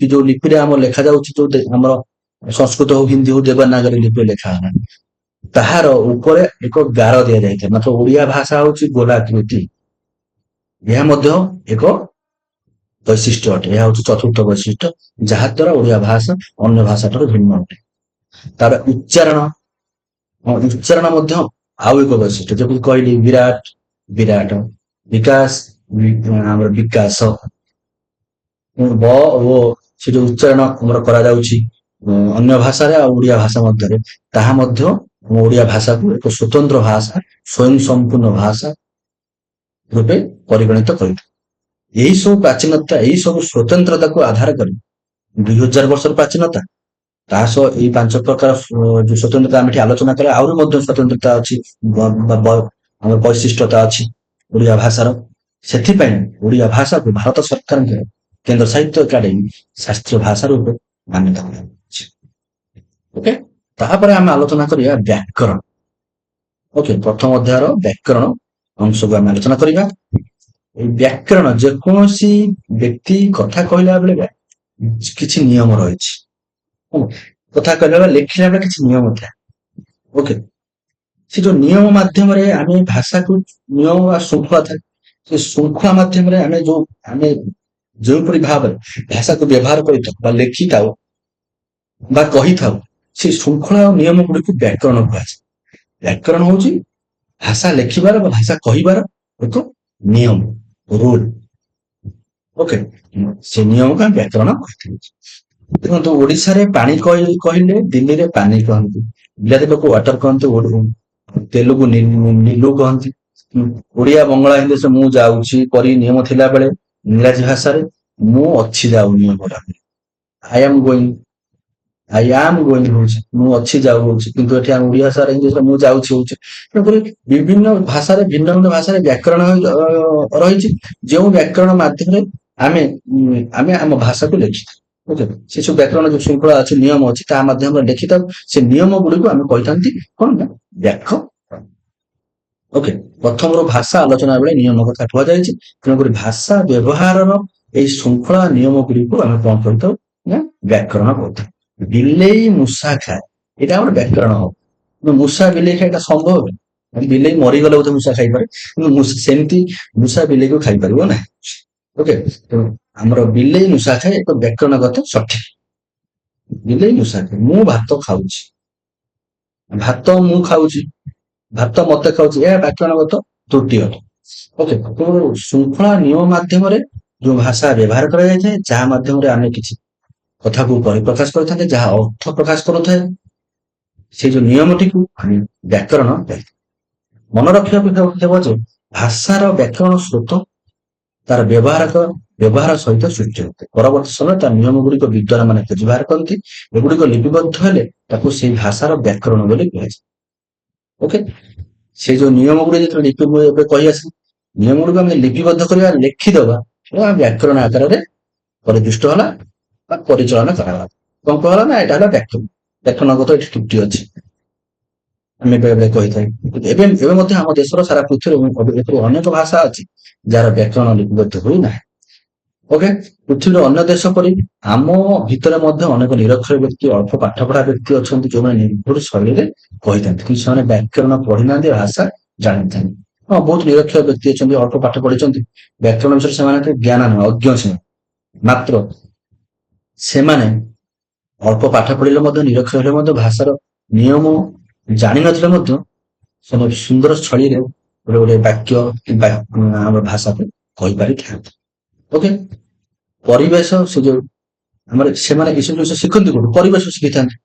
ଲିପିରେ ଆମର ଲେଖା ଯାଉଛି, ଯୋଉ ଆମର ସଂସ୍କୃତ ହଉ ହିନ୍ଦୀ ହଉ ଦେବନାଗରୀ ଲିପିରେ ଲେଖା ହେଲା, ତାହାର ଉପରେ ଏକ ଗାର ଦିଆଯାଇଥାଏ। ମାତ୍ର ଓଡ଼ିଆ ଭାଷା ହଉଛି ଗୋଲାକୃତି। ଏହା ମଧ୍ୟ ଏକ ବୈଶିଷ୍ଟ୍ୟ ଅଟେ। ଏହା ହଉଛି ଚତୁର୍ଥ ବୈଶିଷ୍ଟ୍ୟ, ଯାହା ଦ୍ୱାରା ଓଡ଼ିଆ ଭାଷା ଅନ୍ୟ ଭାଷା ଠାରୁ ଭିନ୍ନ ଅଟେ। ତାର ଉଚ୍ଚାରଣ ମଧ୍ୟ ଆଉ ଏକ ବୈଶିଷ୍ଟ୍ୟ, ଯେମିତି କହିଲି ବିରାଟ ବିରାଟ, ବିକାଶ ଆମର ବିକାଶ। ବ ଓ ସେ ଯୋଉ ଉଚ୍ଚାରଣ ଆମର କରାଯାଉଛି ଅନ୍ୟ ଭାଷାରେ ଆଉ ଓଡ଼ିଆ ଭାଷା ମଧ୍ୟରେ, ତାହା ମଧ୍ୟ ଓଡ଼ିଆ ଭାଷାକୁ ଏକ ସ୍ୱତନ୍ତ୍ର ଭାଷା, ସ୍ୱୟଂ ସମ୍ପୂର୍ଣ୍ଣ ଭାଷା ରୂପେ ପରିଗଣିତ କରିଥାଏ। ଏହି ସବୁ ପ୍ରାଚୀନତା, ଏହି ସବୁ ସ୍ୱତନ୍ତ୍ରତାକୁ ଆଧାର କରି 2000 ବର୍ଷର ପ୍ରାଚୀନତା, ତା ସହ ଏଇ 5 ପ୍ରକାର ଯୋଉ ସ୍ୱତନ୍ତ୍ରତା ଆମେ ଏଠି ଆଲୋଚନା କଲେ, ଆହୁରି ମଧ୍ୟ ସ୍ୱତନ୍ତ୍ରତା ଅଛି, ଆମର ବୈଶିଷ୍ଟ୍ୟତା ଅଛି ଓଡ଼ିଆ ଭାଷାର। ସେଥିପାଇଁ ଓଡ଼ିଆ ଭାଷାକୁ ଭାରତ ସରକାରଙ୍କ କେନ୍ଦ୍ର ସାହିତ୍ୟ ଏକାଡେମୀ ଶାସ୍ତ୍ରୀୟ ଭାଷା ରୂପେ ମାନ୍ୟତା ଦିଆଯାଇଛି। ଓକେ, ତାପରେ ଆମେ ଆଲୋଚନା କରିବା ବ୍ୟାକରଣ। ଓକେ, ପ୍ରଥମ ଅଧ୍ୟାୟର ବ୍ୟାକରଣ ଅଂଶକୁ ଆମେ ଆଲୋଚନା କରିବା। এই ବ୍ୟାକରଣ ଯେକୌଣସି ବ୍ୟକ୍ତି କଥା କହିଲା ବେଳେ କିଛି ନିୟମ ରହିଛି। କଥା କହିଲା ବେଳେ, ଲେଖିଲା ବେଳେ କିଛି ନିୟମ ଥାଏ। ଓକେ, ସେ ଯୋଉ ନିୟମ ମାଧ୍ୟମରେ ଆମେ ଭାଷାକୁ, ନିୟମ ବା ଶୃଙ୍ଖଳା ଥାଏ, ସେ ଶୃଙ୍ଖଳା ମାଧ୍ୟମରେ ଆମେ ଯେଉଁପରି ଭାବରେ ଭାଷାକୁ ବ୍ୟବହାର କରିଥାଉ ବା ଲେଖିଥାଉ ବା କହିଥାଉ, ସେ ଶୃଙ୍ଖଳା ଓ ନିୟମ ଗୁଡିକୁ ବ୍ୟାକରଣ କୁହାଯାଏ। ବ୍ୟାକରଣ ହଉଛି ଭାଷା ଲେଖିବାର ବା ଭାଷା କହିବାର ଏକ ନିୟମ, ରୁଲ। ଓକେ, ସେ ନିୟମକୁ ଆମେ ବ୍ୟାକରଣ କହିଥାଉ। ଦେଖନ୍ତୁ, ଓଡ଼ିଶାରେ ପାଣି କହିଲେ ଦିଲ୍ଲୀରେ ପାନି କହନ୍ତି, ବିଲାତି ଲୋକ ୱାଟର କହନ୍ତି, ତେଲୁଗୁ ନିଲୁ କହନ୍ତି, ଓଡ଼ିଆ ବଙ୍ଗଳା ହିନ୍ଦୀରେ ମୁଁ ଯାଉଛି ପରି ନିୟମ ଥିଲା ବେଳେ, ଇଂରାଜୀ ଭାଷାରେ ମୁଁ ଅଛି ଯାଉନି ଆଇ ଆମ୍ ଗୋଇଂ ହଉଛି, ମୁଁ ଅଛି ଯାଉ ହଉଛି, କିନ୍ତୁ ଏଠି ଆମ ଓଡ଼ିଆ ଭାଷାରେ ଇଂଲିଶରେ ମୁଁ ଯାଉଛି ହଉଛି। ତେଣୁକରି ବିଭିନ୍ନ ଭାଷାରେ, ଭିନ୍ନ ଭିନ୍ନ ଭାଷାରେ ବ୍ୟାକରଣ ରହିଛି, ଯେଉଁ ବ୍ୟାକରଣ ମାଧ୍ୟମରେ ଆମେ ଆମେ ଆମ ଭାଷାକୁ ଲେଖିଥାଉ। ଓକେ, ସେ ସବୁ ବ୍ୟାକରଣ ଯୋଉ ଶୃଙ୍ଖଳା ଅଛି, ନିୟମ ଅଛି, ତା ମାଧ୍ୟମରେ ଲେଖିଥାଉ। ସେ ନିୟମ ଗୁଡିକୁ ଆମେ କହିଥାନ୍ତି କଣ ନା ବ୍ୟାକରଣ। ଓକେ, ପ୍ରଥମରୁ ଭାଷା ଆଲୋଚନା ବେଳେ ନିୟମ କଥା କୁହାଯାଇଛି। ତେଣୁକରି ଭାଷା ବ୍ୟବହାରର ଏଇ ଶୃଙ୍ଖଳା ନିୟମ ଗୁଡିକୁ ଆମେ କଣ କରିଥାଉ ନା ବ୍ୟାକରଣ କରିଥାଉ। ବିଲେଇ ମୂଷା ଖାଏ, ଏଇଟା ଆମର ବ୍ୟାକରଣ ହବ। କିନ୍ତୁ ମୂଷା ବିଲେଇ ଖାଏ, ଏଇଟା ସମ୍ଭବ? ବିଲେଇ ମରିଗଲେ ବୋଧେ ମୂଷା ଖାଇପାରେ, କିନ୍ତୁ ସେମିତି ମୂଷା ବିଲେଇକୁ ଖାଇପାରିବ ନାହିଁ। ଓକେ, ତେଣୁ ଆମର ବିଲେଇ ମୂଷା ଖାଏ ଏକ ବ୍ୟାକରଣଗତ ସଠିକ। ବିଲେଇ ମୂଷା ଖାଏ। ମୁଁ ଭାତ ଖାଉଛି, ଭାତ ମୁଁ ଖାଉଛି, ଭାତ ମତେ ଖାଉଛି, ଏହା ବ୍ୟାକରଣଗତ ତ୍ରୁଟି ଅଟେ। ଓକେ, ତ ଶୃଙ୍ଖଳା ନିୟମ ମାଧ୍ୟମରେ ଯୋଉ ଭାଷା ବ୍ୟବହାର କରାଯାଇଥାଏ, ଯାହା ମାଧ୍ୟମରେ ଆମେ କିଛି କଥାକୁ ପରିପ୍ରକାଶ କରିଥାନ୍ତି, ଯାହା ଅର୍ଥ ପ୍ରକାଶ କରୁଥାଏ, ସେଇ ଯୋଉ ନିୟମଟିକୁ ଆମେ ବ୍ୟାକରଣ କହିଥାଉ। ମନେ ରଖିବାକୁ ହେବ ଯେ ଭାଷାର ବ୍ୟାକରଣ ସ୍ରୋତ ତାର ବ୍ୟବହାର ସହିତ ସୃଷ୍ଟି ହୋଇଥାଏ। ପରବର୍ତ୍ତୀ ସମୟରେ ତାର ନିୟମ ଗୁଡିକ ବିଦ୍ୱାନ ମାନେ ଖୋଜି ବାହାର କରନ୍ତି। ଏଗୁଡିକ ଲିପିବଦ୍ଧ ହେଲେ ତାକୁ ସେଇ ଭାଷାର ବ୍ୟାକରଣ ବୋଲି କୁହାଯାଏ। ଓକେ, ସେ ଯୋଉ ନିୟମ ଗୁଡିକ ଯେତେବେଳେ ଲିପି ଏବେ କହି ଆସିଲି, ନିୟମ ଗୁଡିକ ଆମେ ଲିପିବଦ୍ଧ କରିବା, ଲେଖିଦବା, ବ୍ୟାକରଣ ଆକାରରେ ପରିଦୃଷ୍ଟ ହେଲା ବା ପରିଚାଳନା କରାଗଲା। କଣ କୁହାଗଲା ନା ଏଇଟା ହେଲା ବ୍ୟାକରଣ, ବ୍ୟାକରଣଗତ ଏଠି ତ୍ରୁଟି ଅଛି ଆମେ ବେଳେ କହିଥାଏ। ଏବେ ଏବେ ମଧ୍ୟ ଆମ ଦେଶର ସାରା ପୃଥିବୀରେ ଅନେକ ଭାଷା ଅଛି ଯାହାର ବ୍ୟାକରଣ ଲିପିବଦ୍ଧ ହୋଇନାହିଁ। ଓକେ, ପୃଥିବୀର ଅନ୍ୟ ଦେଶ ପରି ଆମ ଭିତରେ ମଧ୍ୟ ଅନେକ ନିରକ୍ଷର ବ୍ୟକ୍ତି, ଅଳ୍ପ ପାଠ ପଢା ବ୍ୟକ୍ତି ଅଛନ୍ତି ଯୋଉମାନେ ନିର୍ଭୁଲ ଶୈଳୀରେ କହିଥାନ୍ତି, କିନ୍ତୁ ସେମାନେ ବ୍ୟାକରଣ ପଢିନାହାନ୍ତି, ଭାଷା ଜାଣିଥାନ୍ତି। ହଁ, ବହୁତ ନିରକ୍ଷର ବ୍ୟକ୍ତି ଅଛନ୍ତି, ଅଳ୍ପ ପାଠ ପଢିଛନ୍ତି, ବ୍ୟାକରଣ ବିଷୟରେ ସେମାନଙ୍କ ଜ୍ଞାନ ନାହିଁ, ଅଜ୍ଞ ସେମାନେ। ମାତ୍ର ସେମାନେ ଅଳ୍ପ ପାଠ ପଢିଲେ ମଧ୍ୟ, ନିରକ୍ଷର ହେଲେ ମଧ୍ୟ, ଭାଷାର ନିୟମ ଜାଣିନଥିଲେ ମଧ୍ୟ ସେମାନେ ସୁନ୍ଦର ଶୈଳୀରେ ଗୋଟେ ଗୋଟେ ବାକ୍ୟ କିମ୍ବା ଆମର ଭାଷାକୁ କହିପାରିଥାନ୍ତି। ଓକେ, ପରିବେଶ ସେ ଯୋଉ ଆମର ସେମାନେ ଏସବୁ ଜିନିଷ ଶିଖନ୍ତି କୋଉଠୁ? ପରିବେଶ ଶିଖିଥାନ୍ତି,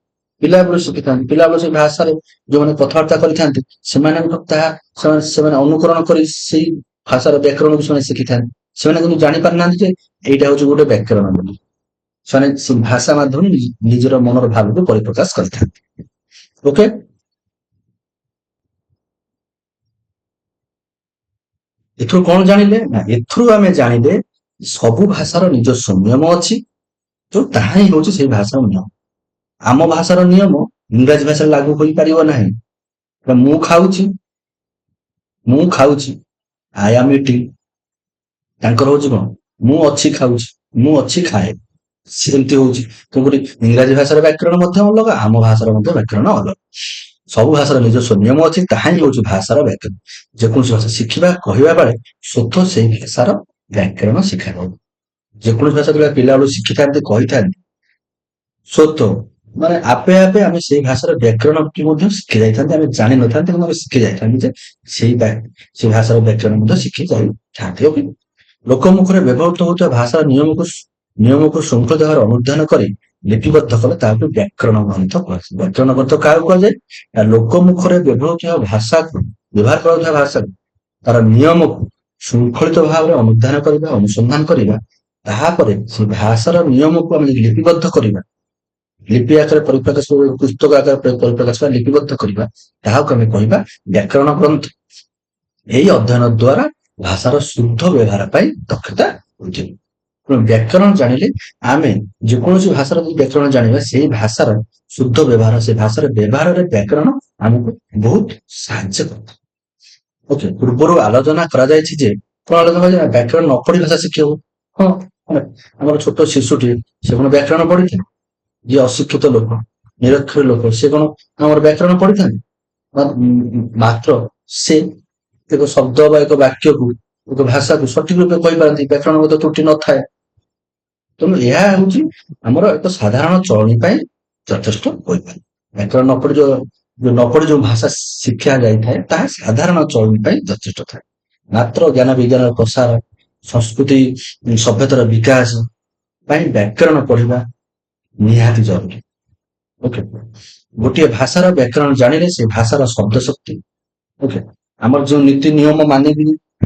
ପିଲାବେଳୁ ଶିଖିଥାନ୍ତି। ପିଲାବେଳୁ ସେ ଭାଷାରେ ଯୋଉମାନେ କଥାବାର୍ତ୍ତା କରିଥାନ୍ତି ସେମାନଙ୍କ ତାହା ସେମାନେ ଅନୁକରଣ କରି ସେଇ ଭାଷାର ବ୍ୟାକରଣକୁ ସେମାନେ ଶିଖିଥାନ୍ତି। ସେମାନେ କିନ୍ତୁ ଜାଣିପାରିନାହାନ୍ତି ଯେ ଏଇଟା ହଉଛି ଗୋଟେ ବ୍ୟାକରଣ ବୋଲି। ସେମାନେ ସେ ଭାଷା ମାଧ୍ୟମରେ ନିଜର ମନର ଭାବକୁ ପରିପ୍ରକାଶ କରିଥାନ୍ତି। ଓକେ, ଏଥିରୁ କଣ ଜାଣିଲେ ନା, ଏଥିରୁ ଆମେ ଜାଣିଲେ ସବୁ ଭାଷାର ନିଜସ୍ୱ ନିୟମ ଅଛି, ଯୋଉ ତାହା ହିଁ ହଉଛି ସେଇ ଭାଷାର ନିୟମ। ଆମ ଭାଷାର ନିୟମ ଇଂରାଜୀ ଭାଷାରେ ଲାଗୁ ହୋଇପାରିବ ନାହିଁ। ମୁଁ ଖାଉଛି, ମୁଁ ଖାଉଛି, ଆଇ ଆମ୍ ଇଟିଂ। ତାଙ୍କର ହଉଛି କଣ? ମୁଁ ଅଛି ଖାଉଛି, ମୁଁ ଅଛି ଖାଏ। ସେମିତି ହଉଛି। ତେଣୁକରି ଇଂରାଜୀ ଭାଷାର ବ୍ୟାକରଣ ମଧ୍ୟ ଅଲଗା, ଆମ ଭାଷାର ମଧ୍ୟ ବ୍ୟାକରଣ ଅଲଗା। ସବୁ ଭାଷାର ନିଜସ୍ୱ ନିୟମ ଅଛି, ତାହା ହିଁ ହଉଛି ଭାଷାର ବ୍ୟାକରଣ। ଯେକୌଣସି ଭାଷା ଶିଖିବା, କହିବା ବେଳେ ସ୍ୱତଃ ସେଇ ଭାଷାର ବ୍ୟାକରଣ ଶିଖାଯାଉ। ଯେକୌଣସି ଭାଷା ଯେତେବେଳେ ପିଲାବେଳୁ ଶିଖିଥାନ୍ତି, କହିଥାନ୍ତି, ସ୍ୱତଃ ମାନେ ଆପେ ଆପେ ଆମେ ସେଇ ଭାଷାର ବ୍ୟାକରଣଟି ମଧ୍ୟ ଶିଖି ଯାଇଥାନ୍ତି। ଆମେ ଜାଣିନଥାନ୍ତି କିନ୍ତୁ ଆମେ ଶିଖି ଯାଇଥାନ୍ତି ଯେ ସେଇ ଭାଷାର ବ୍ୟାକରଣ ମଧ୍ୟ ଶିଖି ଯାଇଥାନ୍ତି। ଓକେ, ଲୋକମୁଖରେ ବ୍ୟବହୃତ ହେଉଥିବା ଭାଷାର ନିୟମକୁ ଶୃଙ୍ଖଳିତ ଭାବରେ ଅନୁଧ୍ୟାନ କରି ଲିପିବଦ୍ଧ କଲେ ତାହାକୁ ବ୍ୟାକରଣ ଗ୍ରନ୍ଥ କୁହାଯାଏ। ବ୍ୟାକରଣ ଗ୍ରନ୍ଥ କାହାକୁ କୁହାଯାଏ? ନା ଲୋକମୁଖରେ ବ୍ୟବହାର କରାଯାଉଥିବା ଭାଷାକୁ, ତାର ନିୟମକୁ ଶୃଙ୍ଖଳିତ ଭାବରେ ଅନୁଧ୍ୟାନ କରିବା, ଅନୁସନ୍ଧାନ କରିବା, ତାହାପରେ ସେ ଭାଷାର ନିୟମକୁ ଆମେ ଲିପିବଦ୍ଧ କରିବା, ଲିପି ଆକାରରେ ପରିପ୍ରକାଶ, ପୁସ୍ତକ ଆକାରରେ ପରିପ୍ରକାଶ ବା ଲିପିବଦ୍ଧ କରିବା, ତାହାକୁ ଆମେ କହିବା ବ୍ୟାକରଣ ଗ୍ରନ୍ଥ। ଏହି ଅଧ୍ୟୟନ ଦ୍ଵାରା ଭାଷାର ଶୁଦ୍ଧ ବ୍ୟବହାର ପାଇଁ ଦକ୍ଷତା ବୃଦ୍ଧି। ବ୍ୟାକରଣ ଜାଣିଲେ ଆମେ ଯେକୌଣସି ଭାଷାର ବ୍ୟାକରଣ ଜାଣିବା, ସେଇ ଭାଷାର ଶୁଦ୍ଧ ବ୍ୟବହାର, ସେ ଭାଷାର ବ୍ୟବହାରରେ ବ୍ୟାକରଣ ଆମକୁ ବହୁତ ସାହାଯ୍ୟ କରିଥାଏ। ଓକେ, ପୂର୍ବରୁ ଆଲୋଚନା କରାଯାଇଛି ଯେ କଣ ଆଲୋଚନା କରାଯାଏ? ବ୍ୟାକରଣ ନ ପଢି ଭାଷା ଶିଖି ହବ। ହଁ, ଆମର ଛୋଟ ଶିଶୁଟିଏ ସେ କଣ ବ୍ୟାକରଣ ପଢିଥାଏ? ଯିଏ ଅଶିକ୍ଷିତ ଲୋକ, ନିରକ୍ଷର ଲୋକ, ସେ କଣ ଆମର ବ୍ୟାକରଣ ପଢିଥାନ୍ତି? ମାତ୍ର ସେ ଏକ ଶବ୍ଦ ବା ଏକ ବାକ୍ୟକୁ, ଏକ ଭାଷାକୁ ସଠିକ ରୂପେ କହିପାରନ୍ତି, ବ୍ୟାକରଣଗତ ତ୍ରୁଟି ନଥାଏ। ତେଣୁ ଏହା ହେଉଛି ଆମର ଏକ ସାଧାରଣ ଚଳଣି ପାଇଁ ଯଥେଷ୍ଟ ହୋଇପାରେ। ବ୍ୟାକରଣ ନ ପଢି ଯୋଉ ଭାଷା ଶିକ୍ଷା ଯାଇଥାଏ, ତାହା ସାଧାରଣ ଚଳଣି ପାଇଁ ଯଥେଷ୍ଟ ଥାଏ। ମାତ୍ର ଜ୍ଞାନ ବିଜ୍ଞାନର ପ୍ରସାର, ସଂସ୍କୃତି ସଭ୍ୟତାର ବିକାଶ ପାଇଁ ବ୍ୟାକରଣ ପଢିବା ନିହାତି ଜରୁରୀ। ଓକେ, ଗୋଟିଏ ଭାଷାର ବ୍ୟାକରଣ ଜାଣିଲେ ସେ ଭାଷାର ଶବ୍ଦ ଶକ୍ତି, ଓକେ, ଆମର ଯୋଉ ନୀତି ନିୟମ ମାନିକି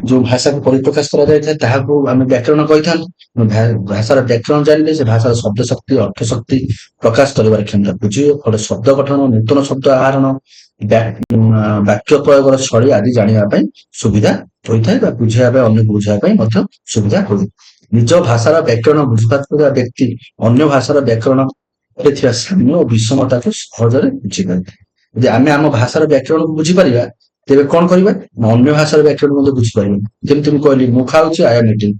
ଯୋଉ ଭାଷାକୁ ପରିପ୍ରକାଶ କରାଯାଇଥାଏ ତାହାକୁ ଆମେ ବ୍ୟାକରଣ କହିଥାନ୍ତୁ। ଭାଷାର ବ୍ୟାକରଣ ଜାଣିଲେ ସେ ଭାଷାର ଶବ୍ଦ ଶକ୍ତି, ଅର୍ଥ ଶକ୍ତି ପ୍ରକାଶ କରିବାର କ୍ଷମତା ବୁଝିବେ। ଫଳରେ ଶବ୍ଦ ଗଠନ, ନୂତନ ଶବ୍ଦ ଆହରଣ, ବାକ୍ୟ ପ୍ରୟୋଗର ଶୈଳୀ ଆଦି ଜାଣିବା ପାଇଁ ସୁବିଧା ହୋଇଥାଏ ବା ବୁଝିବା ପାଇଁ, ଅନ୍ୟକୁ ବୁଝିବା ପାଇଁ ମଧ୍ୟ ସୁବିଧା ହୁଏ। ନିଜ ଭାଷାର ବ୍ୟାକରଣ ବୁଝିପାରୁଥିବା ବ୍ୟକ୍ତି ଅନ୍ୟ ଭାଷାର ବ୍ୟାକରଣରେ ଥିବା ସାମ୍ୟ ଓ ବିଷମତାକୁ ସହଜରେ ବୁଝିପାରିଥାଏ। ଯଦି ଆମେ ଆମ ଭାଷାର ବ୍ୟାକରଣକୁ ବୁଝିପାରିବା, ତେବେ କଣ କରିବା ନା ଅନ୍ୟ ଭାଷାର ବ୍ୟାକରଣ ମଧ୍ୟ ବୁଝିପାରିବା। ଯେମିତି ମୁଁ କହିଲି, ମୁଁ ଖାଉଛି, ଆଇ ଆମ୍ ଇଟିଂ।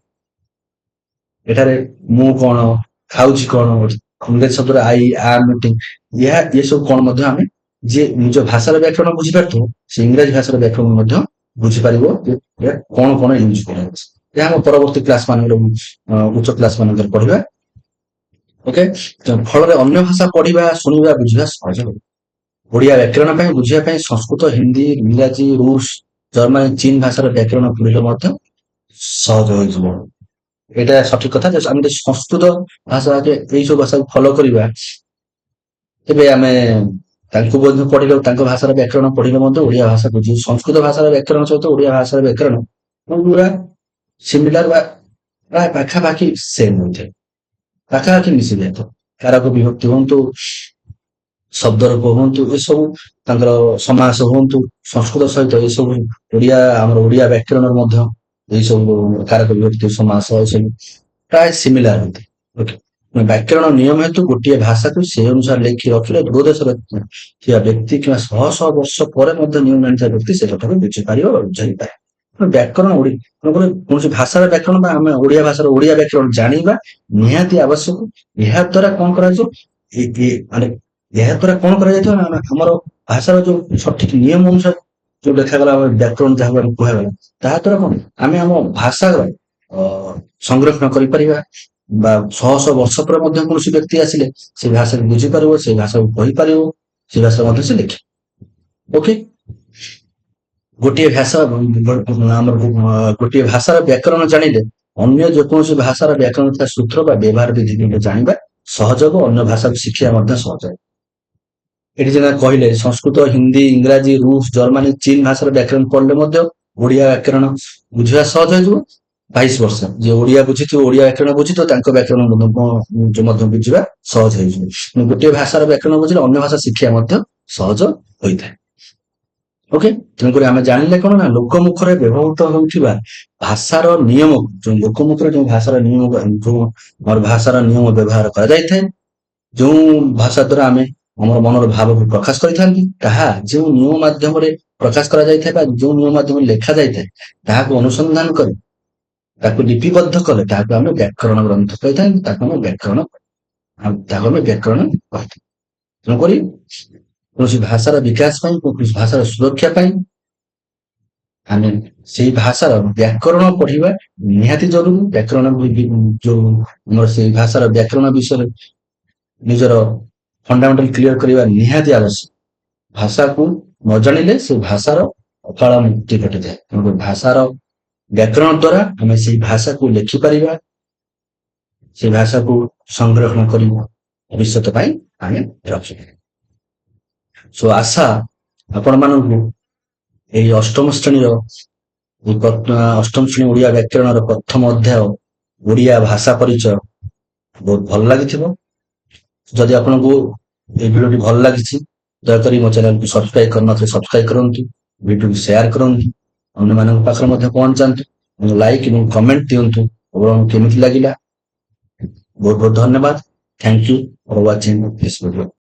ଏଠାରେ ମୁଁ କଣ, ଖାଉଛି କଣ, ଇଂରେଜ ଶବ୍ଦରେ ଆଇ ଆମ୍ ଇଟିଂ, ଏସବୁ କଣ ମଧ୍ୟ ଆମେ ଯିଏ ନିଜ ଭାଷାର ବ୍ୟାକରଣ ବୁଝିପାରୁଥିବ, ସେ ଇଂରାଜୀ ଭାଷାର ବ୍ୟାକରଣ ମଧ୍ୟ ବୁଝିପାରିବ ଯେ କଣ କଣ ୟୁଜ କରାଯାଉଛି। ଏହା ଆମ ପରବର୍ତ୍ତୀ କ୍ଲାସ ମାନଙ୍କରେ, ଉଚ୍ଚ କ୍ଲାସ ମାନଙ୍କରେ ପଢିବା। ଓକେ। ଫଳରେ ଅନ୍ୟ ଭାଷା ପଢିବା, ଶୁଣିବା, ବୁଝିବା ସହଜ ହେବ। ଓଡିଆ ବ୍ୟାକରଣ ପାଇଁ ବୁଝିବା ପାଇଁ ସଂସ୍କୃତ, ହିନ୍ଦୀ, ଇଂରାଜୀ, ରୁଷ, ଜର୍ମାନୀ, ଚୀନ ଭାଷାର ବ୍ୟାକରଣ ପଢିଲେ ମଧ୍ୟ ସହଜ ହୋଇଯିବ। ଏଇଟା ସଠିକ କଥା ଯେ ଆମେ ଯଦି ସଂସ୍କୃତ ଭାଷା ଏଇ ସବୁ ଭାଷାକୁ ଫଲୋ କରିବା, ତେବେ ଆମେ ତାଙ୍କୁ ମଧ୍ୟ ପଢିଲେ ତାଙ୍କ ଭାଷାର ବ୍ୟାକରଣ ପଢିଲେ ମଧ୍ୟ ଓଡିଆ ଭାଷା ବୁଝିବୁ। ସଂସ୍କୃତ ଭାଷାର ବ୍ୟାକରଣ ସହିତ ଓଡିଆ ଭାଷାର ବ୍ୟାକରଣ ପୁରା ସିମିଲାର ବା ପ୍ରାୟ ପାଖାପାଖି ସେମ୍ ହୋଇଥାଏ, ପାଖାପାଖି ମିଶି ଯାଇଥାଏ। କାରକ ବିଭକ୍ତି ହୁଅନ୍ତୁ, ଶବ୍ଦର ହୁଅନ୍ତୁ, ଏସବୁ ତାଙ୍କର ସମାସ ହୁଅନ୍ତୁ, ସଂସ୍କୃତ ସହିତ ଏସବୁ ଆମର ଓଡିଆ ବ୍ୟାକରଣର ମଧ୍ୟ ଏଇ ସବୁ କାରକ ବିଭକ୍ତି ସମାସ ଏସବୁ ପ୍ରାୟ ସିମିଲାର ହୋଇଥାଏ। ଓକେ। ବ୍ୟାକରଣ ନିୟମ ହେତୁ ଗୋଟିଏ ଭାଷାକୁ ସେହି ଅନୁସାରେ ଲେଖି ରଖିଲେ ଦୂର ଦେଶରେ ଥିବା ବ୍ୟକ୍ତି କିମ୍ବା ଶହ ଶହ ବର୍ଷ ପରେ ମଧ୍ୟ ନିୟମ ଜାଣିଥିବା ବ୍ୟକ୍ତି ସେ କଥାକୁ ବୁଝିପାରିବ ବା ବୁଝାଇପାରେ। ବ୍ୟାକରଣ ତେଣୁକରି କୌଣସି ଭାଷାର ବ୍ୟାକରଣ ବା ଆମେ ଓଡିଆ ଭାଷାର ଓଡିଆ ବ୍ୟାକରଣ ଜାଣିବା ନିହାତି ଆବଶ୍ୟକ। ଏହା ଦ୍ଵାରା କଣ କରାଯିବ, ମାନେ ଏହା ଦ୍ଵାରା କଣ କରାଯାଇଥିବ ନା ଆମର ଭାଷାର ଯୋଉ ସଠିକ ନିୟମ ଅନୁସାରେ ଯୋଉ ଲେଖାଗଲା ବ୍ୟାକରଣ ଯାହାକୁ ଆମେ କୁହାଗଲା, ତାହା ଦ୍ଵାରା କଣ ଆମେ ଆମ ଭାଷାର ସଂରକ୍ଷଣ କରିପାରିବା ବା ଶହ ଶହ ବର୍ଷ ପରେ ମଧ୍ୟ କୌଣସି ବ୍ୟକ୍ତି ଆସିଲେ ସେ ଭାଷାକୁ ବୁଝିପାରିବ, ସେ ଭାଷାକୁ କହିପାରିବ, ସେ ଭାଷା ମଧ୍ୟ ସେ ଲେଖିବ। ଓକେ। ଗୋଟିଏ ଭାଷା ଆମର ଗୋଟିଏ ଭାଷାର ବ୍ୟାକରଣ ଜାଣିଲେ ଅନ୍ୟ ଯେକୌଣସି ଭାଷାର ବ୍ୟାକରଣ ଥିବା ସୂତ୍ର ବା ବ୍ୟବହାର ବିଧି ଜାଣିବା ସହଜ ହେବ, ଅନ୍ୟ ଭାଷାକୁ ଶିଖିବା ମଧ୍ୟ ସହଜ ହେବ। ଏଠି ଯେନା କହିଲେ ସଂସ୍କୃତ, ହିନ୍ଦୀ, ଇଂରାଜୀ, ରୁଷ, ଜର୍ମାନୀ, ଚୀନ ଭାଷାର ବ୍ୟାକରଣ ପଢିଲେ ମଧ୍ୟ ଓଡିଆ ବ୍ୟାକରଣ ବୁଝିବା ସହଜ ହେଇଯିବ। ଭାଇସ୍ ବର୍ଷା, ଯିଏ ଓଡିଆ ବୁଝିଥିବ, ଓଡିଆ ବ୍ୟାକରଣ ବୁଝିଥିବ, ତାଙ୍କ ବ୍ୟାକରଣ ମଧ୍ୟ ବୁଝିବା ସହଜ ହେଇଯିବ। ଗୋଟିଏ ଭାଷାର ବ୍ୟାକରଣ ବୁଝିଲେ ଅନ୍ୟ ଭାଷା ଶିଖିବା ମଧ୍ୟ ସହଜ ହୋଇଥାଏ। ଓକେ। ତେଣୁକରି ଆମେ ଜାଣିଲେ କଣ ନା ଲୋକମୁଖରେ ବ୍ୟବହୃତ ହେଉଥିବା ଭାଷାର ନିୟମ, ଯୋଉ ଲୋକମୁଖରେ ଯୋଉ ଭାଷାର ନିୟମ ଯୋଉ ଆମର ଭାଷାର ନିୟମ ବ୍ୟବହାର କରାଯାଇଥାଏ, ଯୋଉ ଭାଷା ଦ୍ଵାରା ଆମେ ଆମର ମନର ଭାବକୁ ପ୍ରକାଶ କରିଥାନ୍ତି, ତାହା ଯେଉଁ ନିୟମ ମାଧ୍ୟମରେ ପ୍ରକାଶ କରାଯାଇଥାଏ ବା ଯୋଉ ନିୟମ ମାଧ୍ୟମରେ ଲେଖା ଯାଇଥାଏ, ତାହାକୁ ଅନୁସନ୍ଧାନ କରି ତାକୁ ଲିପିବଦ୍ଧ କଲେ ତାହାକୁ ଆମେ ବ୍ୟାକରଣ ଗ୍ରନ୍ଥ କହିଥାନ୍ତି, ତାକୁ ଆମେ ବ୍ୟାକରଣ କହିଥାଉ। ତେଣୁକରି କୌଣସି ଭାଷାର ବିକାଶ ପାଇଁ, କୌଣସି ଭାଷାର ସୁରକ୍ଷା ପାଇଁ ଆମେ ସେଇ ଭାଷାର ବ୍ୟାକରଣ ପଢିବା ନିହାତି ଜରୁରୀ। ବ୍ୟାକରଣ ଯୋଉ ଆମର ସେଇ ଭାଷାର ବ୍ୟାକରଣ ବିଷୟରେ ନିଜର ଫଣ୍ଡାମେଣ୍ଟାଲ କ୍ଲିୟର କରିବା ନିହାତି ଆବଶ୍ୟକ। ଭାଷାକୁ ନ ଜାଣିଲେ ସେ ଭାଷାର ଅକାଳ ମୃତ୍ୟୁ ଘଟିଥାଏ। ତେଣୁ ଭାଷାର ବ୍ୟାକରଣ ଦ୍ଵାରା ଆମେ ସେଇ ଭାଷାକୁ ଲେଖିପାରିବା, ସେଇ ଭାଷାକୁ ସଂରକ୍ଷଣ କରି ଭବିଷ୍ୟତ ପାଇଁ ଆମେ ରଖିପାରିବା। ସୋ ଆଶା ଆପଣମାନଙ୍କୁ ଏହି ଅଷ୍ଟମ ଶ୍ରେଣୀ ଓଡିଆ ବ୍ୟାକରଣର ପ୍ରଥମ ଅଧ୍ୟାୟ ଓଡିଆ ଭାଷା ପରିଚୟ ବହୁତ ଭଲ ଲାଗିଥିବ। ଯଦି ଆପଣଙ୍କୁ এই ଭିଡିଓଟି ଭଲ ଲାଗିଛି, ଦୟାକରି ମୋ ଚ୍ୟାନେଲକୁ ସବସ୍କ୍ରାଇବ କରିନଥିଲେ ସବସ୍କ୍ରାଇବ କରନ୍ତୁ, ଭିଡିଓକୁ ସେୟାର କରନ୍ତୁ, ଅନ୍ୟମାନଙ୍କ ପାଖରେ ମଧ୍ୟ ପହଞ୍ଚାନ୍ତୁ, ଲାଇକ୍ ଏବଂ କମେଣ୍ଟ ଦିଅନ୍ତୁ ଏବଂ କେମିତି ଲାଗିଲା। ବହୁତ ବହୁତ ଧନ୍ୟବାଦ। Thank you for watching this video.